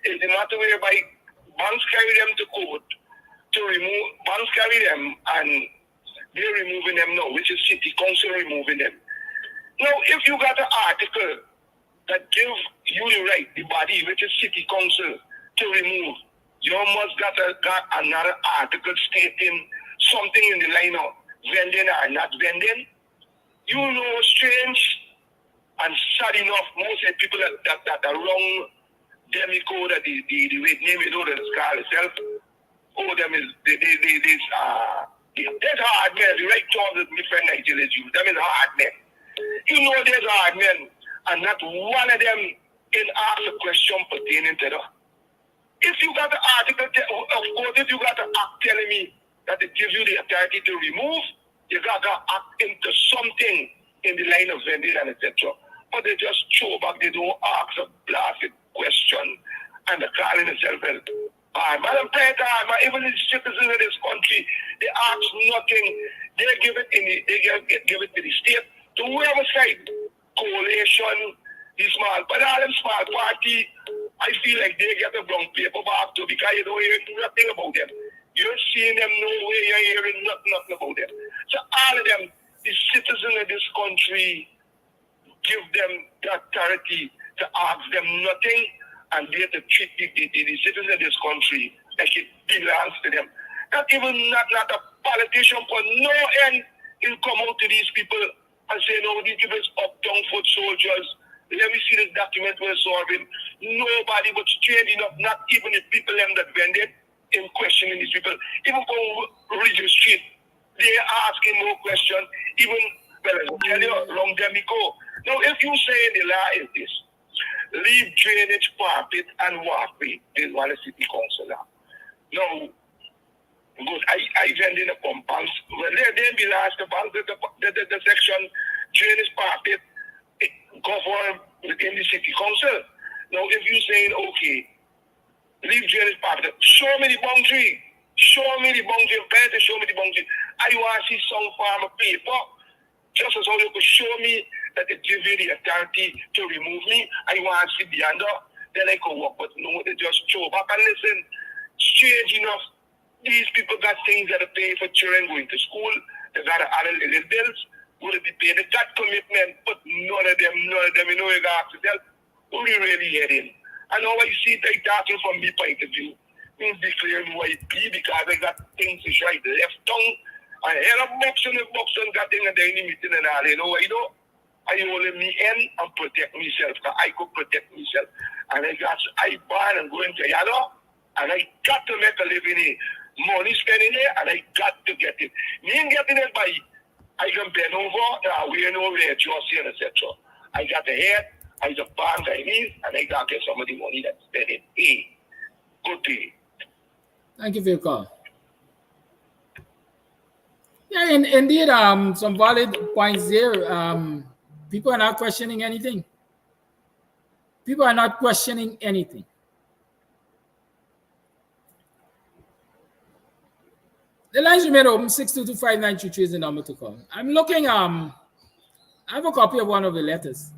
is the matter whereby banks carry them to court to remove, banks carry them and they're removing them now, which is City Council removing them. Now, if you got an article that gives you the right, the body, which is City Council, to remove, and the City Council, the authority to remove, then why is City Council You must got another article stating something in the line of vending or not vending. You know, strange and sad enough, most of the people that are wrong, them you call that the way name you know that the scar itself. Oh, them is there's hard men. The right terms that my friend Nigeria use. Them is hard men. You know there's hard men, and not one of them can ask a question pertaining to that. If you got the article, of course, if you got the act telling me that it gives you the authority to remove, you got to act into something in the line of vending and etc. But they just throw back, they don't ask a blasted question, and the calling itself is, Madam President, even the citizens of this country, they ask nothing. They give it give it to the state, to whoever side, coalition, the small, but all them small party, I feel like they get the wrong paper back too, because you don't hear nothing about them. You're seeing them nowhere, you're hearing nothing about them. So all of them, the citizens of this country, give them the authority to ask them nothing, and they to treat the citizens of this country like it belongs to them. Not even not a politician, but no end will come out to these people and say, no, these people is up-down foot soldiers. Let me see this document we're solving. Nobody but strange enough, not even the people them that vended in questioning these people. Even from Regent Street, they're asking more questions. Even, well, I tell you, long time ago. Now, if you say the law is this, leave drainage, carpet, and walkway, this is what the city council now. Now, because I vend in the compounds, well, they belong to the section drainage, carpet, govern within the city council. Now, if you're saying, okay, leave drainage, carpet, show me the boundary. Show me the boundary. Better show me the boundary. I want to see some form of paper. Just as how you could show me that it gives you the authority to remove me, I want to see beyond that. Then I could walk. But no, they just throw back. And listen, strange enough, these people got things that are paying for children going to school. They got other little bills. Would it be paid? They got commitment, but none of them, you know, you got to tell who you really heading. And now I see they talking from me point of view. Means declaring who I be because I got things to right left tongue. I head up boxing got in a daily meeting and all, you know what I do? I only me in and protect myself. Because I could protect myself. And I born and go into Yado, and I got to make a living here. Money spending here, and I got to get it. Me ain't getting it by I can bend over, we ain't over there, Josie and etc. I got the head, I got bank I need, and I got to get some of the money that's spending. Hey, good day. Thank you for your call. Yeah, indeed, some valid points there. People are not questioning anything. People are not questioning anything. The lines remain open. 6225923 is the number to call. I'm looking. I have a copy of one of the letters.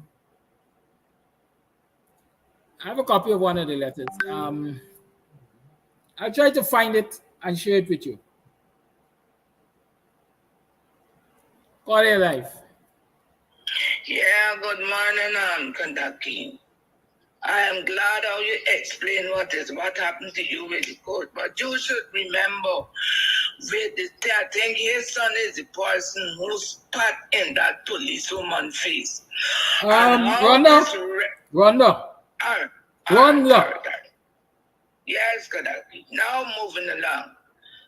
I'll try to find it and share it with you. Call it live. Yeah, good morning, Kentucky. I am glad how you explain what happened to you with the court, but you should remember, I think his son is the person who spat in that policewoman's face. Rhonda. Yes, Kentucky. Now moving along.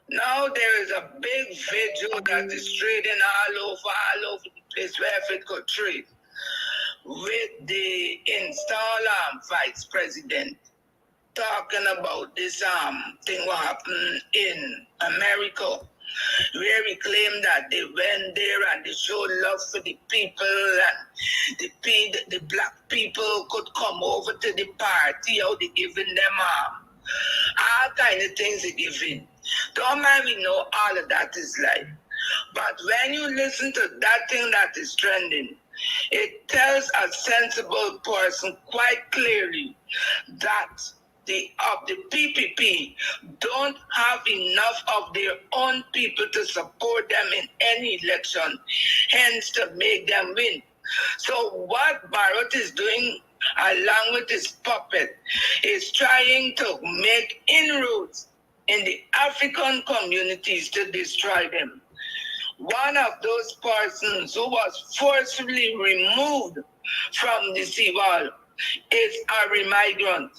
Now there is a big video that is trading all over the place where it could trade with the installed vice president talking about this thing what happened in America, where he claimed that they went there and they showed love for the people and the black people could come over to the party, how they giving them all kind of things they giving. Don't mind me know all of that is life. But when you listen to that thing that is trending, it tells a sensible person quite clearly that the PPP don't have enough of their own people to support them in any election, hence to make them win. So what Barrett is doing along with his puppet, is trying to make inroads in the African communities to destroy them. One of those persons who was forcibly removed from the seawall is a migrant.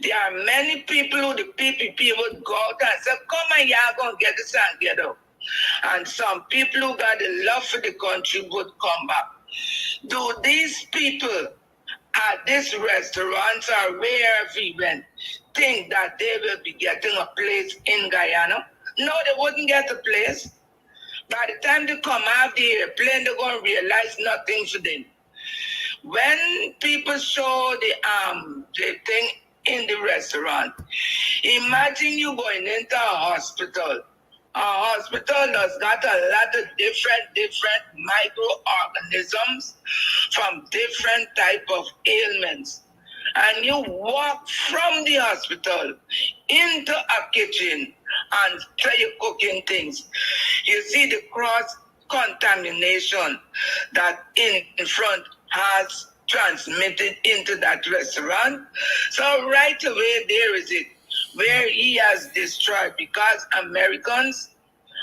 There are many people who the PPP would go out and say, come on, y'all gonna get this and get out. And some people who got the love for the country would come back. Do these people at this restaurant or wherever even think that they will be getting a place in Guyana? No, they wouldn't get a place. By the time they come out the airplane, they're going to realize nothing for them. When people show the thing in the restaurant, imagine you going into a hospital. A hospital has got a lot of different microorganisms from different type of ailments. And you walk from the hospital into a kitchen and try cooking things. You see the cross contamination that in front has transmitted into that restaurant. So right away there is it, where he has destroyed, because Americans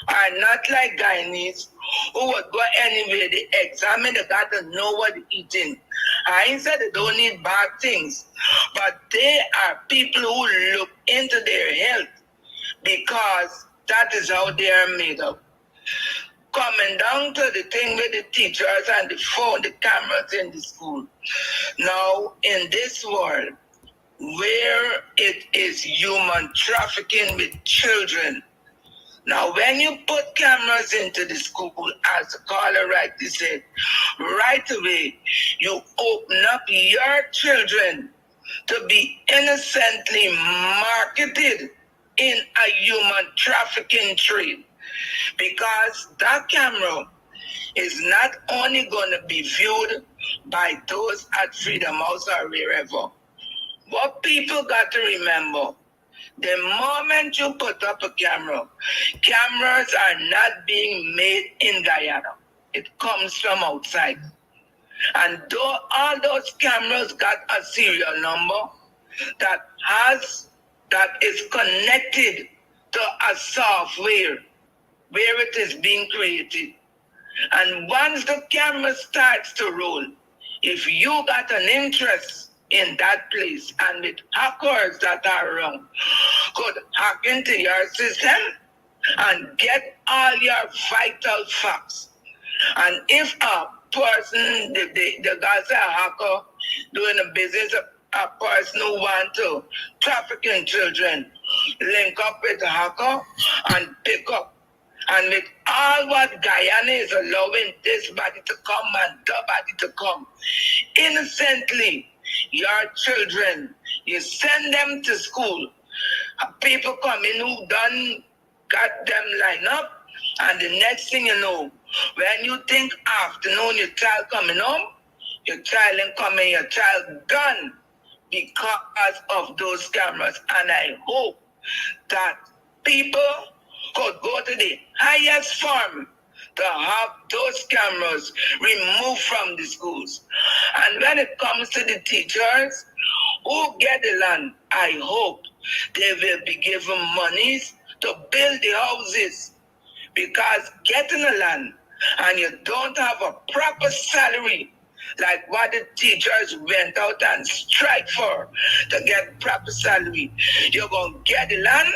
are not like Guyanese who would go anywhere. They examine, they got to know what they're eating. I said they don't need bad things, but they are people who look into their health, because that is how they are made up. Coming down to the thing with the teachers and the phone, the cameras in the school. Now, in this world, where it is human trafficking with children, now when you put cameras into the school, as the caller rightly said, right away, you open up your children to be innocently marketed in a human trafficking trade. Because that camera is not only going to be viewed by those at Freedom House or wherever. What people got to remember, the moment you put up a camera, cameras are not being made in Guyana. It comes from outside. And though all those cameras got a serial number that is connected to a software where it is being created. And once the camera starts to roll, if you got an interest in that place and with hackers that are around, could hack into your system and get all your vital facts. And if a person, the guy's a hacker doing a business, a person who want to traffic in children, link up with a hacker and pick up. And with all what Guyana is allowing this body to come and that body to come, innocently, your children, you send them to school. People come in who done got them lined up, and the next thing you know, when you think afternoon your child coming home, your child ain't coming, your child gone because of those cameras. And I hope that people could go to the highest form to have those cameras removed from the schools. And when it comes to the teachers who get the land, I hope they will be given monies to build the houses, because getting a land and you don't have a proper salary, like what the teachers went out and strike for to get proper salary, you're going to get the land,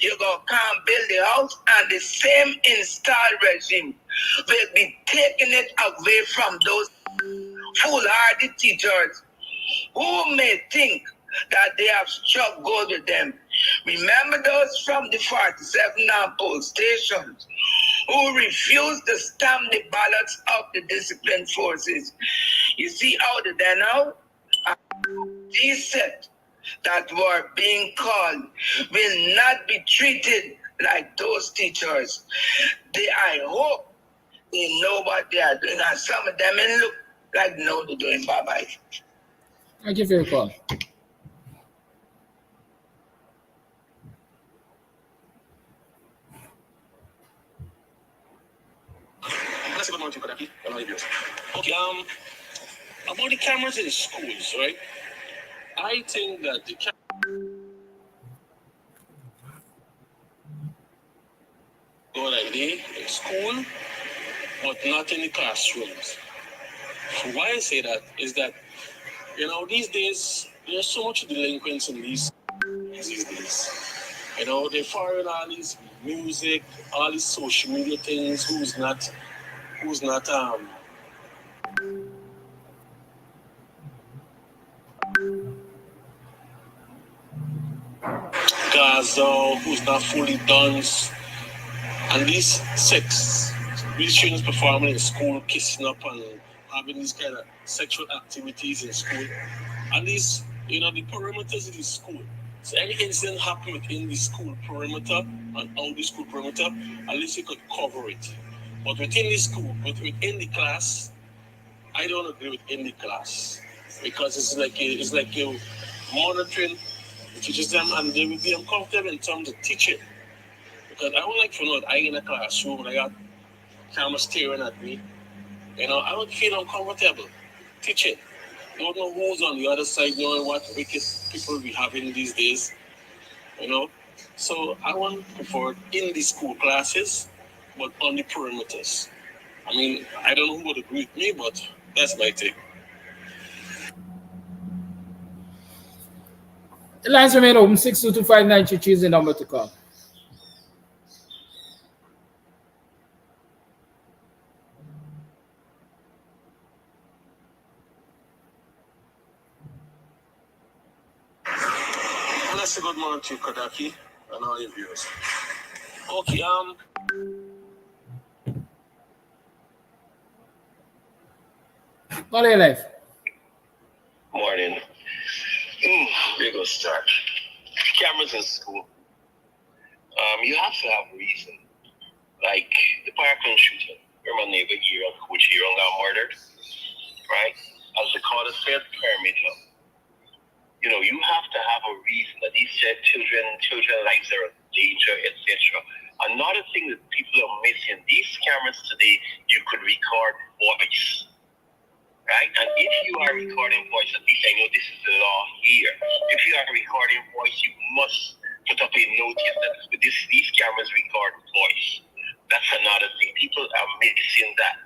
you're going to come build the house, and the same install regime will be taking it away from those foolhardy teachers who may think that they have struck gold with them. Remember those from the 47 poll stations who refused to stamp the ballots of the disciplined forces. You see how they now? These set that were being called will not be treated like those teachers. I hope they know what they are doing, and some of them may look like they know they're doing. Bye-bye. Thank you for your call. Let's good morning to Kadaki. Okay, About the cameras in schools, right? I think that the go like they in school, but not in the classrooms. Why I say that is that, you know, these days there's so much delinquents in these days. You know, they foreign all these music, all these social media things. Who's not Gaza, who's not fully done, and these these students performing in school, kissing up and having these kind of sexual activities in school, and these, you know, the perimeters of the school. So any incident happen within the school perimeter and out the school perimeter, at least you could cover it. But within the school, within the class, I don't agree with in the class because it's like you monitoring the teachers them, and they will be uncomfortable in terms of teaching. Because I would like to know that I in a classroom and I got cameras staring at me. You know, I would feel uncomfortable teaching. Don't know who's on the other side, knowing what wicked people we having these days. You know, so I want to prefer in the school classes, but on the perimeters. I mean, I don't know who would agree with me, but that's my take. The lines remain open. 62259. Choose the number to call. Well, that's a good morning to you, Kadaki, and all your viewers. Okay, Call your life. Morning. We go start. Cameras in school. You have to have reason. Like the Parkland shooting, where my neighbor here and coach here got murdered, right? As the caller said, perimeter. You know, you have to have a reason that these children lives are in danger, etc. Another thing that people are missing, these cameras today, you could record voice. Right? And if you are recording voice, at least I know this is the law here. If you are recording voice, you must put up a notice that these cameras record voice. That's another thing. People are missing that.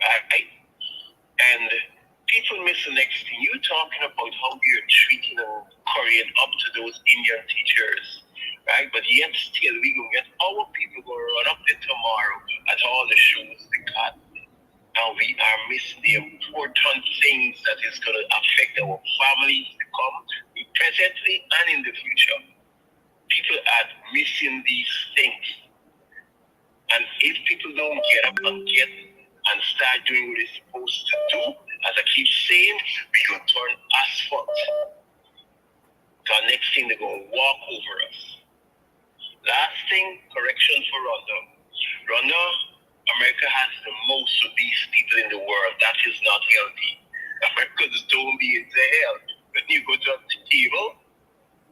Right? And people miss the next thing. You're talking about how you're treating and currying up to those Indian teachers. Right? But yet still, we going to get our people going to run up there tomorrow at all the shows they got. And we are missing the important things that is going to affect our families to come, presently and in the future. People are missing these things. And if people don't get up and start doing what they're supposed to do, as I keep saying, we're going to turn asphalt. Because next thing they're going to walk over us. Last thing, correction for Rwanda. Rwanda, America has the most obese people in the world. That is not healthy. Americans don't be into hell. When you go to the table,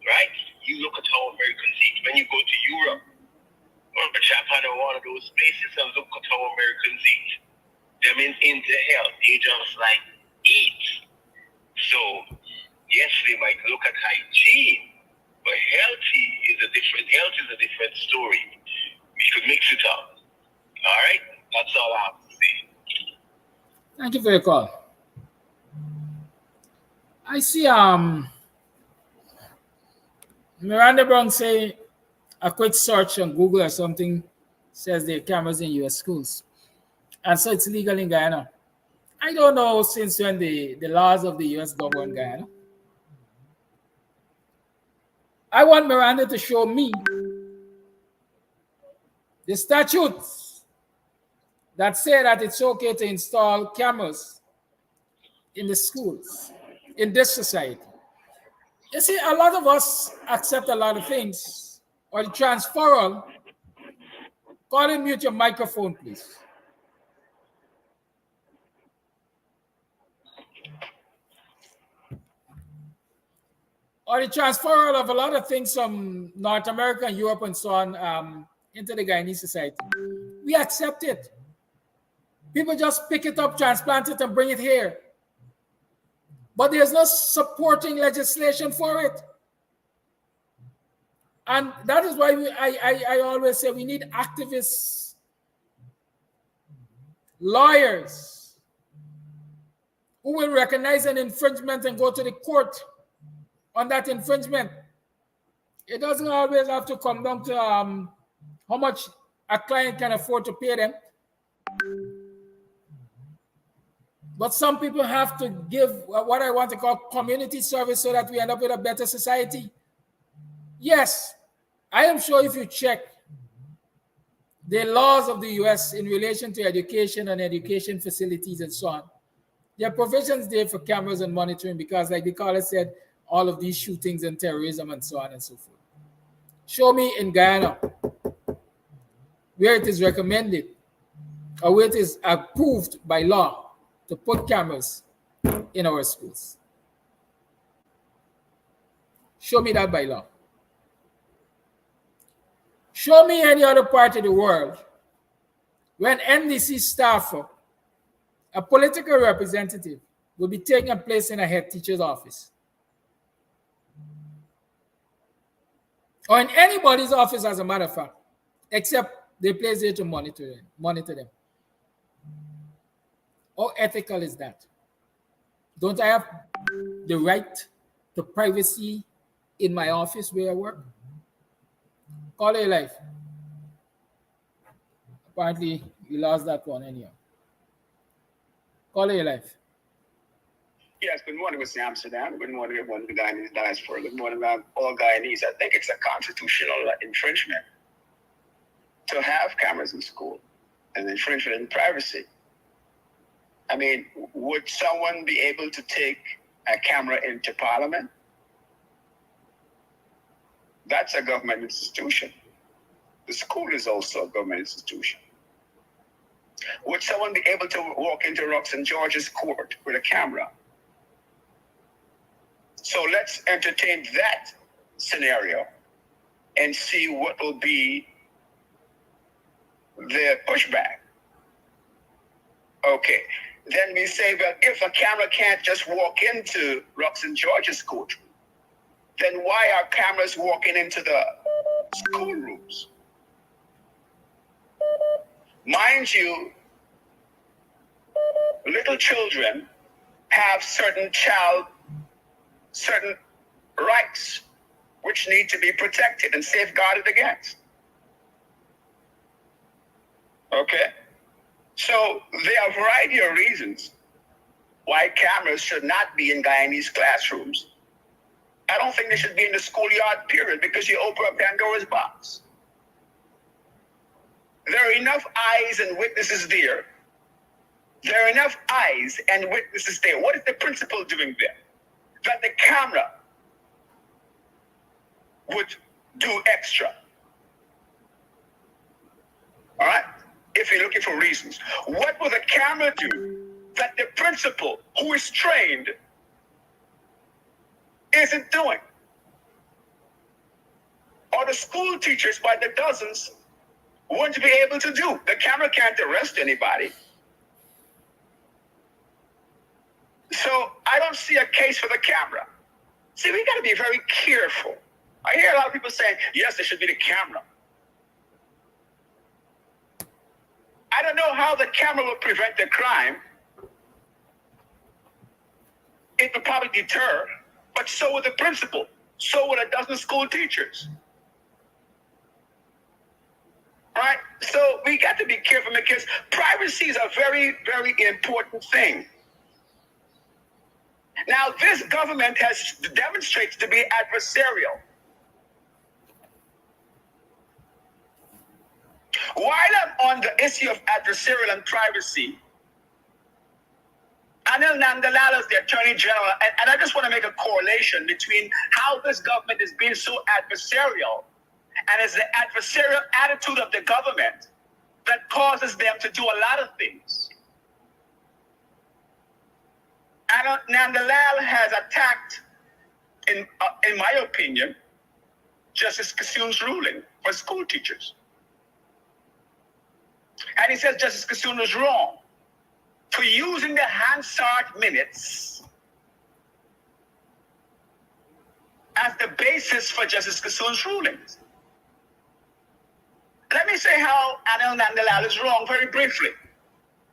right, you look at how Americans eat. When you go to Europe, or Japan or one of those places, and look at how Americans eat. Them into hell. They just like eat. So, yes, they might look at hygiene, but health is a different story. We could mix it up. All right? That's all I have to say. Thank you for your call. I see Miranda Brown say a quick search on Google or something says there are cameras in US schools. And so it's legal in Guyana. I don't know since when the laws of the US govern Guyana. I want Miranda to show me the statutes that say that it's okay to install cameras in the schools in this society. You see, a lot of us accept a lot of things. Or the transferal. Call and mute your microphone, please. Or the transferal of a lot of things from North America and Europe and so on into the Guyanese society. We accept it. People just pick it up, transplant it, and bring it here. but there's no supporting legislation for it. And that is why I always say we need activists, lawyers, who will recognize an infringement and go to the court on that infringement. It doesn't always have to come down to how much a client can afford to pay them. But some people have to give what I want to call community service so that we end up with a better society. Yes, I am sure if you check the laws of the US in relation to education and education facilities and so on, there are provisions there for cameras and monitoring because, like the caller said, all of these shootings and terrorism and so on and so forth. Show me in Guyana where it is recommended or where it is approved by law to put cameras in our schools. Show me that by law. Show me any other part of the world when NDC staffer, a political representative, will be taking a place in a head teacher's office. Or in anybody's office, as a matter of fact, except they place there to monitor them. How ethical is that? Don't I have the right to privacy in my office where I work? Call it life. Apparently, we lost that one anyhow. Call it life. Yes, good morning, Mr. Amsterdam. Good morning, everyone in the Guyanese diaspora. Good morning, all Guyanese. I think it's a constitutional infringement to have cameras in school and infringement in privacy. I mean, would someone be able to take a camera into Parliament? That's a government institution. The school is also a government institution. Would someone be able to walk into Rock St. George's court with a camera? So let's entertain that scenario and see what will be the pushback. Okay, then we say, well, if a camera can't just walk into Rock St. George's court, then why are cameras walking into the schoolrooms? Mind you, little children have certain rights which need to be protected and safeguarded against. Okay? So there are a variety of reasons why cameras should not be in Guyanese classrooms. I don't think they should be in the schoolyard, period, because you open up Pandora's box. There are enough eyes and witnesses there. There are enough eyes and witnesses there. What is the principal doing there? That the camera would do extra. All right? If you're looking for reasons. What will the camera do that the principal, who is trained, isn't doing? Or the school teachers by the dozens won't be able to do? The camera can't arrest anybody. So I don't see a case for the camera. See, we got to be very careful. I hear a lot of people saying, yes, there should be the camera. I don't know how the camera will prevent the crime. It will probably deter, but so will the principal. So will a dozen school teachers. All right? So we got to be careful because privacy is a very, very important thing. Now, this government has demonstrated to be adversarial. While I'm on the issue of adversarial and privacy, Anil Nandalal is the Attorney General, and I just want to make a correlation between how this government is being so adversarial and it's the adversarial attitude of the government that causes them to do a lot of things. Anil Nandalal has attacked, in my opinion, Justice Kassoon's ruling for school teachers. And he says Justice Kassoon was wrong for using the Hansard minutes as the basis for Justice Kassoon's rulings. Let me say how Anil Nandalal is wrong very briefly,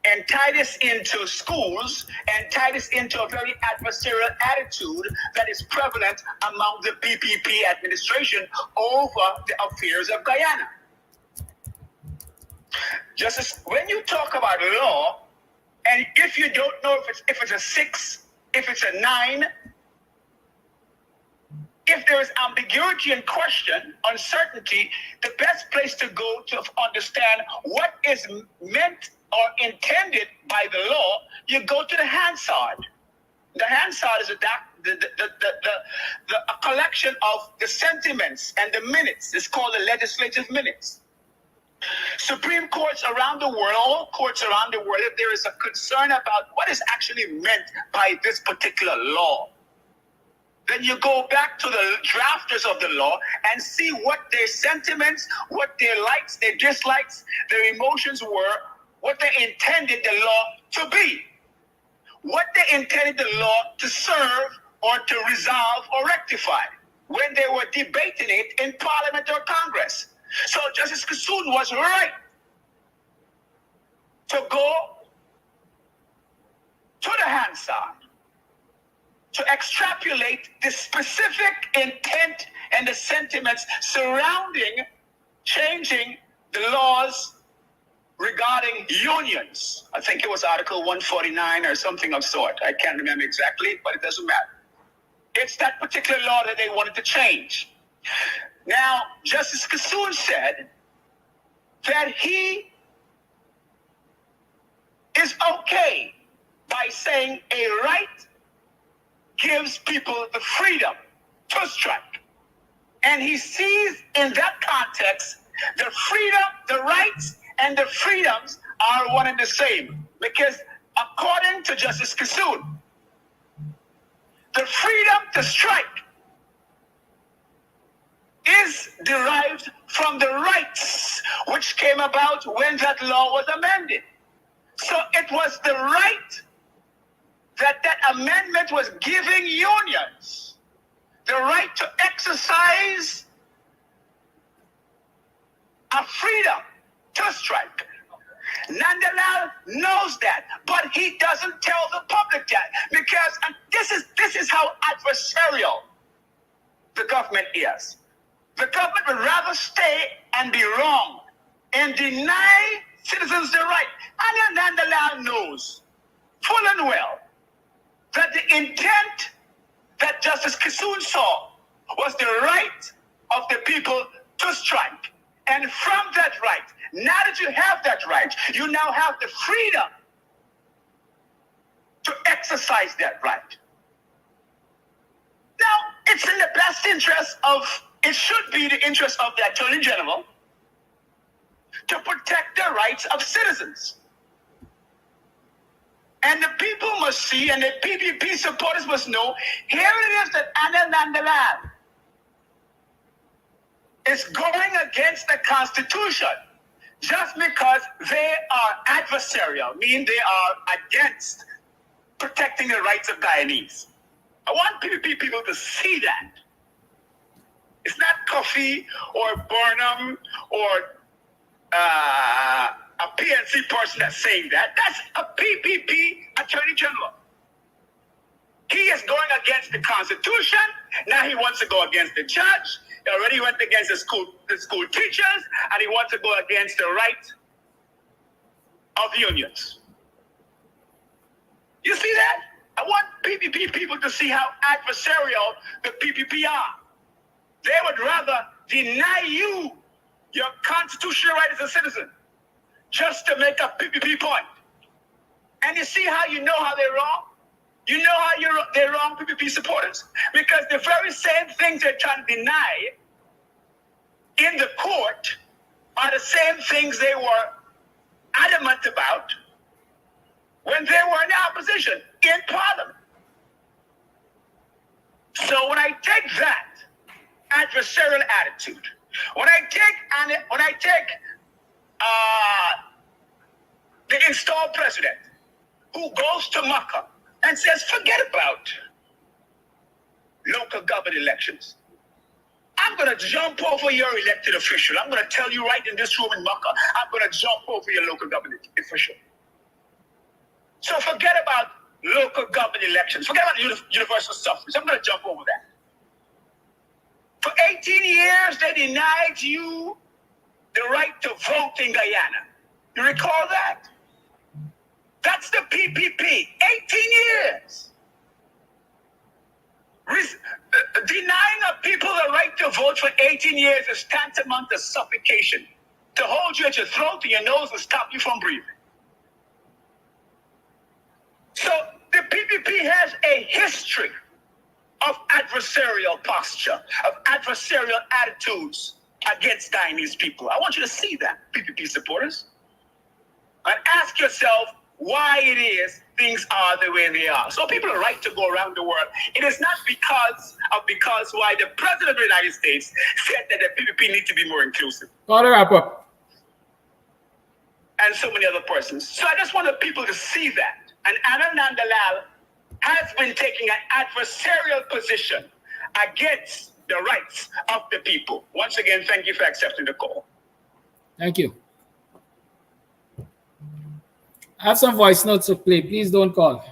and tie this into schools and tie this into a very adversarial attitude that is prevalent among the PPP administration over the affairs of Guyana. Justice, when you talk about law, and if you don't know if it's a 6, if it's a 9, if there is ambiguity in question, uncertainty, the best place to go to understand what is meant or intended by the law, you go to the Hansard. The Hansard is a collection of the sentiments and the minutes. It's called the legislative minutes. Supreme courts around the world, all courts around the world, if there is a concern about what is actually meant by this particular law, then you go back to the drafters of the law and see what their sentiments, what their likes, their dislikes, their emotions were, what they intended the law to be, what they intended the law to serve or to resolve or rectify when they were debating it in Parliament or Congress. So Justice Kassoon was right to go to the Hansard to extrapolate the specific intent and the sentiments surrounding changing the laws regarding unions. I think it was Article 149 or something of sort. I can't remember exactly, but it doesn't matter. It's that particular law that they wanted to change. Now, Justice Kassoon said that he is okay by saying a right gives people the freedom to strike. And he sees in that context the freedom, the rights, and the freedoms are one and the same. Because according to Justice Kassoon, the freedom to strike is derived from the rights which came about when that law was amended. So it was the right that amendment was giving unions the right to exercise a freedom to strike. Nandalal knows that, but he doesn't tell the public that, because this is how adversarial the government is. The government would rather stay and be wrong and deny citizens the right. And Nandalal knows full and well that the intent that Justice Kassoon saw was the right of the people to strike. And from that right, now that you have that right, you now have the freedom to exercise that right. Now, it's in the best interest of, it should be the interest of the Attorney General to protect the rights of citizens. And the people must see, and the PPP supporters must know, here it is that Anil Nandalal is going against the Constitution just because they are adversarial, meaning they are against protecting the rights of Guyanese. I want PPP people to see that. It's not Coffee or Burnham or a PNC person that's saying that. That's a PPP Attorney General. He is going against the Constitution. Now he wants to go against the judge. He already went against the school teachers, and he wants to go against the right of unions. You see that? I want PPP people to see how adversarial the PPP are. They would rather deny you your constitutional right as a citizen just to make a PPP point. And you see how you know how they're wrong? You know how they're wrong, PPP supporters? Because the very same things they're trying to deny in the court are the same things they were adamant about when they were in opposition in Parliament. So when I take that adversarial attitude, when I take the installed president who goes to Makkah and says, forget about local government elections. I'm going to jump over your elected official. I'm going to tell you right in this room in Makkah, I'm going to jump over your local government official. So forget about local government elections. Forget about universal suffrage. I'm going to jump over that. For 18 years, they denied you the right to vote in Guyana. You recall that? That's the PPP. 18 years. Denying of people the right to vote for 18 years is tantamount to suffocation. To hold you at your throat and your nose and stop you from breathing. So the PPP has a history of adversarial posture, of adversarial attitudes against Guyanese people. I want you to see that, PPP supporters. And ask yourself why it is things are the way they are. So people are right to go around the world. It is not because why the President of the United States said that the PPP need to be more inclusive. Got to wrap up. And so many other persons. So I just want the people to see that. And Anand Nandalal has been taking an adversarial position against the rights of the people. Once again, thank you for accepting the call. Thank you. I have some voice notes to play. Please don't call.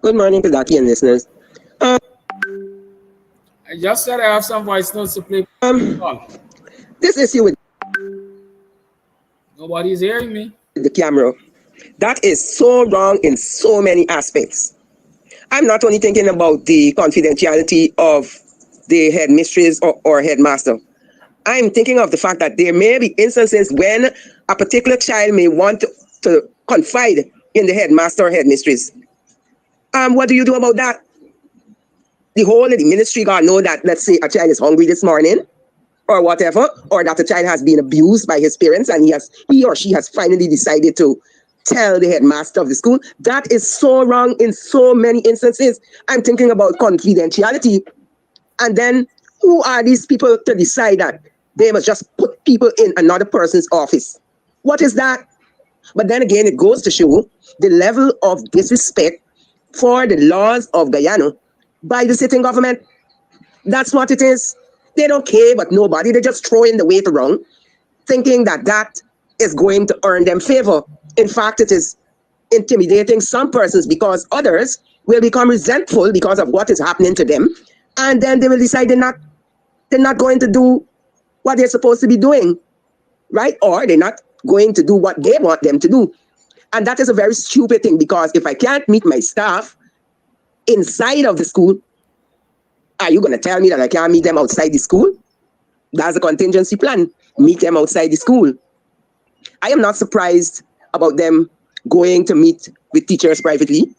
Good morning, Kadaki and listeners. I just said I have some voice notes to play. This issue with Nobody's hearing me. the camera, that is so wrong in so many aspects. I'm not only thinking about the confidentiality of the headmistress or headmaster. I'm thinking of the fact that there may be instances when a particular child may want to confide in the headmaster or headmistress. What do you do about that? The whole of the ministry got know that, let's say, a child is hungry this morning, or whatever, or that a child has been abused by his parents and he or she has finally decided to tell the headmaster of the school. That is so wrong in so many instances. I'm thinking about confidentiality. And then who are these people to decide that they must just put people in another person's office? What is that? But then again, it goes to show the level of disrespect for the laws of Guyana by the sitting government. That's what it is. They don't care about nobody. They just throw in the weight around, thinking that that is going to earn them favor. In fact, it is intimidating some persons because others will become resentful because of what is happening to them. And then they will decide they're not going to do what they're supposed to be doing, right? Or they're not going to do what they want them to do. And that is a very stupid thing, because if I can't meet my staff inside of the school, are you going to tell me that I can't meet them outside the school? That's a contingency plan. Meet them outside the school. I am not surprised about them going to meet with teachers privately,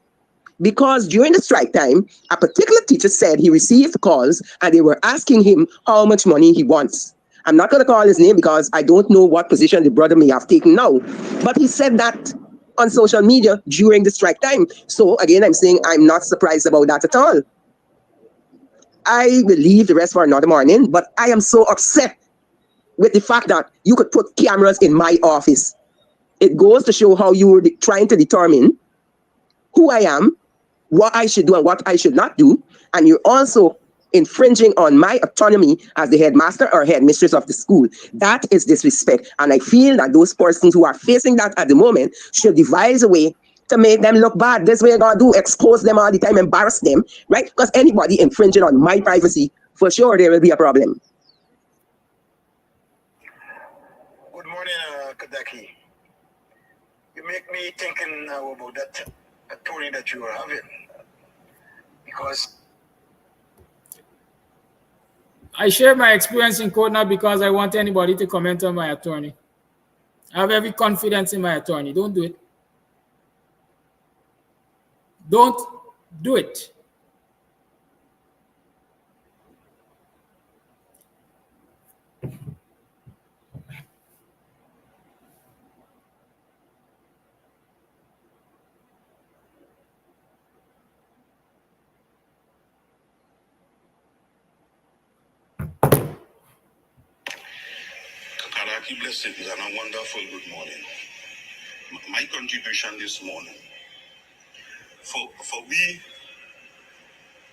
because during the strike time, a particular teacher said he received calls and they were asking him how much money he wants. I'm not going to call his name because I don't know what position the brother may have taken now, but he said that on social media during the strike time. So again, I'm saying I'm not surprised about that at all. I will leave the rest for another morning, but I am so upset with the fact that you could put cameras in my office. It goes to show how you were trying to determine who I am, what I should do and what I should not do, and you're also infringing on my autonomy as the headmaster or headmistress of the school. That is disrespect, and I feel that those persons who are facing that at the moment should devise a way to make them look bad. This way they're going to do, expose them all the time, embarrass them, right? Because anybody infringing on my privacy, for sure there will be a problem. Good morning, Kadaki. You make me thinking about that attorney that you are having. Because I share my experience in court not because I want anybody to comment on my attorney. I have every confidence in my attorney. Don't do it. Don't do it. Kadaki blessings and a wonderful good morning. my contribution this morning. For we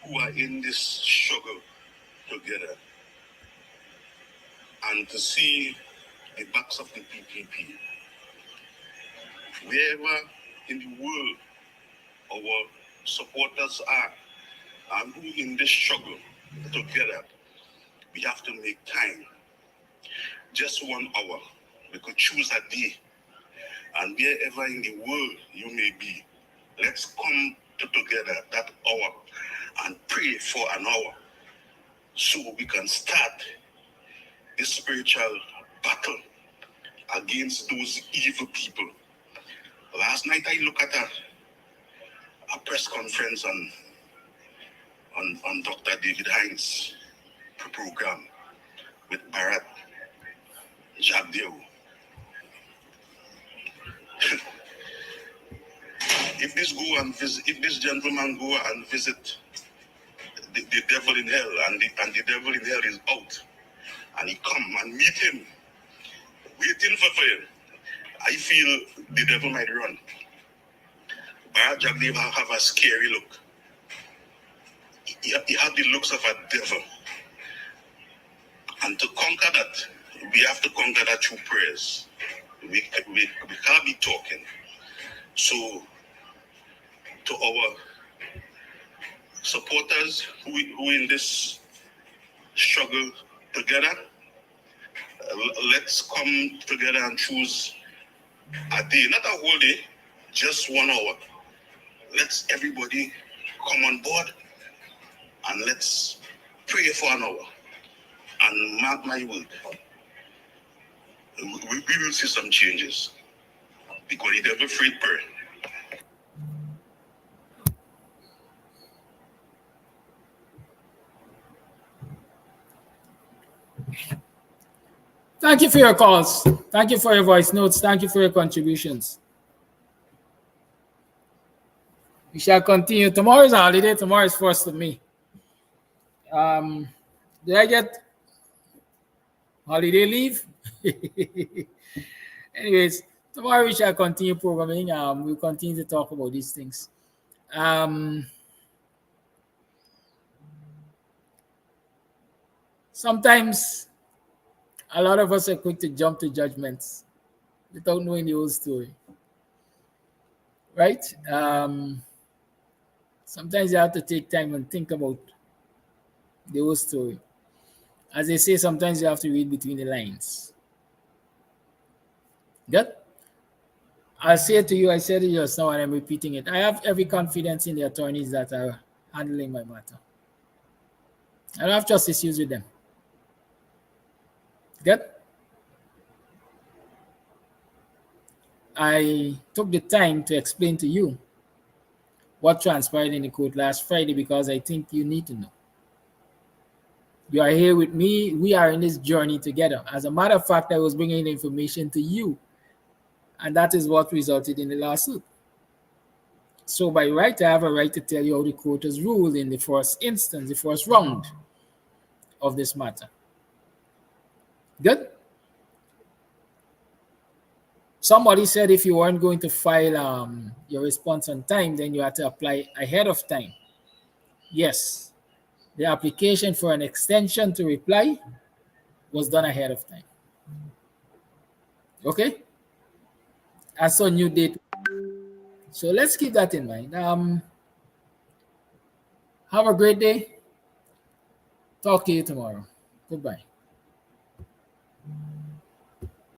who are in this struggle together, and to see the backs of the PPP, wherever in the world our supporters are, and who in this struggle together, we have to make time. Just 1 hour. We could choose a day. And wherever in the world you may be, let's come together that hour and pray for an hour so we can start this spiritual battle against those evil people. Last night I looked at a press conference on Dr. David Hines' program with Bharat Jagdeo. If this gentleman go and visit the devil in hell, and the devil in hell is out, and he come and meet him, waiting for him, I feel the devil might run. Bharat Jagdeo have a scary look. He had the looks of a devil. And to conquer that, we have to conquer that through prayers. We can't be talking. So, to our supporters who in this struggle together, let's come together and choose a day, not a whole day, just 1 hour. Let's everybody come on board and let's pray for an hour. And mark my word, we will see some changes, because the devil afraid prayer. Thank you for your calls. Thank you for your voice notes. Thank you for your contributions. We shall continue. Tomorrow is a holiday. Tomorrow is 1st of May. Did I get holiday leave? Anyways, tomorrow we shall continue programming. We'll continue to talk about these things. Sometimes a lot of us are quick to jump to judgments without knowing the whole story. Right? Sometimes you have to take time and think about the whole story. As they say, sometimes you have to read between the lines. Good? I'll say it to you, I said it just now and I'm repeating it. I have every confidence in the attorneys that are handling my matter. I don't have trust issues with them. Good? I took the time to explain to you what transpired in the court last Friday because I think you need to know. You are here with me. We are in this journey together. As a matter of fact, I was bringing information to you, and that is what resulted in the lawsuit. So by right, I have a right to tell you how the court has ruled in the first instance, the first round of this matter. Good? Somebody said if you weren't going to file your response on time, then you had to apply ahead of time. Yes. The application for an extension to reply was done ahead of time. Okay? I saw a new date. So let's keep that in mind. Have a great day. Talk to you tomorrow. Goodbye.